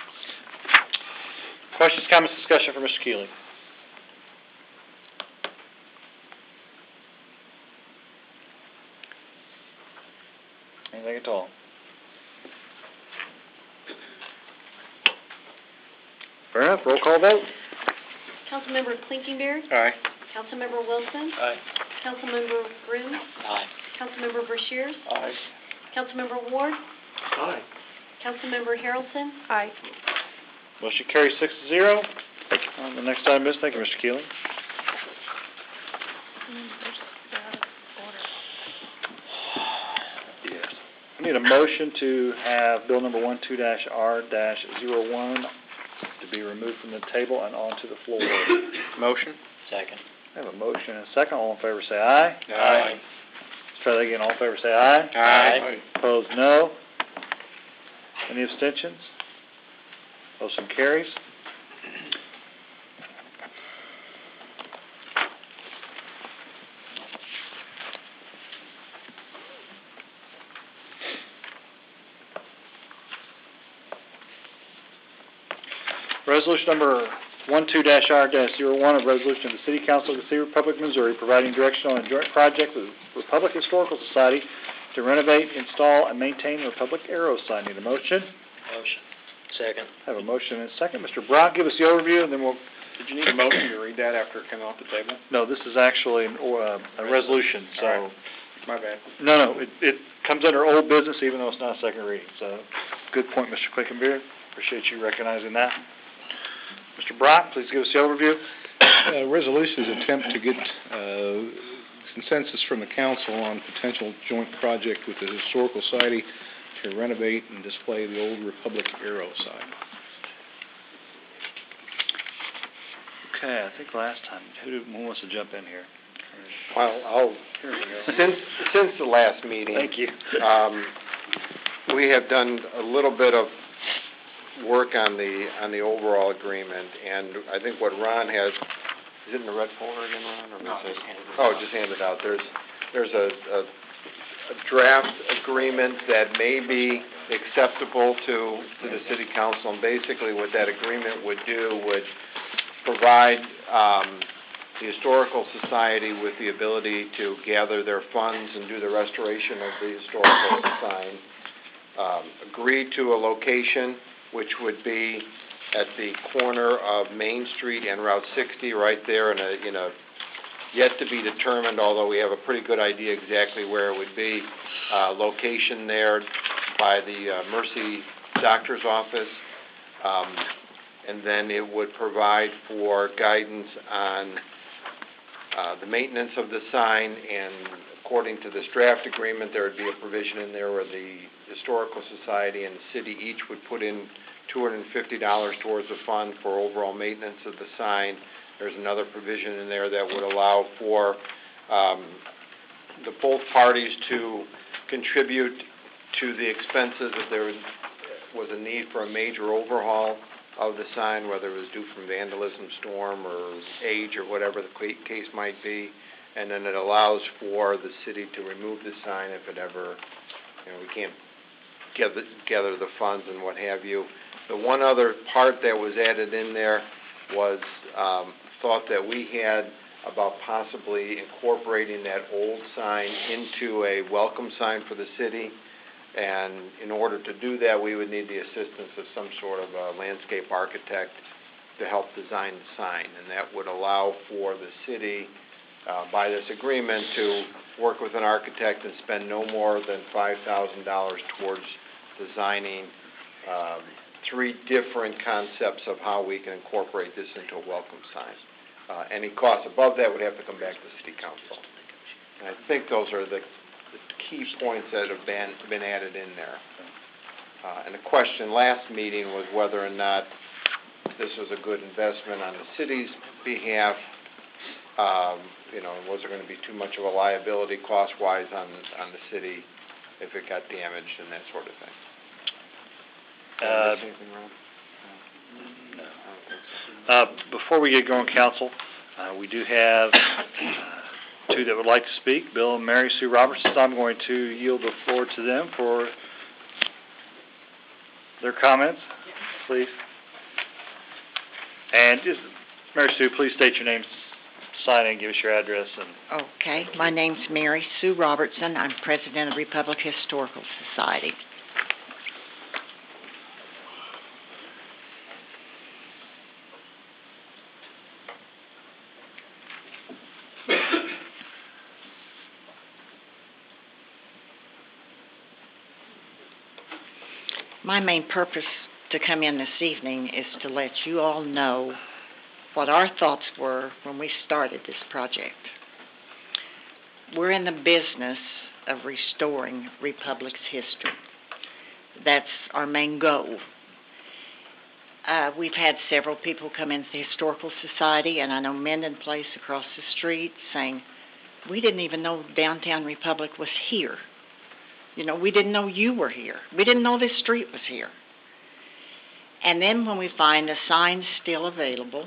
Questions, comments, discussion for Mr. Keeling? Anything at all? Fair enough. Roll call vote.
Councilmember Klinkenbeard?
Aye.
Councilmember Wilson?
Aye.
Councilmember Groom?
Aye.
Councilmember Brashears?
Aye.
Councilmember Ward?
Aye.
Councilmember Harrelson?
Aye.
Motion carries 6-0. The next item is, thank you, Mr. Keeling. Yes. I need a motion to have Bill number 12-R-01 to be removed from the table and onto the floor.
Motion.
Second.
I have a motion and a second. All in favor say aye.
Aye.
Let's try that again. All in favor say aye.
Aye.
Opposed, no. Any abstentions? Motion carries. Resolution number 12-R-01, a resolution of the City Council of the City of Republic, Missouri, providing direction on a joint project with the Republic Historical Society to renovate, install, and maintain the Republic Arrow sign. Need a motion?
Motion. Second.
I have a motion and a second. Mr. Brock, give us the overview, and then we'll...
Did you need a motion to read that after it came off the table?
No, this is actually a resolution, so...
All right. My bad.
No, it comes under old business, even though it's not a second reading. So, good point, Mr. Klinkenbeard. Appreciate you recognizing that. Mr. Brock, please give us the overview.
Resolution is an attempt to get consensus from the council on potential joint project with the Historical Society to renovate and display the old Republic Arrow sign.
Okay, I think last time, who wants to jump in here?
Well,
Here we go.
since the last meeting.
Thank you.
We have done a little bit of work on the overall agreement, and I think what Ron has, is it in the red folder again, Ron? Or
No,
is it-
just handed it
Oh,
out.
just handed out. There's a draft agreement that may be acceptable to the city council, and basically what that agreement would do would provide the Historical Society with the ability to gather their funds and do the restoration of the historical sign, agree to a location which would be at the corner of Main Street and Route 60, right there in a yet to be determined, although we have a pretty good idea exactly where it would be, location there by the Mercy Doctor's Office. And then it would provide for guidance on the maintenance of the sign, and according to this draft agreement, there would be a provision in there where the Historical Society and the city each would put in $250 towards the fund for overall maintenance of the sign. There's another provision in there that would allow for the both parties to contribute to the expenses if there was a need for a major overhaul of the sign, whether it was due from vandalism, storm, or age, or whatever the case might be. And then it allows for the city to remove the sign if it ever, we can't gather the funds and what have you. The one other part that was added in there was thought that we had about possibly incorporating that old sign into a welcome sign for the city. And in order to do that, we would need the assistance of some sort of a landscape architect to help design the sign. And that would allow for the city, by this agreement, to work with an architect and spend no more than $5,000 towards designing 3 different concepts of how we can incorporate this into a welcome sign. Any costs above that would have to come back to the city council. And I think those are the key points that have been added in there. And the question last meeting was whether or not this was a good investment on the city's behalf. Was there going to be too much of a liability cost-wise on the city if it got damaged and that sort of thing? Did I miss anything wrong?
No.
I don't think so.
Before we get going, council, we do have 2 that would like to speak, Bill and Mary Sue Robertson. So I'm going to yield the floor to them for their comments, please. And just, Mary Sue, please state your name, sign in, give us your address.
Okay, my name's Mary Sue Robertson. I'm president of Republic Historical Society. My main purpose to come in this evening is to let you all know what our thoughts were when we started this project. We're in the business of restoring Republic's history. That's our main goal. We've had several people come into the Historical Society, and I know Menden Place across the street saying, we didn't even know downtown Republic was here. We didn't know you were here. We didn't know this street was here. And then when we find the signs still available,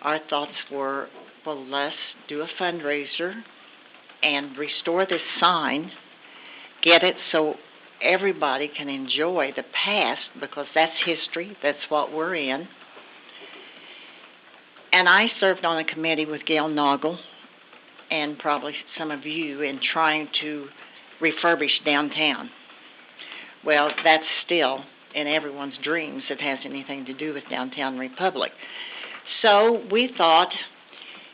our thoughts were, well, let's do a fundraiser and restore this sign, get it so everybody can enjoy the past, because that's history, that's what we're in. And I served on a committee with Gail Noggle and probably some of you in trying to refurbish downtown. Well, that's still in everyone's dreams that has anything to do with downtown Republic. So we thought,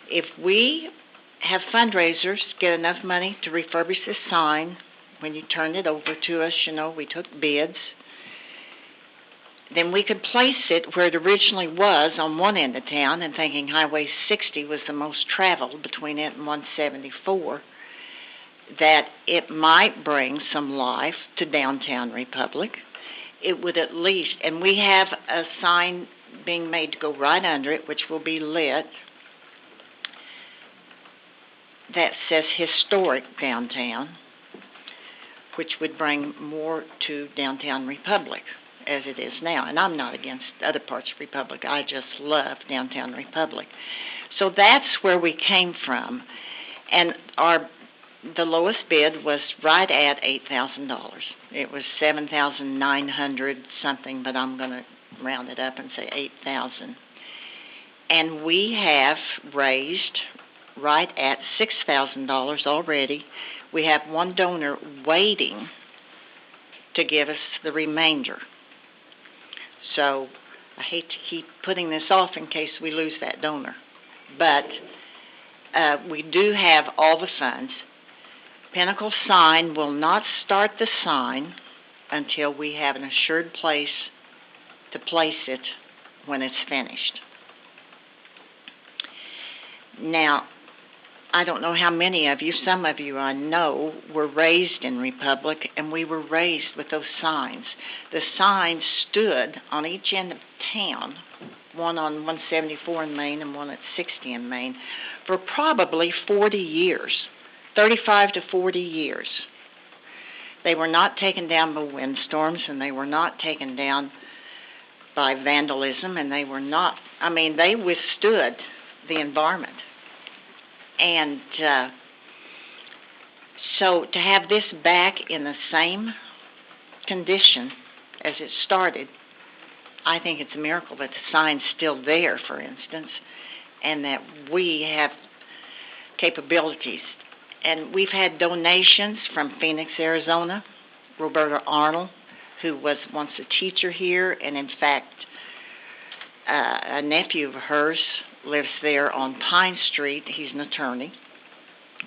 if we have fundraisers, get enough money to refurbish this sign, when you turn it over to us, we took bids, then we could place it where it originally was on one end of town, and thinking Highway 60 was the most traveled between it and 174, that it might bring some life to downtown Republic. It would at least, and we have a sign being made to go right under it, which will be lit, that says historic downtown, which would bring more to downtown Republic as it is now. And I'm not against other parts of Republic. I just love downtown Republic. So that's where we came from. And the lowest bid was right at $8,000. It was $7,900 something, but I'm going to round it up and say $8,000. And we have raised right at $6,000 already. We have one donor waiting to give us the remainder. So I hate to keep putting this off in case we lose that donor. But we do have all the funds. Pinnacle Sign will not start the sign until we have an assured place to place it when it's finished. Now, I don't know how many of you, some of you I know, were raised in Republic, and we were raised with those signs. The signs stood on each end of town, one on 174 in Main and one at 60 in Main, for probably 40 years, 35 to 40 years. They were not taken down by windstorms, and they were not taken down by vandalism, and they were not, they withstood the environment. And so to have this back in the same condition as it started, I think it's a miracle that the sign's still there, for instance, and that we have capabilities. And we've had donations from Phoenix, Arizona, Roberta Arnold, who was once a teacher here, and in fact, a nephew of hers lives there on Pine Street. He's an attorney.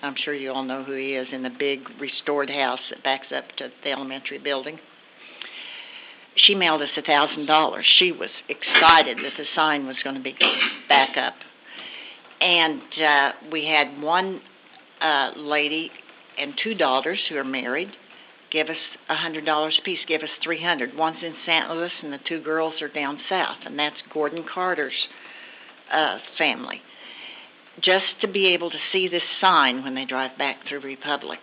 I'm sure you all know who he is, in the big restored house that backs up to the elementary building. She mailed us $1,000. She was excited that the sign was going to be back up. And we had one lady and two daughters who are married give us $100 apiece, give us $300. One's in St. Louis, and the two girls are down south, and that's Gordon Carter's family, just to be able to see this sign when they drive back through Republic.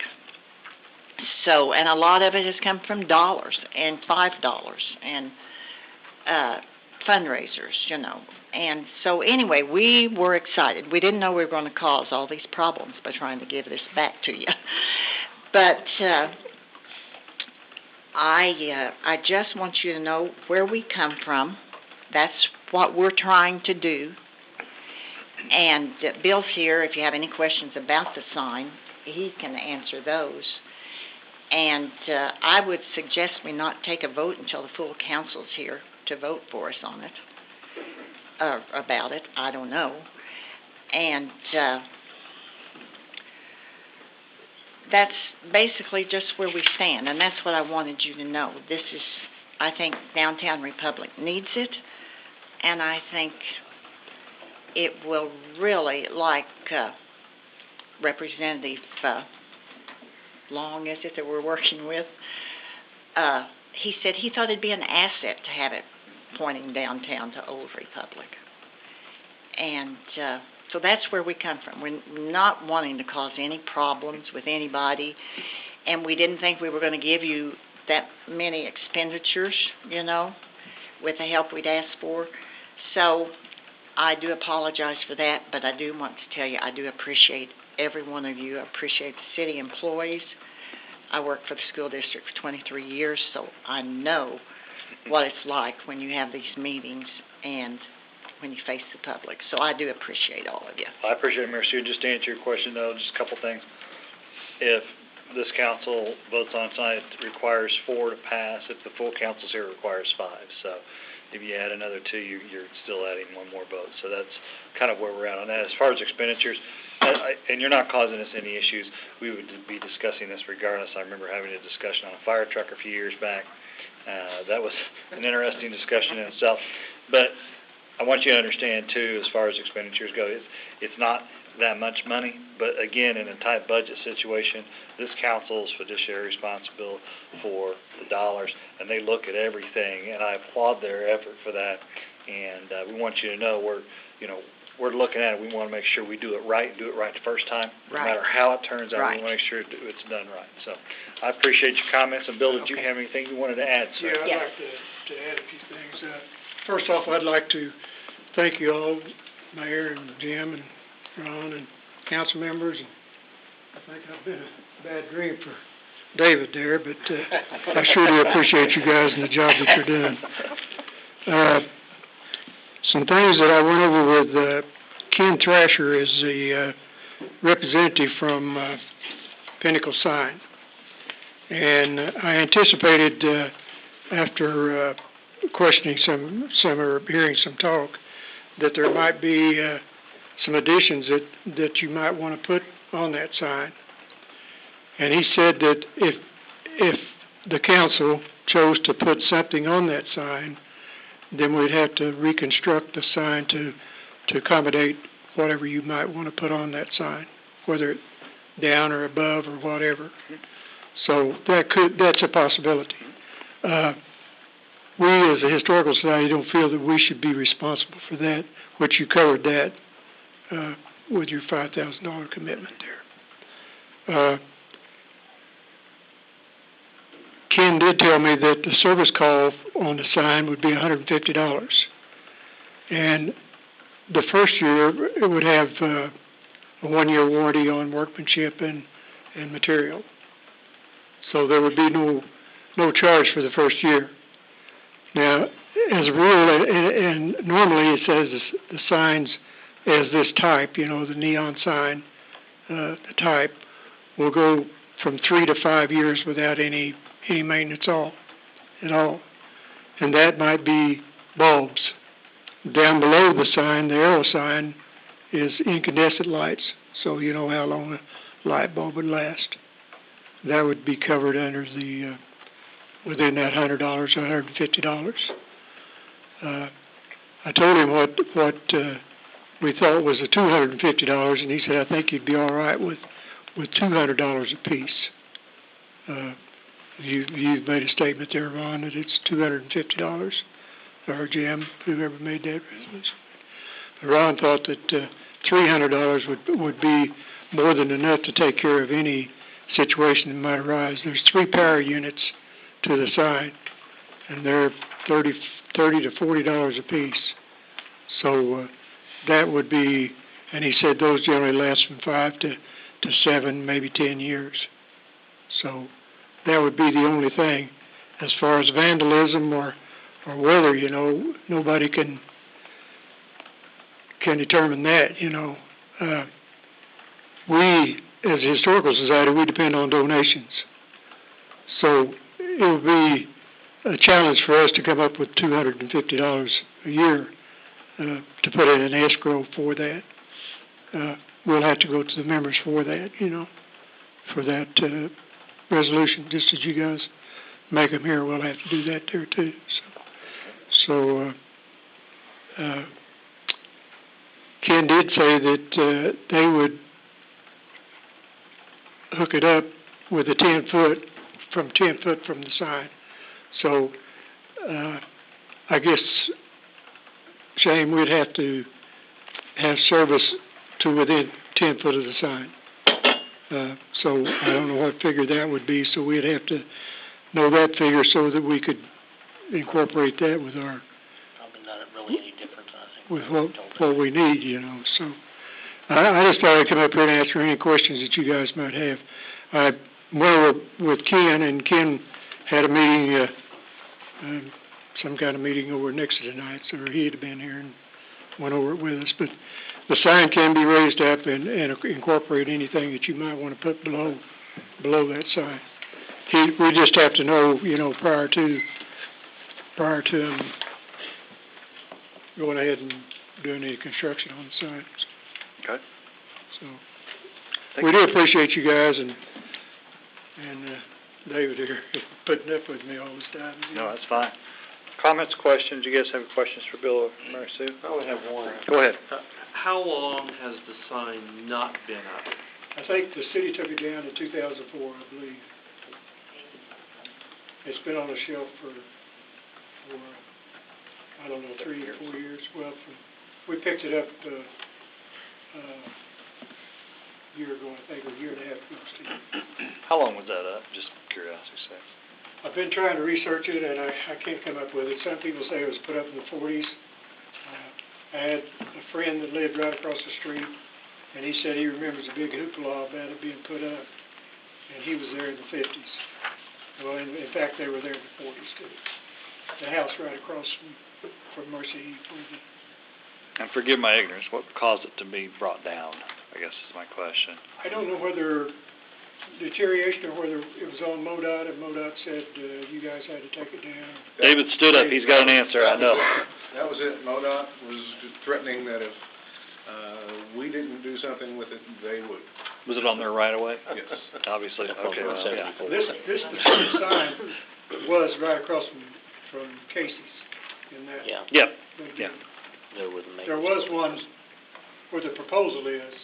So, and a lot of it has come from dollars and $5 and fundraisers, And so anyway, we were excited. We didn't know we were going to cause all these problems by trying to give this back to you. But I just want you to know where we come from. That's what we're trying to do. And Bill's here. If you have any questions about the sign, he can answer those. And I would suggest we not take a vote until the full council's here to vote for us on it, about it. I don't know. And that's basically just where we stand, and that's what I wanted you to know. This is, I think Downtown Republic needs it, and I think it will really, like Representative Long, is it, that we're working with, he said he thought it'd be an asset to have it pointing downtown to Old Republic. And so that's where we come from. We're not wanting to cause any problems with anybody, and we didn't think we were going to give you that many expenditures, with the help we'd asked for. So I do apologize for that, but I do want to tell you I do appreciate every one of you. I appreciate the city employees. I worked for the school district for 23 years, so I know what it's like when you have these meetings and when you face the public. So I do appreciate all of you.
I appreciate it, Mayor Sue. Just to answer your question, though, just a couple things. If this council votes on it tonight, it requires 4 to pass. If the full council's here, it requires 5. So if you add another two, you're still adding one more boat. So that's kind of where we're at on that. As far as expenditures, and you're not causing us any issues, we would be discussing this regardless. I remember having a discussion on a fire truck a few years back. That was an interesting discussion in itself. But I want you to understand, too, as far as expenditures go, it's not that much money, but again, in a tight budget situation, this council is fiduciary responsible for the dollars, and they look at everything, and I applaud their effort for that. And we want you to know we're looking at it. We want to make sure we do it right and do it right the first time, no matter how it turns out. We want to make sure it's done right. So I appreciate your comments. And Bill, did you have anything you wanted to add, sir?
Yeah, I'd like to add a few things. First off, I'd like to thank you all, Mayor and Jim and Ron and council members. And I think I've been a bad dream for David there, but I sure do appreciate you guys and the job that you're doing. Some things that I went over with Ken Thrasher is the representative from Pinnacle Sign. And I anticipated after questioning some or hearing some talk that there might be some additions that you might want to put on that sign. And he said that if the council chose to put something on that sign, then we'd have to reconstruct the sign to accommodate whatever you might want to put on that sign, whether it's down or above or whatever. So that's a possibility. We as a historical society don't feel that we should be responsible for that, which you covered that with your $5,000 commitment there. Ken did tell me that the service call on the sign would be $150. And the first year it would have a 1-year warranty on workmanship and material. So there would be no charge for the first year. Now, as a rule, and normally it says the signs as this type, the neon sign, the type, will go from 3 to 5 years without any maintenance at all. And that might be bulbs. Down below the sign, the arrow sign, is incandescent lights, so you know how long a light bulb would last. That would be covered under the within that $100 or $150. I told him what we thought was the $250, and he said, I think you'd be all right with $200 a piece. You've made a statement there, Ron, that it's $250, or Jim, whoever made that resolution. Ron thought that $300 would be more than enough to take care of any situation that might arise. There's 3 power units to the sign, and they're $30 to $40 a piece. So that would be, and he said those generally last from 5 to 7, maybe 10 years. So that would be the only thing. As far as vandalism or weather, nobody can determine that, We, as a historical society, we depend on donations. So it would be a challenge for us to come up with $250 a year to put in an escrow for that. We'll have to go to the members for that, for that resolution, just as you guys make them here, we'll have to do that there too. So Ken did say that they would hook it up with a 10 foot from the sign. So I guess, Shane, we'd have to have service to within 10 foot of the sign. So I don't know what figure that would be, so we'd have to know that figure so that we could incorporate that with our...
Probably not really any different, I think.
With what we need, So I just thought I'd come up here and answer any questions that you guys might have. I went with Ken, and Ken had a meeting, some kind of meeting over next to tonight, so he had been here and went over it with us. But the sign can be raised up and incorporate anything that you might want to put below that sign. We just have to know, prior to going ahead and doing any construction on the signs.
Okay.
So,
Thank
we
you.
do appreciate you guys and David here putting up with me all this time.
No, that's fine. Comments, questions? You guys have questions for Bill or Mary Sue?
I would have one.
Go ahead.
How long has the sign not been up?
I think the city took it down in 2004, I believe. It's been on the shelf for I don't know, 3 or 4 years. Well, we picked it up a year ago, I think, or a year and a half ago, Steve.
How long was that up? Just curiosity's sake.
I've been trying to research it, and I can't come up with it. Some people say it was put up in the 40s. I had a friend that lived right across the street, and he said he remembers a big hoopla about it being put up, and he was there in the 50s. Well, in fact, they were there in the 40s, too. The house right across from Mercy Heath.
And forgive my ignorance, what caused it to be brought down, I guess is my question.
I don't know whether deterioration or whether it was on MoDOT, and MoDOT said you guys had to take it down.
David stood up. He's got an answer, I know.
That was it. MoDOT was threatening that if we didn't do something with it, they would.
Was it on there right away?
Yes.
Obviously, okay, well, yeah.
This particular sign was right across from Casey's in that.
Yeah.
Yep, yeah.
There
was one where the proposal is,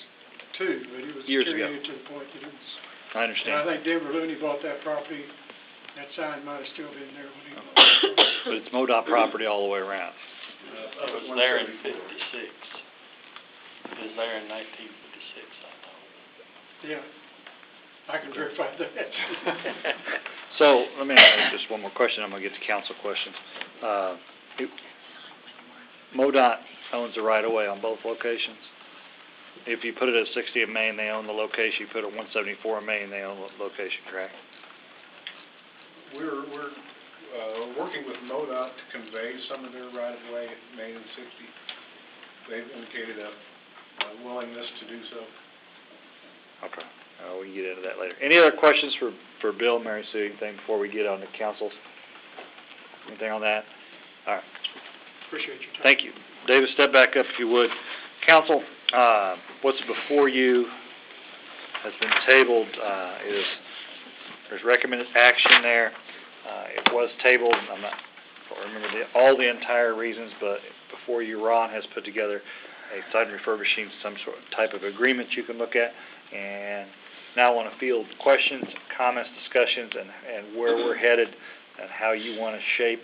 too, but it was
Years ago.
deteriorated to the point that it was.
I
And
understand.
I think Denver Looney bought that property. That sign might have still been there when he bought it.
But it's MoDOT property all the way around.
It was there in 56. It was there in 1956, I know.
Yeah, I can verify that.
So, let me ask just one more question. I'm going to get to council questions. MoDOT owns the right-of-way on both locations. If you put it at 60 in Main, they own the location. You put it at 174 in Main, they own the location, correct?
We're working with MoDOT to convey some of their right-of-way at Main and 60. They've indicated a willingness to do so.
Okay. We can get into that later. Any other questions for Bill, Mary Sue, anything before we get on to councils? Anything on that? All right.
Appreciate your time.
Thank you. David, step back up if you would. Council, what's before you has been tabled. There's recommended action there. It was tabled. I don't remember all the entire reasons, but before you, Ron has put together a sign refurbishing, some sort of type of agreement you can look at. And now I want to field questions, comments, discussions, and where we're headed and how you want to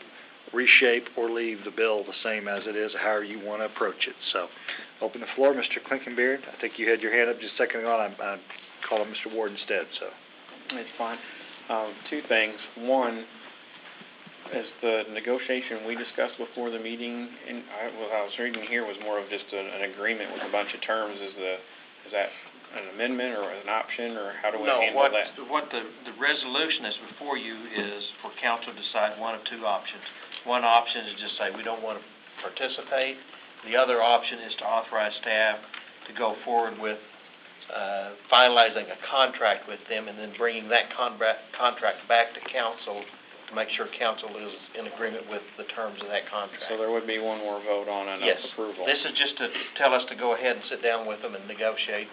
reshape, or leave the bill the same as it is, however you want to approach it. So, open the floor, Mr. Klinkenbeard. I think you had your hand up just a second ago, and I called on Mr. Ward instead. So,
It's fine. Two things. One, as the negotiation we discussed before the meeting, and what I was reading here was more of just an agreement with a bunch of terms. Is that an amendment or an option, or how do we handle that?
No, what the resolution that's before you is for council to decide one of two options. One option is just say we don't want to participate. The other option is to authorize staff to go forward with finalizing a contract with them and then bringing that contract back to council to make sure council is in agreement with the terms of that contract.
So there would be one more vote on it,
Yes.
approval.
This is just to tell us to go ahead and sit down with them and negotiate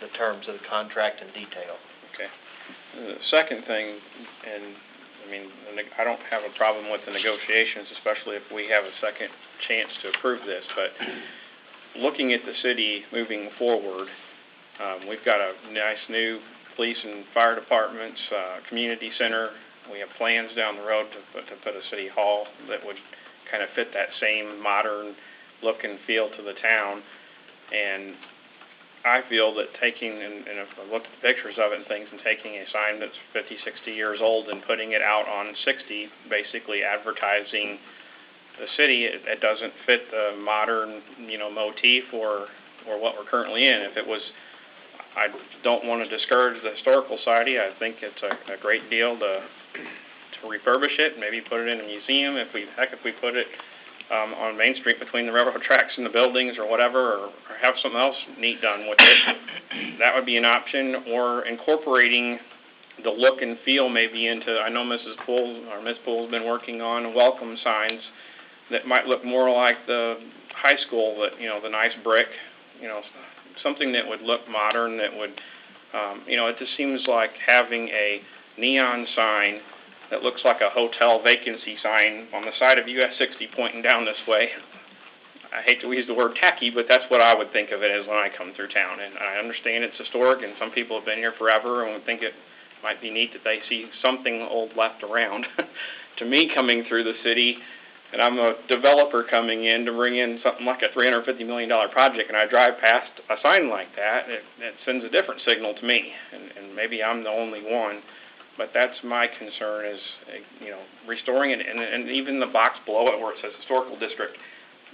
the terms of the contract in detail.
Okay. The second thing, and I mean, I don't have a problem with the negotiations, especially if we have a second chance to approve this, but looking at the city moving forward, we've got a nice new police and fire departments, community center. We have plans down the road to put a city hall that would kind of fit that same modern look and feel to the town. And I feel that taking, and if I look at the pictures of it and things, and taking a sign that's 50, 60 years old and putting it out on 60, basically advertising the city, it doesn't fit the modern, motif or what we're currently in. If it was, I don't want to discourage the Historical Society. I think it's a great deal to refurbish it, maybe put it in a museum. If we put it on Main Street between the railroad tracks and the buildings or whatever, or have something else neat done with it, that would be an option. Or incorporating the look and feel maybe into, I know Miss Pool's been working on welcome signs that might look more like the high school, that, the nice brick, something that would look modern, that would, it just seems like having a neon sign that looks like a hotel vacancy sign on the side of US 60 pointing down this way. I hate to use the word tacky, but that's what I would think of it as when I come through town. And I understand it's historic, and some people have been here forever and would think it might be neat that they see something old left around. To me, coming through the city, and I'm a developer coming in to bring in something like a $350 million project, and I drive past a sign like that, it sends a different signal to me. And maybe I'm the only one, but that's my concern is, restoring it. And even the box below it where it says Historical District,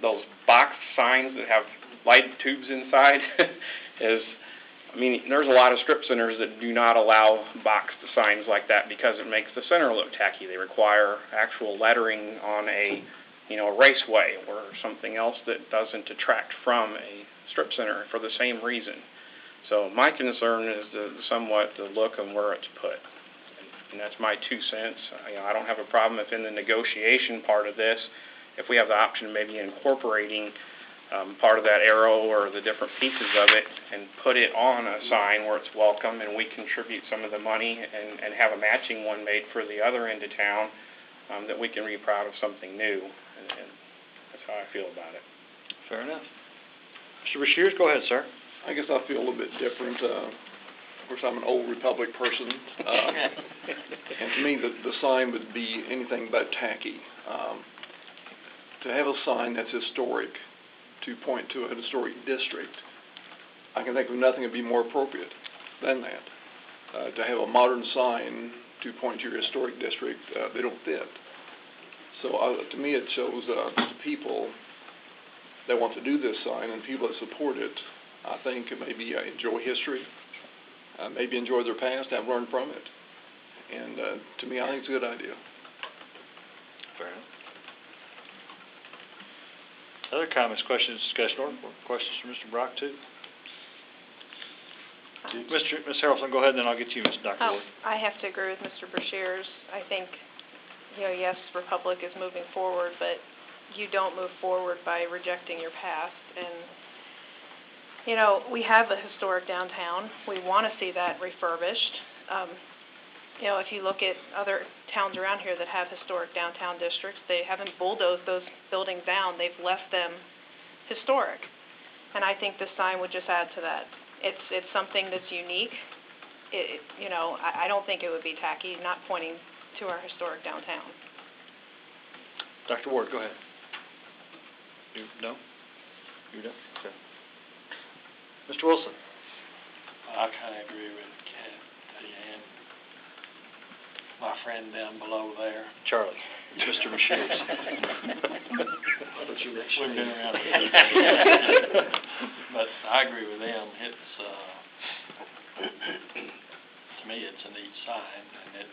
those box signs that have light tubes inside there's a lot of strip centers that do not allow boxed signs like that because it makes the center look tacky. They require actual lettering on a raceway or something else that doesn't detract from a strip center for the same reason. So my concern is somewhat the look and where it's put. And that's my 2 cents. I don't have a problem if in the negotiation part of this, if we have the option of maybe incorporating part of that arrow or the different pieces of it and put it on a sign where it's welcome and we contribute some of the money and have a matching one made for the other end of town, that we can be proud of something new. And that's how I feel about it.
Fair enough. Mr. Bashirs, go ahead, sir.
I guess I feel a little bit different. Of course, I'm an old Republic person. And to me, the sign would be anything but tacky. To have a sign that's historic, to point to a historic district, I can think of nothing that would be more appropriate than that. To have a modern sign to point to your historic district, they don't fit. So to me it shows people that want to do this sign and people that support it, I think maybe enjoy history, maybe enjoy their past, have learned from it. And to me, I think it's a good idea.
Fair enough. Other comments, questions, discussion, or questions from Mr. Brock, too? Ms. Harrelson, go ahead, and then I'll get to you, Ms. Dr. Ward.
I have to agree with Mr. Bashirs. I think, yes, Republic is moving forward, but you don't move forward by rejecting your past. And, we have a historic downtown. We want to see that refurbished. If you look at other towns around here that have historic downtown districts, they haven't bulldozed those buildings down. They've left them historic. And I think this sign would just add to that. It's something that's unique. I don't think it would be tacky, not pointing to our historic downtown.
Dr. Ward, go ahead. No? You're done? Okay. Mr. Wilson.
I kind of agree with Kathy and my friend down below there.
Charlie. Mr. Bashirs.
We've been around a few but I agree with them. It's to me it's a neat sign and it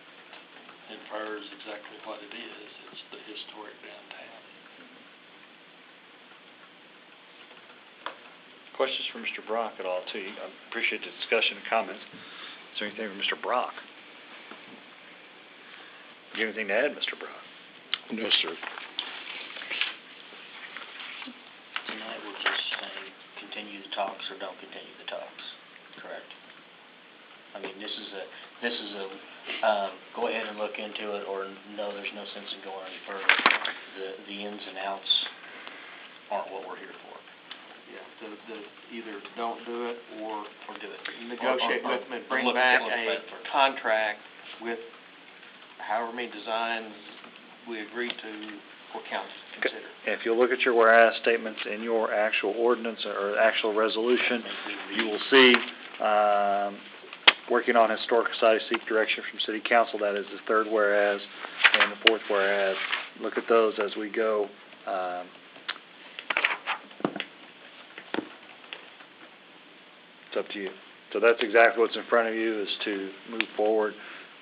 infers exactly what it is. It's the historic downtown.
Questions for Mr. Brock at all, too? I appreciate the discussion and comments. Is there anything for Mr. Brock? Do you have anything to add, Mr. Brock?
No, sir.
Tonight we're just saying continue the talks or don't continue the talks, correct? I mean, this is a go ahead and look into it, or no, there's no sense in going any further. The ins and outs aren't what we're here for.
Yeah, the either don't do it or do it.
Negotiate
or bring back a contract with however many designs we agree to for council to consider.
If you look at your whereas statements in your actual ordinance or actual resolution, you will see working on Historic Society seek direction from City Council. That is the third whereas and the fourth whereas. Look at those as we go. It's up to you. So that's exactly what's in front of you, is to move forward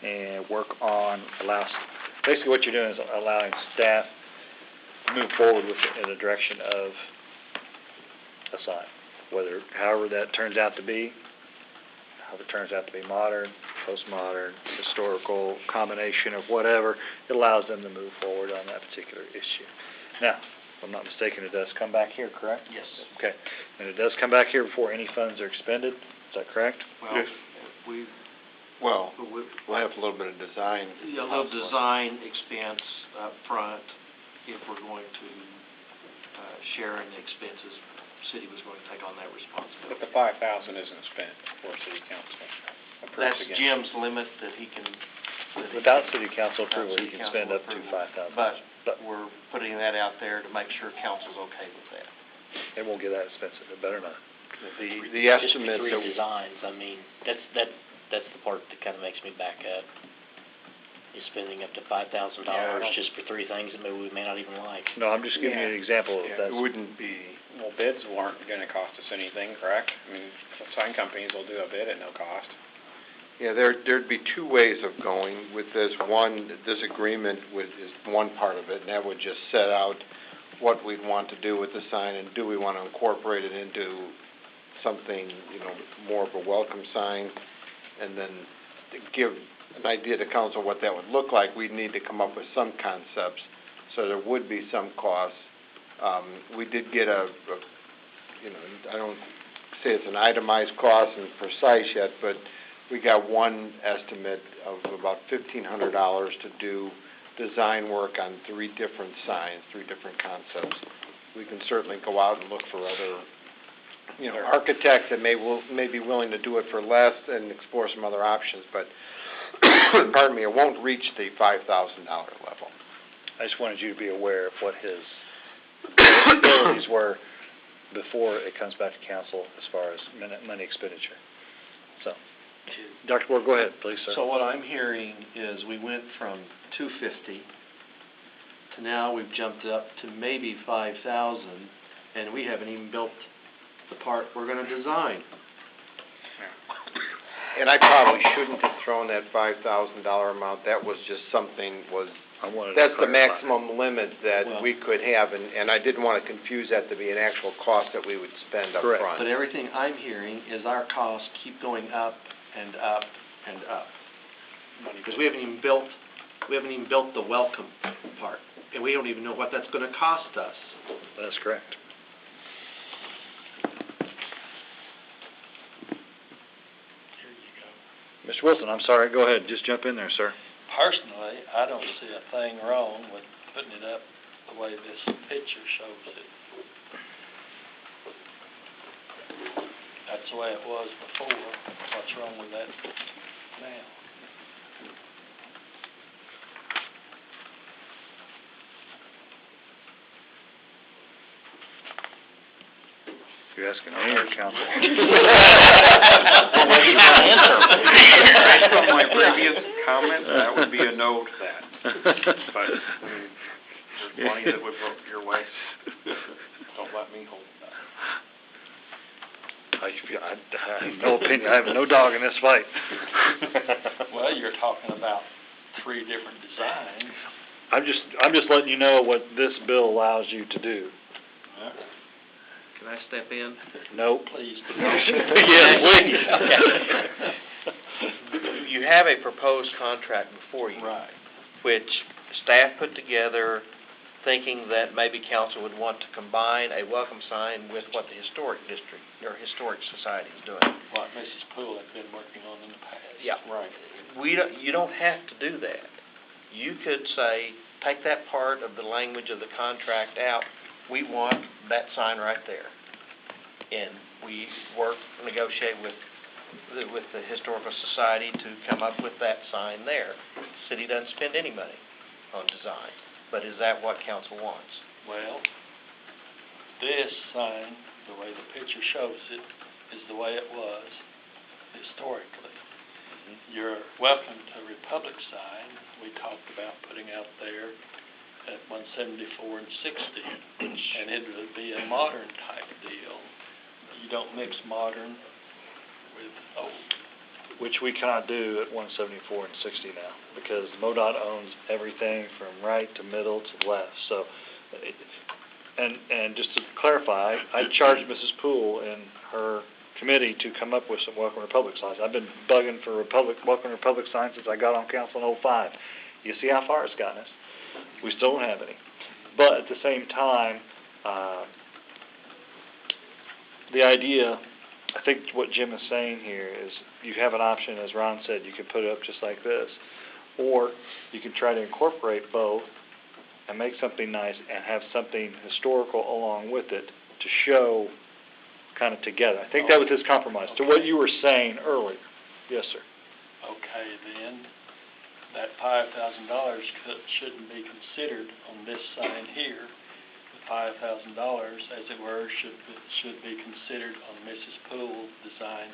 and work on basically what you're doing is allowing staff to move forward with it in the direction of a sign, however that turns out to be, how it turns out to be modern, postmodern, historical, combination of whatever, it allows them to move forward on that particular issue. Now, I'm not mistaken, it does come back here, correct?
Yes.
Okay, and it does come back here before any funds are expended, is that correct?
Well, we,
Well,
we-
we'll have a little bit of design.
yeah, a little design expense up front if we're going to share in the expenses. City was going to take on that
But
responsibility.
the 5,000 isn't spent before city council approves
That's
again.
Jim's limit that he can.
Without city council approval,
Without
you
city
can spend
council
up to
approval.
$5,000.
But we're putting that out there to make sure council's okay with that.
It won't get that expensive, it better not.
The
Just
estimate
for
that,
3 designs, I mean, that's the part that kind of makes me back up. Is spending up to $5,000 just for 3 things that maybe we may not even like.
No, I'm just giving you an example of
Yeah,
that.
it wouldn't be,
Well, bids aren't gonna cost us anything, correct? I mean, sign companies will do a bid at no cost.
yeah, there'd be two ways of going with this. One, this agreement is one part of it, and that would just set out what we'd want to do with the sign, and do we want to incorporate it into something, more of a welcome sign, and then to give an idea to council what that would look like. We'd need to come up with some concepts, so there would be some costs. We did get I don't say it's an itemized cost and precise yet, but we got one estimate of about $1,500 to do design work on 3 different signs, 3 different concepts. We can certainly go out and look for other, architects that may be willing to do it for less and explore some other options, but, pardon me, it won't reach the $5,000 level.
I just wanted you to be aware of what his abilities were before it comes back to council as far as money expenditure. So, Dr. Ward, go ahead, please, sir.
So what I'm hearing is we went from $250 to now we've jumped up to maybe $5,000, and we haven't even built the part we're going to design.
And I probably shouldn't have thrown that $5,000 amount. That was just something that's the maximum limit that we could have, and I didn't want to confuse that to be an actual cost that we would spend up front.
But everything I'm hearing is our costs keep going up and up and up. Because we haven't even built the welcome part, and we don't even know what that's going to cost us.
That's correct. Mr. Wilson, I'm sorry, go ahead, just jump in there, sir.
Personally, I don't see a thing wrong with putting it up the way this picture shows it. That's the way it was before. What's wrong with that now?
You're asking me or council?
Based on my previous comments, that would be a no to that. But, there's plenty that would vote your way. Don't let me hold that.
I have no opinion, I have no dog in this fight.
Well, you're talking about 3 different designs.
I'm just letting you know what this bill allows you to do.
Can I step in?
No.
Please.
Yes, please.
You have a proposed contract before you.
Right.
Which staff put together thinking that maybe council would want to combine a welcome sign with what the historic district or historic society is doing.
What Mrs. Poole had been working on in the past.
Yeah.
Right.
You don't have to do that. You could say, take that part of the language of the contract out. We want that sign right there. And we negotiate with the Historical Society to come up with that sign there. The city doesn't spend any money on design. But is that what council wants?
Well, this sign, the way the picture shows it, is the way it was historically. Your Welcome to Republic sign, we talked about putting out there at 174 and 60, and it would be a modern type deal. You don't mix modern with old.
Which we cannot do at 174 and 60 now, because MoDOT owns everything from right to middle to left. So, and just to clarify, I charged Mrs. Poole and her committee to come up with some Welcome Republic signs. I've been bugging for Welcome Republic signs since I got on council in 2005. You see how far it's gotten us. We still don't have any. But at the same time, The idea, I think what Jim is saying here is you have an option, as Ron said, you can put it up just like this, or you can try to incorporate both and make something nice and have something historical along with it to show kind of together. I think that was his compromise, to what you were saying earlier. Yes, sir.
Okay, then, that $5,000 shouldn't be considered on this sign here. The $5,000, as it were, should be considered on Mrs. Poole design,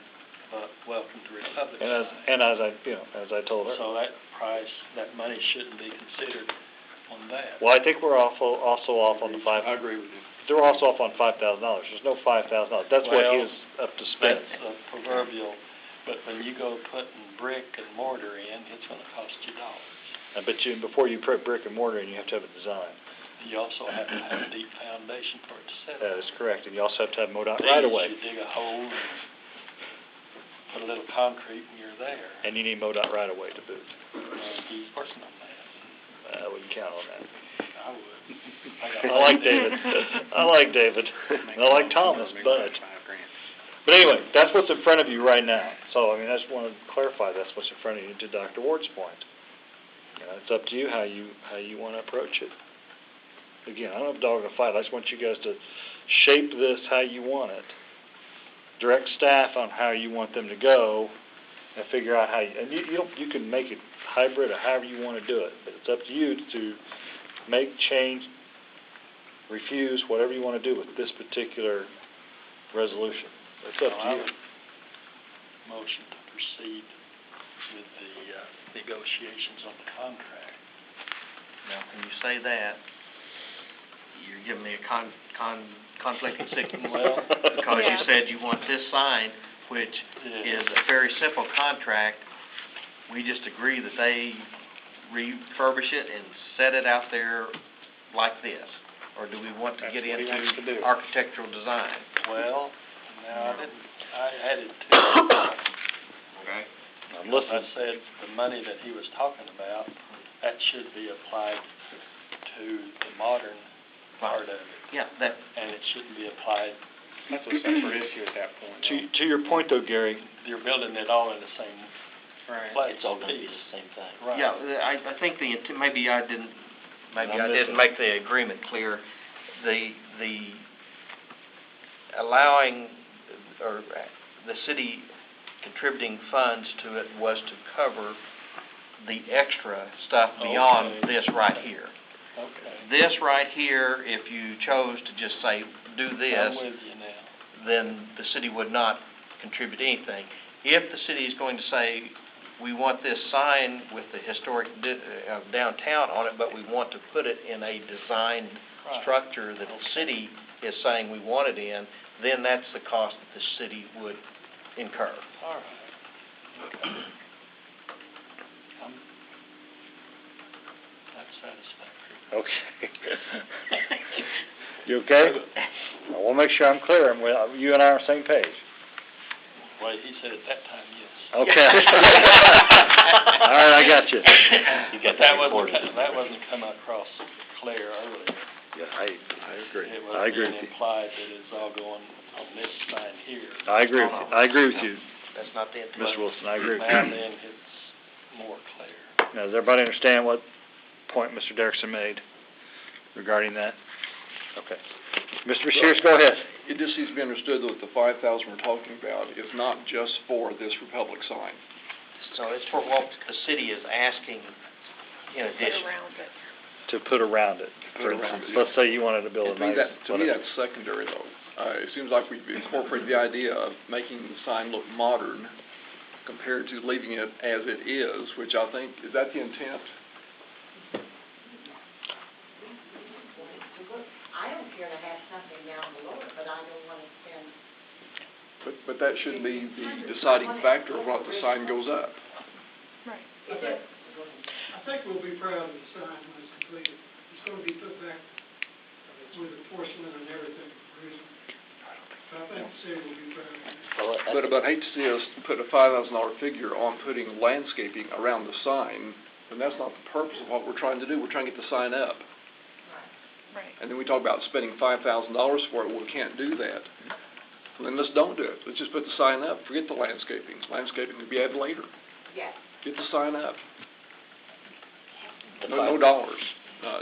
Welcome to Republic.
And as I told her.
So that money shouldn't be considered on that.
Well, I think we're also off on the
I agree with you.
They're also off on $5,000. There's no $5,000. That's what he is up to spend.
That's a proverbial, but when you go putting brick and mortar in, it's going to cost you dollars.
I bet you before you put brick and mortar in, you have to have a design.
You also have to have a deep foundation for it to set.
That is correct, and you also have to have MoDOT right away.
You dig a hole and put a little concrete and you're there.
And you need MoDOT right away to boot.
And he's working on that.
I wouldn't count on that.
I would.
I like David. I like David. I like Thomas, but anyway, that's what's in front of you right now. So, I just want to clarify that's what's in front of you, to Dr. Ward's point. It's up to you how you want to approach it. Again, I don't have a dog in a fight. I just want you guys to shape this how you want it. Direct staff on how you want them to go, and figure out how and you can make it hybrid or however you want to do it. But it's up to you to make, change, refuse, whatever you want to do with this particular resolution. It's up to you.
Motion to proceed with the negotiations on the contract.
Now, when you say that, you're giving me a conflicting signal, because you said you want this sign, which is a very simple contract. We just agree that they refurbish it and set it out there like this, or do we want to get into architectural design?
Well, no, I added to it.
Okay.
I said the money that he was talking about, that should be applied to the modern part of it.
Yeah,
and it shouldn't be applied.
That's a separate issue at that point.
To your point, though, Gary.
You're building it all in the same place.
It's all going to be the same thing.
Right.
Yeah, I think maybe I didn't make the agreement clear. The allowing or the city contributing funds to it was to cover the extra stuff beyond this right here.
Okay.
This right here, if you chose to just say, do this,
I'm with you now.
then the city would not contribute anything. If the city is going to say, we want this sign with the historic downtown on it, but we want to put it in a designed structure that the city is saying we want it in, then that's the cost that the city would incur.
All right. Okay. That's satisfactory.
Okay. You okay? I want to make sure I'm clear. You and I are on the same page.
Well, he said at that time, yes.
Okay. All right, I got you.
That wasn't come across clear earlier.
Yeah, I agree.
It
I agree
was
with you.
implied that it's all going on this sign here.
I agree with you. I agree with you,
That's not the intent.
Mr. Wilson. I agree with
Now
you.
then, it's more clear.
Now, does everybody understand what point Mr. Derrickson made regarding that? Okay. Mr. Shears, go ahead.
It just needs to be understood that the 5,000 we're talking about is not just for this Republic sign.
So it's for what the city is asking in addition.
To put around it. For instance, let's say you wanted to build a nice...
To me, that's secondary, though. It seems like we've incorporated the idea of making the sign look modern compared to leaving it as it is, which I think, is that the intent?
I don't care to have something down below it, but I don't want to spend...
But that shouldn't be the deciding factor of what the sign goes up.
Right.
I think we'll be proud of the sign when it's completed. It's going to be put back with the porcelain and everything. I think the city will be proud of it.
But I'd hate to see us put a $5,000 figure on putting landscaping around the sign, and that's not the purpose of what we're trying to do. We're trying to get the sign up.
Right.
And then we talk about spending $5,000 for it, well, we can't do that. Well, then let's don't do it. Let's just put the sign up, forget the landscaping. Landscaping will be added later.
Yes.
Get the sign up. No dollars,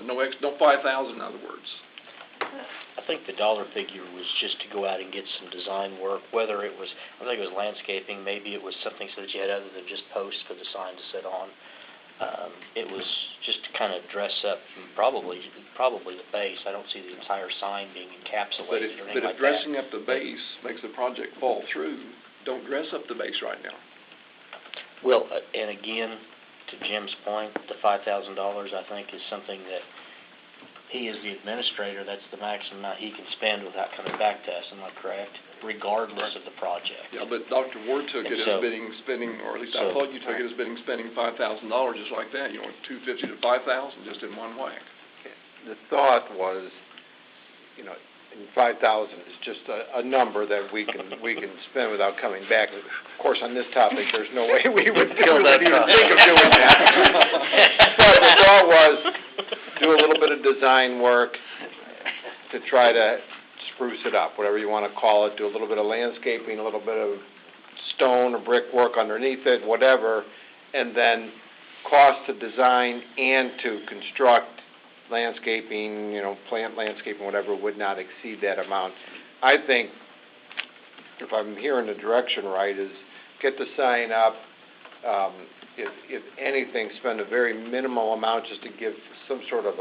no 5,000 in other words.
I think the dollar figure was just to go out and get some design work, whether it was, I think it was landscaping, maybe it was something so that you had other than just posts for the sign to sit on. It was just to kind of dress up, probably the base. I don't see the entire sign being encapsulated or anything like that.
But if dressing up the base makes the project fall through, don't dress up the base right now.
Well, and again, to Jim's point, the $5,000 I think is something that he is the administrator, that's the maximum amount he can spend without coming back to us, am I correct? Regardless of the project.
Yeah, but Dr. Ward took it as spending, or at least I thought you took it as spending $5,000 just like that. You went $250 to $5,000 just in one whack.
The thought was, you know, 5,000 is just a number that we can spend without coming back. Of course, on this topic, there's no way we would even think of doing that. But the thought was do a little bit of design work to try to spruce it up, whatever you want to call it. Do a little bit of landscaping, a little bit of stone or brick work underneath it, whatever, and then cost to design and to construct landscaping, you know, plant landscaping, whatever, would not exceed that amount. I think, if I'm hearing the direction right, is get the sign up, if anything, spend a very minimal amount just to give some sort of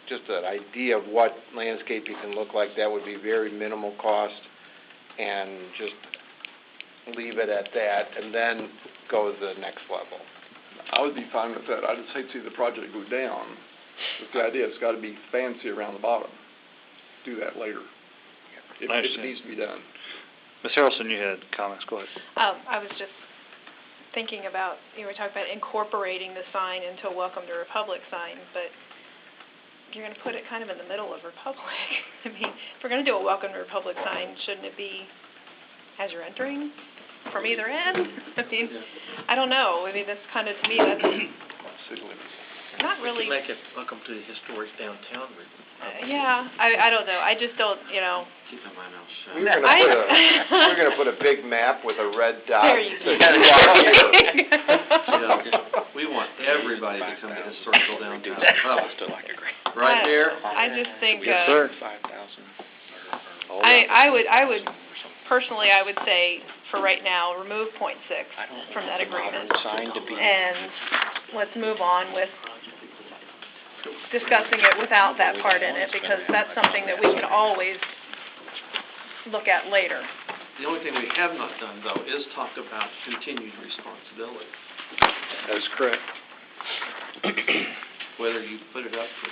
just an idea of what landscaping can look like. That would be very minimal cost, and just leave it at that, and then go to the next level.
I would be fine with that. I just hate to see the project go down. But the idea, it's got to be fancy around the bottom. Do that later, if it needs to be done.
Ms. Harrelson, you had comments. Go ahead.
I was just thinking about, you were talking about incorporating the sign into a Welcome to Republic sign, but you're going to put it kind of in the middle of Republic. I mean, if we're going to do a Welcome to Republic sign, shouldn't it be as you're entering from either end? I mean, I don't know. I mean, that's kind of, to me, that's not really.
Make it welcome to the historic downtown.
Yeah, I don't know. I just don't, you know.
Keep my mouth shut.
We're going to put a big map with a red dot.
There you go.
We want everybody to come to historical downtown. Right there.
I just think.
Yes, sir.
I would personally, I would say for right now, remove point 6 from that agreement, and let's move on with discussing it without that part in it, because that's something that we can always look at later.
The only thing we have not done, though, is talk about continued responsibility.
That is correct.
Whether you put it up for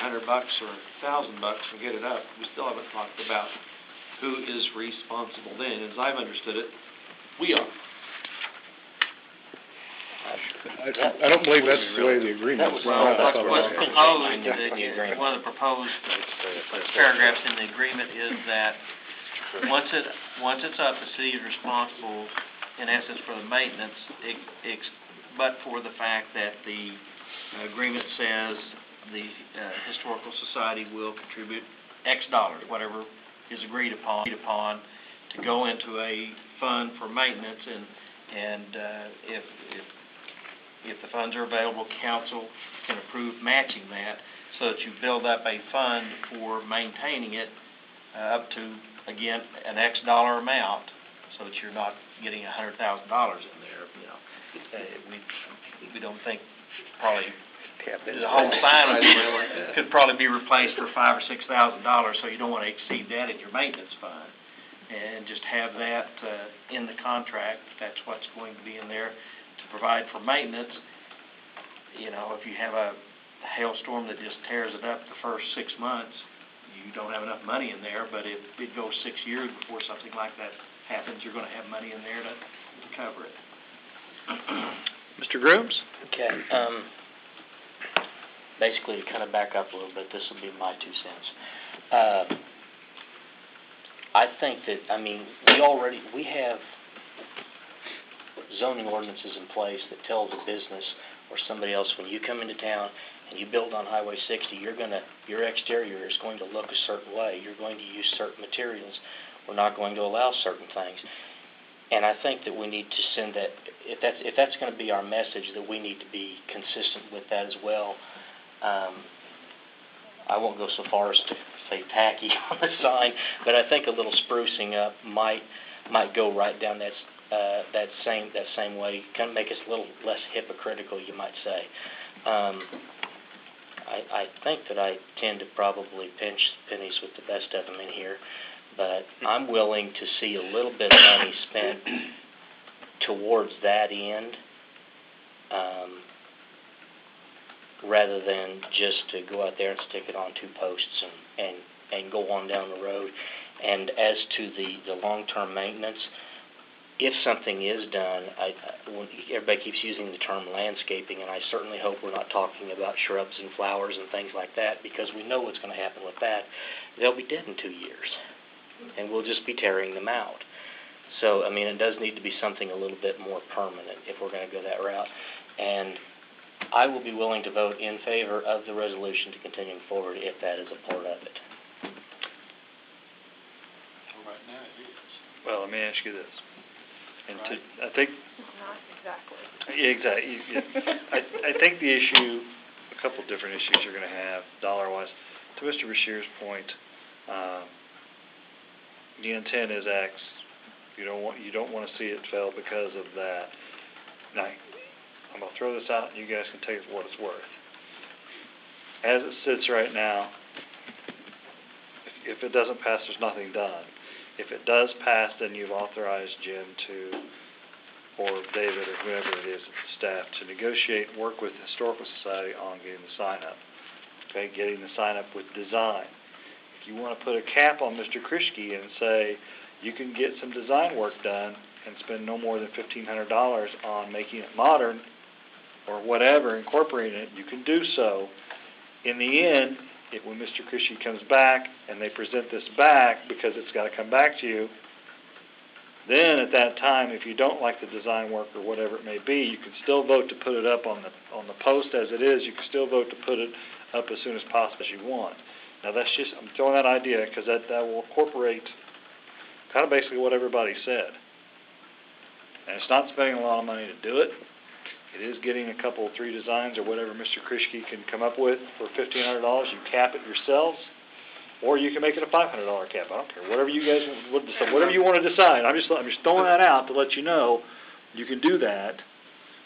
$100 or $1,000 and get it up, we still haven't talked about who is responsible then. As I've understood it, we are.
I don't believe that's the way the agreement is.
Well, what's proposed, one of the proposed paragraphs in the agreement is that once it's up, the city is responsible, in essence, for the maintenance, but for the fact that the agreement says the Historical Society will contribute X dollars, whatever is agreed upon, to go into a fund for maintenance, and if the funds are available, council can approve matching that, so that you build up a fund for maintaining it up to, again, an X dollar amount, so that you're not getting $100,000 in there. You know, we don't think probably the whole sign could probably be replaced for $5,000 or $6,000, so you don't want to exceed that in your maintenance fund, and just have that in the contract. That's what's going to be in there to provide for maintenance. You know, if you have a hailstorm that just tears it up the first 6 months, you don't have enough money in there. But if it goes 6 years before something like that happens, you're going to have money in there to cover it.
Mr. Grooms?
Okay. Basically, to kind of back up a little bit, this will be my 2 cents. I think that, I mean, we have zoning ordinances in place that tell the business or somebody else, when you come into town and you build on Highway 60, your exterior is going to look a certain way. You're going to use certain materials. We're not going to allow certain things. And I think that we need to send that, if that's going to be our message, that we need to be consistent with that as well. I won't go so far as to say tacky on the sign, but I think a little sprucing up might go right down that same way, kind of make us a little less hypocritical, you might say. I think that I tend to probably pinch pennies with the best of them in here, but I'm willing to see a little bit of money spent towards that end, rather than just to go out there and stick it on 2 posts and go on down the road. And as to the long-term maintenance, if something is done, everybody keeps using the term landscaping, and I certainly hope we're not talking about shrubs and flowers and things like that, because we know what's going to happen with that. They'll be dead in 2 years, and we'll just be tearing them out. So, I mean, it does need to be something a little bit more permanent if we're going to go that route. And I will be willing to vote in favor of the resolution to continue forward if that is a part of it.
Right now it is.
Well, let me ask you this. And I think...
Not exactly.
Yeah, exactly. I think the issue, a couple different issues you're going to have, dollar-wise. To Mr. Bashir's point, the intent is X. You don't want to see it fail because of that. Now, I'm going to throw this out, and you guys can take it for what it's worth. As it sits right now, if it doesn't pass, there's nothing done. If it does pass, then you've authorized Jim or David or whoever it is, staff, to negotiate and work with the Historical Society on getting the sign up. Okay, getting the sign up with design. If you want to put a cap on Mr. Krischke and say you can get some design work done and spend no more than $1,500 on making it modern or whatever, incorporating it, you can do so. In the end, when Mr. Krischke comes back and they present this back, because it's got to come back to you, then at that time, if you don't like the design work or whatever it may be, you can still vote to put it up on the post as it is. You can still vote to put it up as soon as possible as you want. Now that's just, I'm throwing that idea because that will incorporate kind of basically what everybody said. And it's not spending a lot of money to do it. It is getting a couple, 3 designs or whatever Mr. Krischke can come up with for $1,500. You cap it yourselves, or you can make it a $500 cap. I don't care. Whatever you guys would decide, whatever you want to decide. I'm just throwing that out to let you know you can do that.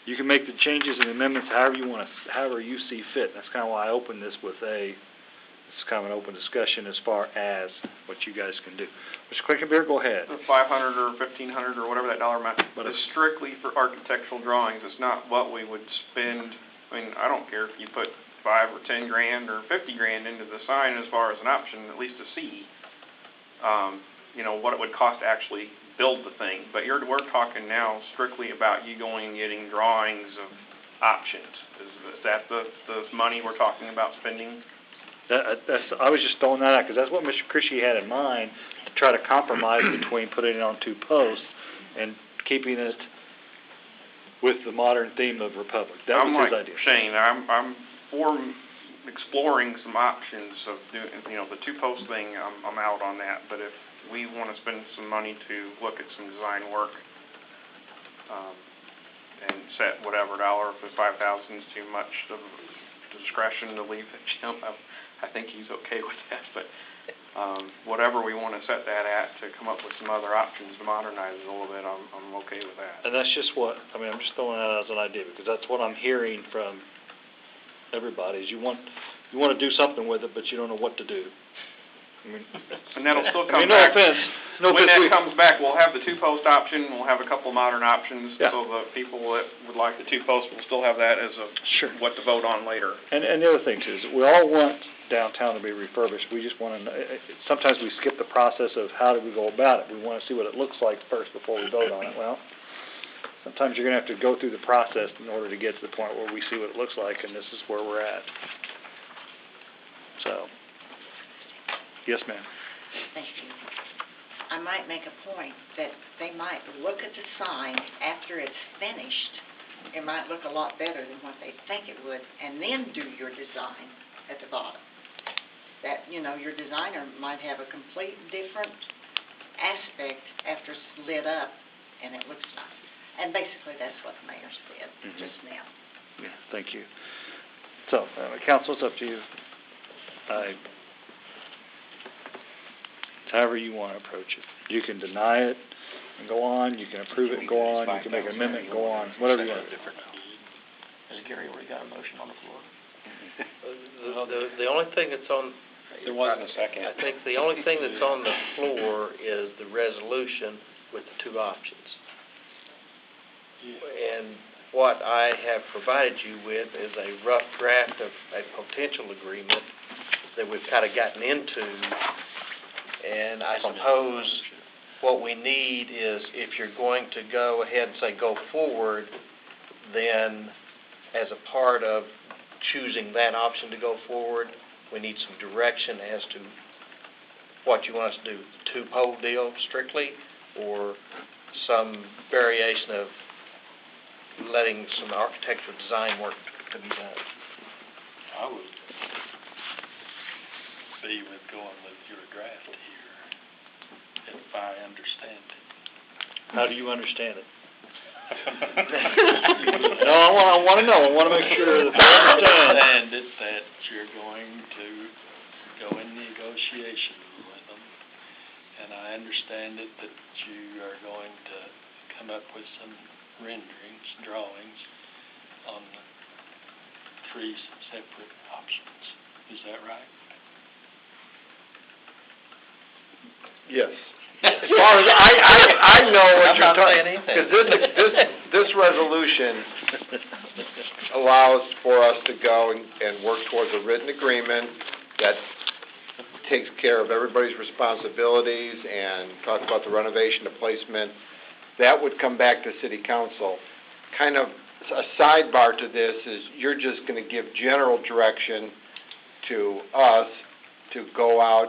You can make the changes and amendments however you see fit. That's kind of why I opened this with it's kind of an open discussion as far as what you guys can do. Mr. Quickenbeer, go ahead.
The $500 or $1,500 or whatever that dollar amount is strictly for architectural drawings. It's not what we would spend. I mean, I don't care if you put $5 or $10 grand or $50 grand into the sign as far as an option, at least to see, what it would cost to actually build the thing. But we're talking now strictly about you going and getting drawings of options. Is that the money we're talking about spending?
I was just throwing that out because that's what Mr. Krischke had in mind, to try to compromise between putting it on 2 posts and keeping it with the modern theme of Republic. That was his idea.
Shane, I'm for exploring some options of doing, the 2-post thing. I'm out on that. But if we want to spend some money to look at some design work and set whatever dollar, if the $5,000 is too much of discretion to leave it, I think he's okay with that, but whatever we want to set that at to come up with some other options to modernize it a little bit, I'm okay with that.
And that's just I'm just throwing that out as an idea because that's what I'm hearing from everybody is you want to do something with it, but you don't know what to do.
And that'll still come
no
back.
Offense.
When that comes back, we'll have the 2-post option. We'll have a couple modern options, so the people that would like the 2-post will still have that as what to vote on later.
And the other thing too is we all want downtown to be refurbished. We just want to. Sometimes we skip the process of how do we go about it. We want to see what it looks like first before we vote on it. Well, sometimes you're going to have to go through the process in order to get to the point where we see what it looks like, and this is where we're at. So. Yes, ma'am.
Thank you. I might make a point that they might look at the sign after it's finished it might look a lot better than what they think it would, and then do your design at the bottom. That, your designer might have a complete different aspect after it's lit up, and it looks nice. And basically, that's what the mayor said just now.
Yeah, thank you. So, council, it's up to you. However you want to approach it. You can deny it and go on, you can approve it and go on, you can make an amendment and go on, whatever you want to do.
Has Gary already got a motion on the floor?
The only thing that's on,
There wasn't a second.
I think the only thing that's on the floor is the resolution with the two options. And what I have provided you with is a rough draft of a potential agreement that we've kind of gotten into. And I suppose what we need is, if you're going to go ahead and say go forward, then as a part of choosing that option to go forward, we need some direction as to what you want us to do. Two-pole deal strictly, or some variation of letting some architectural design work to be done.
I would be with going with your draft here, if I understand it.
How do you understand it? No, I want to know. I want to make sure that I understand.
It that you're going to go in negotiation with them, and I understand it that you are going to come up with some renderings, drawings on the 3 separate options. Is that right?
Yes. As far as I know what
I'm
you're
not saying
talking,
anything.
because this resolution allows for us to go and work towards a written agreement that takes care of everybody's responsibilities and talk about the renovation, the placement. That would come back to City Council. Kind of a sidebar to this is you're just going to give general direction to us to go out,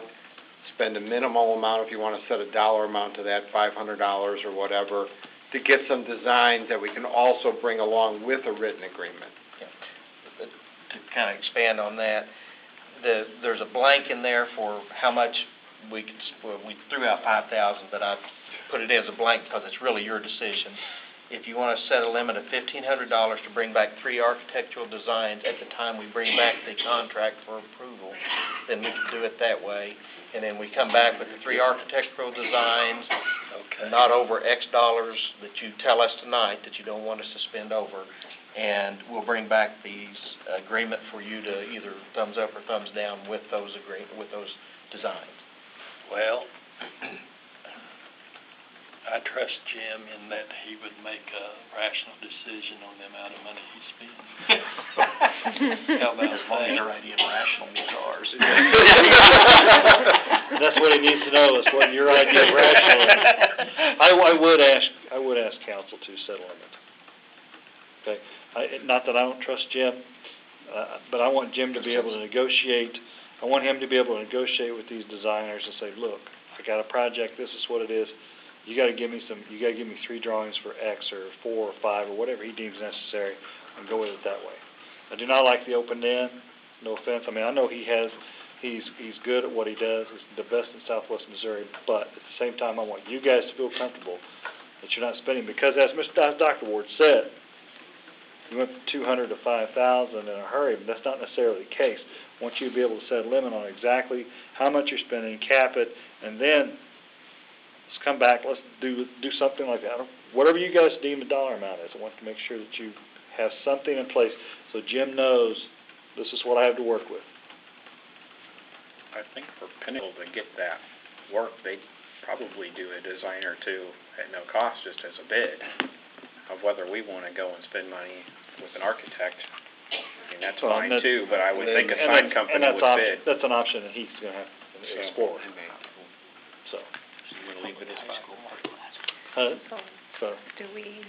spend a minimal amount, if you want to set a dollar amount to that, $500 or whatever, to get some designs that we can also bring along with a written agreement.
To kind of expand on that, there's a blank in there for how much we threw out 5,000, but I put it as a blank because it's really your decision. If you want to set a limit of $1,500 to bring back 3 architectural designs at the time we bring back the contract for approval, then we can do it that way. And then we come back with the 3 architectural designs, not over X dollars that you tell us tonight that you don't want us to spend over. And we'll bring back these agreement for you to either thumbs up or thumbs down with those designs.
Well, I trust Jim in that he would make a rational decision on the amount of money he spends. How about
as long as your idea of rational meets ours.
That's what he needs to know, is what your idea of rational is. I would ask council to set a limit. Okay? Not that I don't trust Jim, but I want Jim to be able to negotiate. I want him to be able to negotiate with these designers and say, look, I got a project, this is what it is. You got to give me 3 drawings for X or 4 or 5 or whatever he deems necessary, and go with it that way. I do not like the open end. No offense. I mean, I know he's good at what he does. He's the best in Southwest Missouri. But at the same time, I want you guys to feel comfortable that you're not spending, because as Dr. Ward said, you went from 200 to 5,000 in a hurry, but that's not necessarily the case. I want you to be able to set a limit on exactly how much you're spending, cap it, and then let's come back. Let's do something like that. Whatever you guys deem the dollar amount is, I want to make sure that you have something in place so Jim knows this is what I have to work with.
I think for Pinnacle to get that work, they'd probably do a design or two at no cost, just as a bid of whether we want to go and spend money with an architect. I mean, that's fine too, but I would think a sign company would bid.
That's an option that he's going to have to explore. So
you're going to leave it as 5.
Do we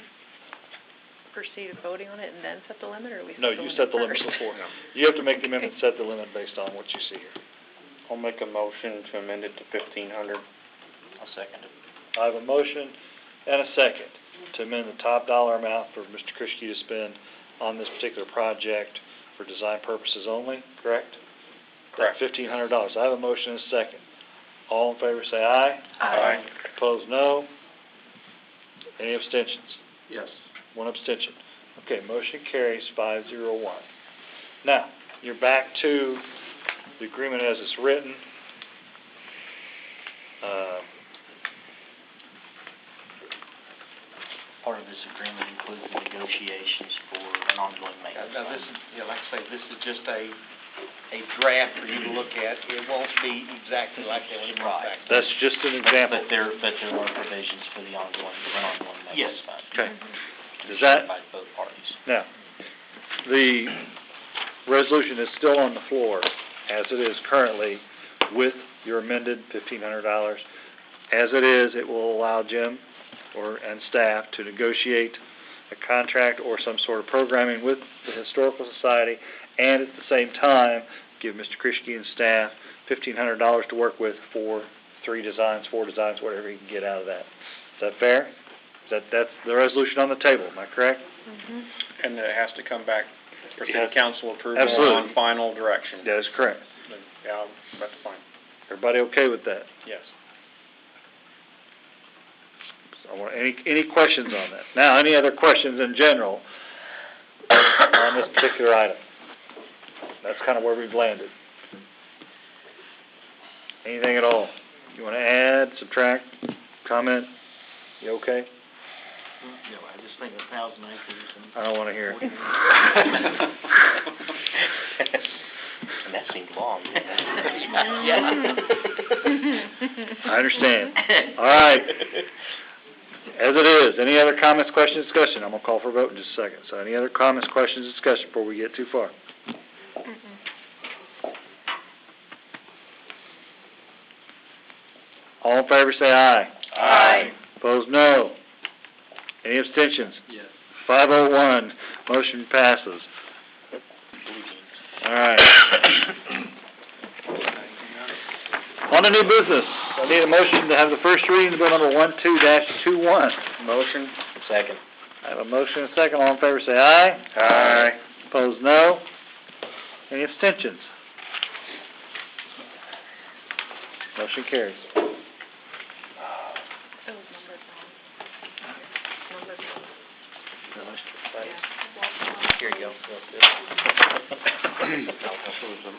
proceed with voting on it and then set the limit, or we
No, you set the limit before. You have to make the amendment, set the limit based on what you see here.
I'll make a motion to amend it to 1,500.
I'll second it.
I have a motion and a second. to amend the top dollar amount for Mr. Krischke to spend on this particular project for design purposes only, correct?
Correct.
$1,500. I have a motion and a second. All in favor say aye.
Aye.
Opposed, no. Any abstentions?
Yes.
One abstention. Okay, motion carries 5-0-1. Now, you're back to the agreement as it's written.
Part of this agreement includes the negotiations for an ongoing maintenance.
Now, this is, like I say, this is just a draft for you to look at. It won't be exactly like that when it comes back.
That's just an example.
But there are provisions for the ongoing maintenance fund.
Okay.
To be
Does that-
shared by both parties.
Now, the resolution is still on the floor as it is currently with your amended $1,500. As it is, it will allow Jim and staff to negotiate a contract or some sort of programming with the Historical Society, and at the same time, give Mr. Krischke and staff $1,500 to work with for 4 designs, whatever he can get out of that. Is that fair? That's the resolution on the table, am I correct?
Mm-hmm.
And it has to come back for city
Yes.
council approval
Absolutely.
on final direction.
That is correct.
Yeah, that's fine.
Everybody okay with that?
Yes.
I want any questions on that? Now, any other questions in general on this particular item? That's kind of where we've landed. Anything at all? You want to add, subtract, comment? You okay?
No, I just think 1,000 acres and...
I don't want to hear it.
And that seemed long.
I understand. All right. As it is, any other comments, questions, discussion? I'm going to call for a vote in just a second. So any other comments, questions, discussion before we get too far? All in favor say aye.
Aye.
Opposed, no. Any abstentions?
Yes.
501, motion passes. All right. On to new business. I need a motion to have the first reading of bill number 12-21.
Motion.
Second.
I have a motion and a second. All in favor say aye.
Aye.
Opposed, no. Any abstentions? Motion carries.
Here you go.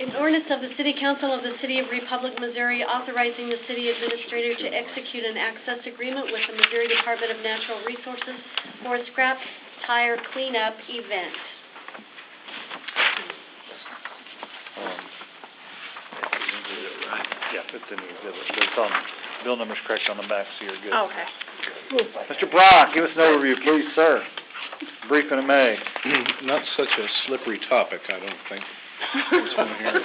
An ordinance of the City Council of the City of Republic, Missouri, authorizing the city administrator to execute an access agreement with the Missouri Department of Natural Resources for a scrap tire cleanup event.
Yeah, it's in the exhibit, but it's on, bill number's correct on the back, so you're good.
Okay.
Mr. Brock, give us an overview, please, sir. Brief and it may.
Not such a slippery topic, I don't think. This one here.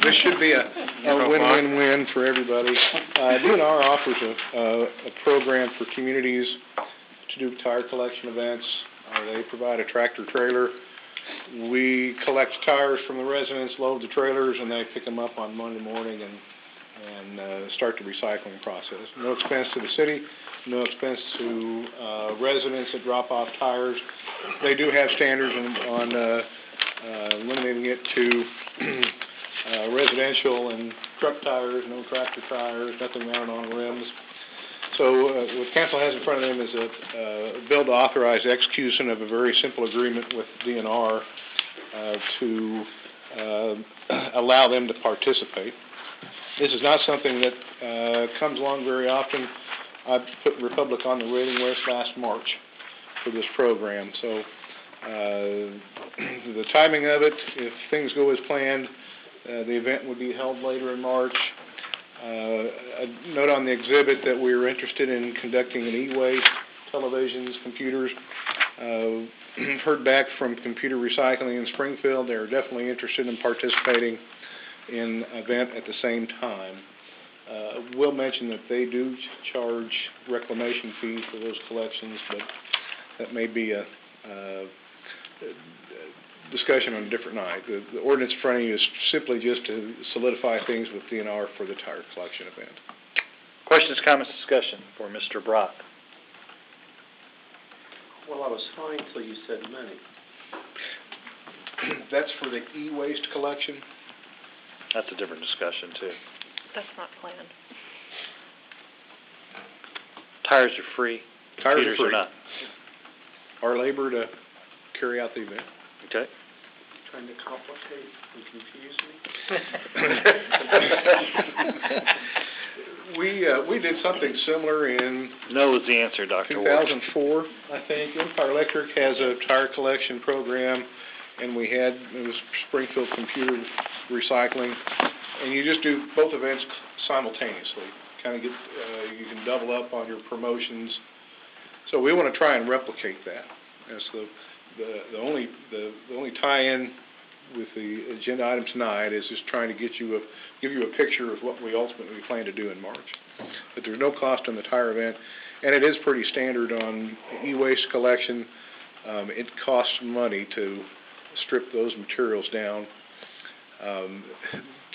This should be a win-win-win for everybody. DNR offers a program for communities to do tire collection events. They provide a tractor trailer. We collect tires from the residents, load the trailers, and they pick them up on Monday morning and start the recycling process. No expense to the city, no expense to residents that drop off tires. They do have standards on limiting it to residential and truck tires, no tractor tires, nothing mounted on rims. So what council has in front of them is a bill to authorize execution of a very simple agreement with DNR to allow them to participate. This is not something that comes along very often. I put Republic on the waiting list last March for this program. So the timing of it, if things go as planned, the event would be held later in March. A note on the exhibit that we are interested in conducting an e-waste, televisions, computers. Heard back from Computer Recycling in Springfield. They're definitely interested in participating in an event at the same time. Will mention that they do charge reclamation fees for those collections, but that may be a discussion on a different night. The ordinance in front of you is simply just to solidify things with DNR for the tire collection event.
Questions, comments, discussion for Mr. Brock?
Well, I was fine till you said money.
That's for the e-waste collection.
That's a different discussion, too.
That's not planned.
Tires are free.
Tires are
Computers
free.
not.
Our labor to carry out the event.
Okay.
Trying to complicate and confuse me?
We did something similar in
No is the answer, Dr. Ward.
2004, I think. Empire Electric has a tire collection program, and it was Springfield Computer Recycling, and you just do both events simultaneously. Kind of get, you can double up on your promotions. So we want to try and replicate that. That's the only tie-in with the agenda item tonight is just trying to give you a picture of what we ultimately plan to do in March. But there's no cost on the tire event, and it is pretty standard on e-waste collection. It costs money to strip those materials down.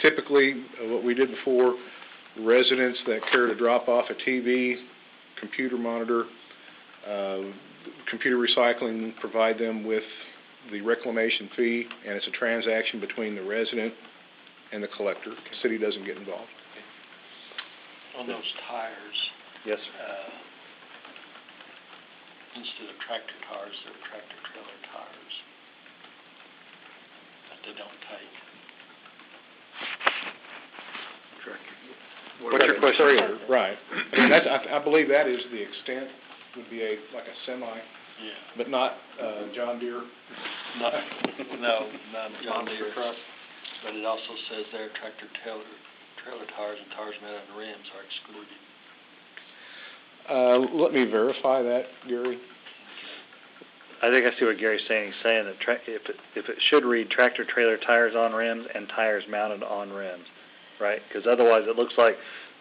Typically, what we did before, residents that care to drop off a TV, computer monitor, computer recycling, provide them with the reclamation fee, and it's a transaction between the resident and the collector. The city doesn't get involved.
On those tires,
Yes,
instead of tractor tires, they're tractor trailer tires that they don't take.
What's your question?
Right. I mean, I believe that is the extent, would be like a semi,
Yeah.
but not John Deere.
No, not John Deere. But it also says there tractor trailer tires and tires mounted on rims are excluded.
Let me verify that, Gary.
I think I see what Gary's saying. He's saying that if it should read tractor trailer tires on rims and tires mounted on rims, right? Because otherwise it looks like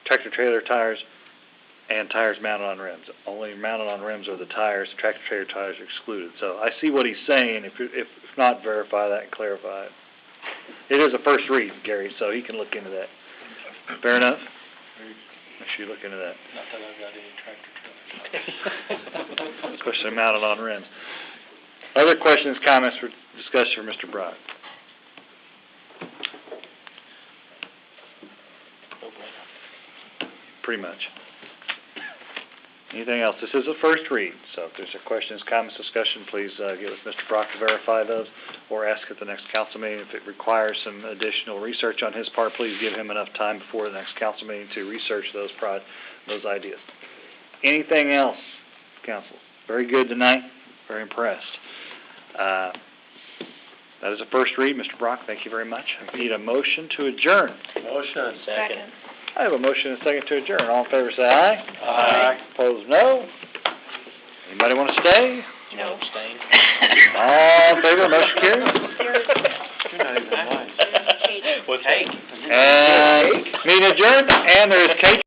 tractor trailer tires and tires mounted on rims. Only mounted on rims are the tires. Tractor trailer tires are excluded. So I see what he's saying. If not, verify that and clarify it. It is a first read, Gary, so he can look into that. Fair enough? Make sure you look into that.
Not that I've got any tractor trailer tires.
Especially mounted on rims. Other questions, comments, for discussion for Mr. Brock? Pretty much. Anything else? This is a first read, so if there's questions, comments, discussion, please get with Mr. Brock to verify those, or ask at the next council meeting. If it requires some additional research on his part, please give him enough time before the next council meeting to research those ideas. Anything else, council? Very good tonight. Very impressed. That is a first read, Mr. Brock. Thank you very much. I need a motion to adjourn.
Motion.
Second.
I have a motion and a second to adjourn. All in favor say aye.
Aye.
Opposed, no. Anybody want to stay?
No. Abstain.
All in favor, motion carries.
You're not even nice.
With cake.
And meeting adjourned, and there is cake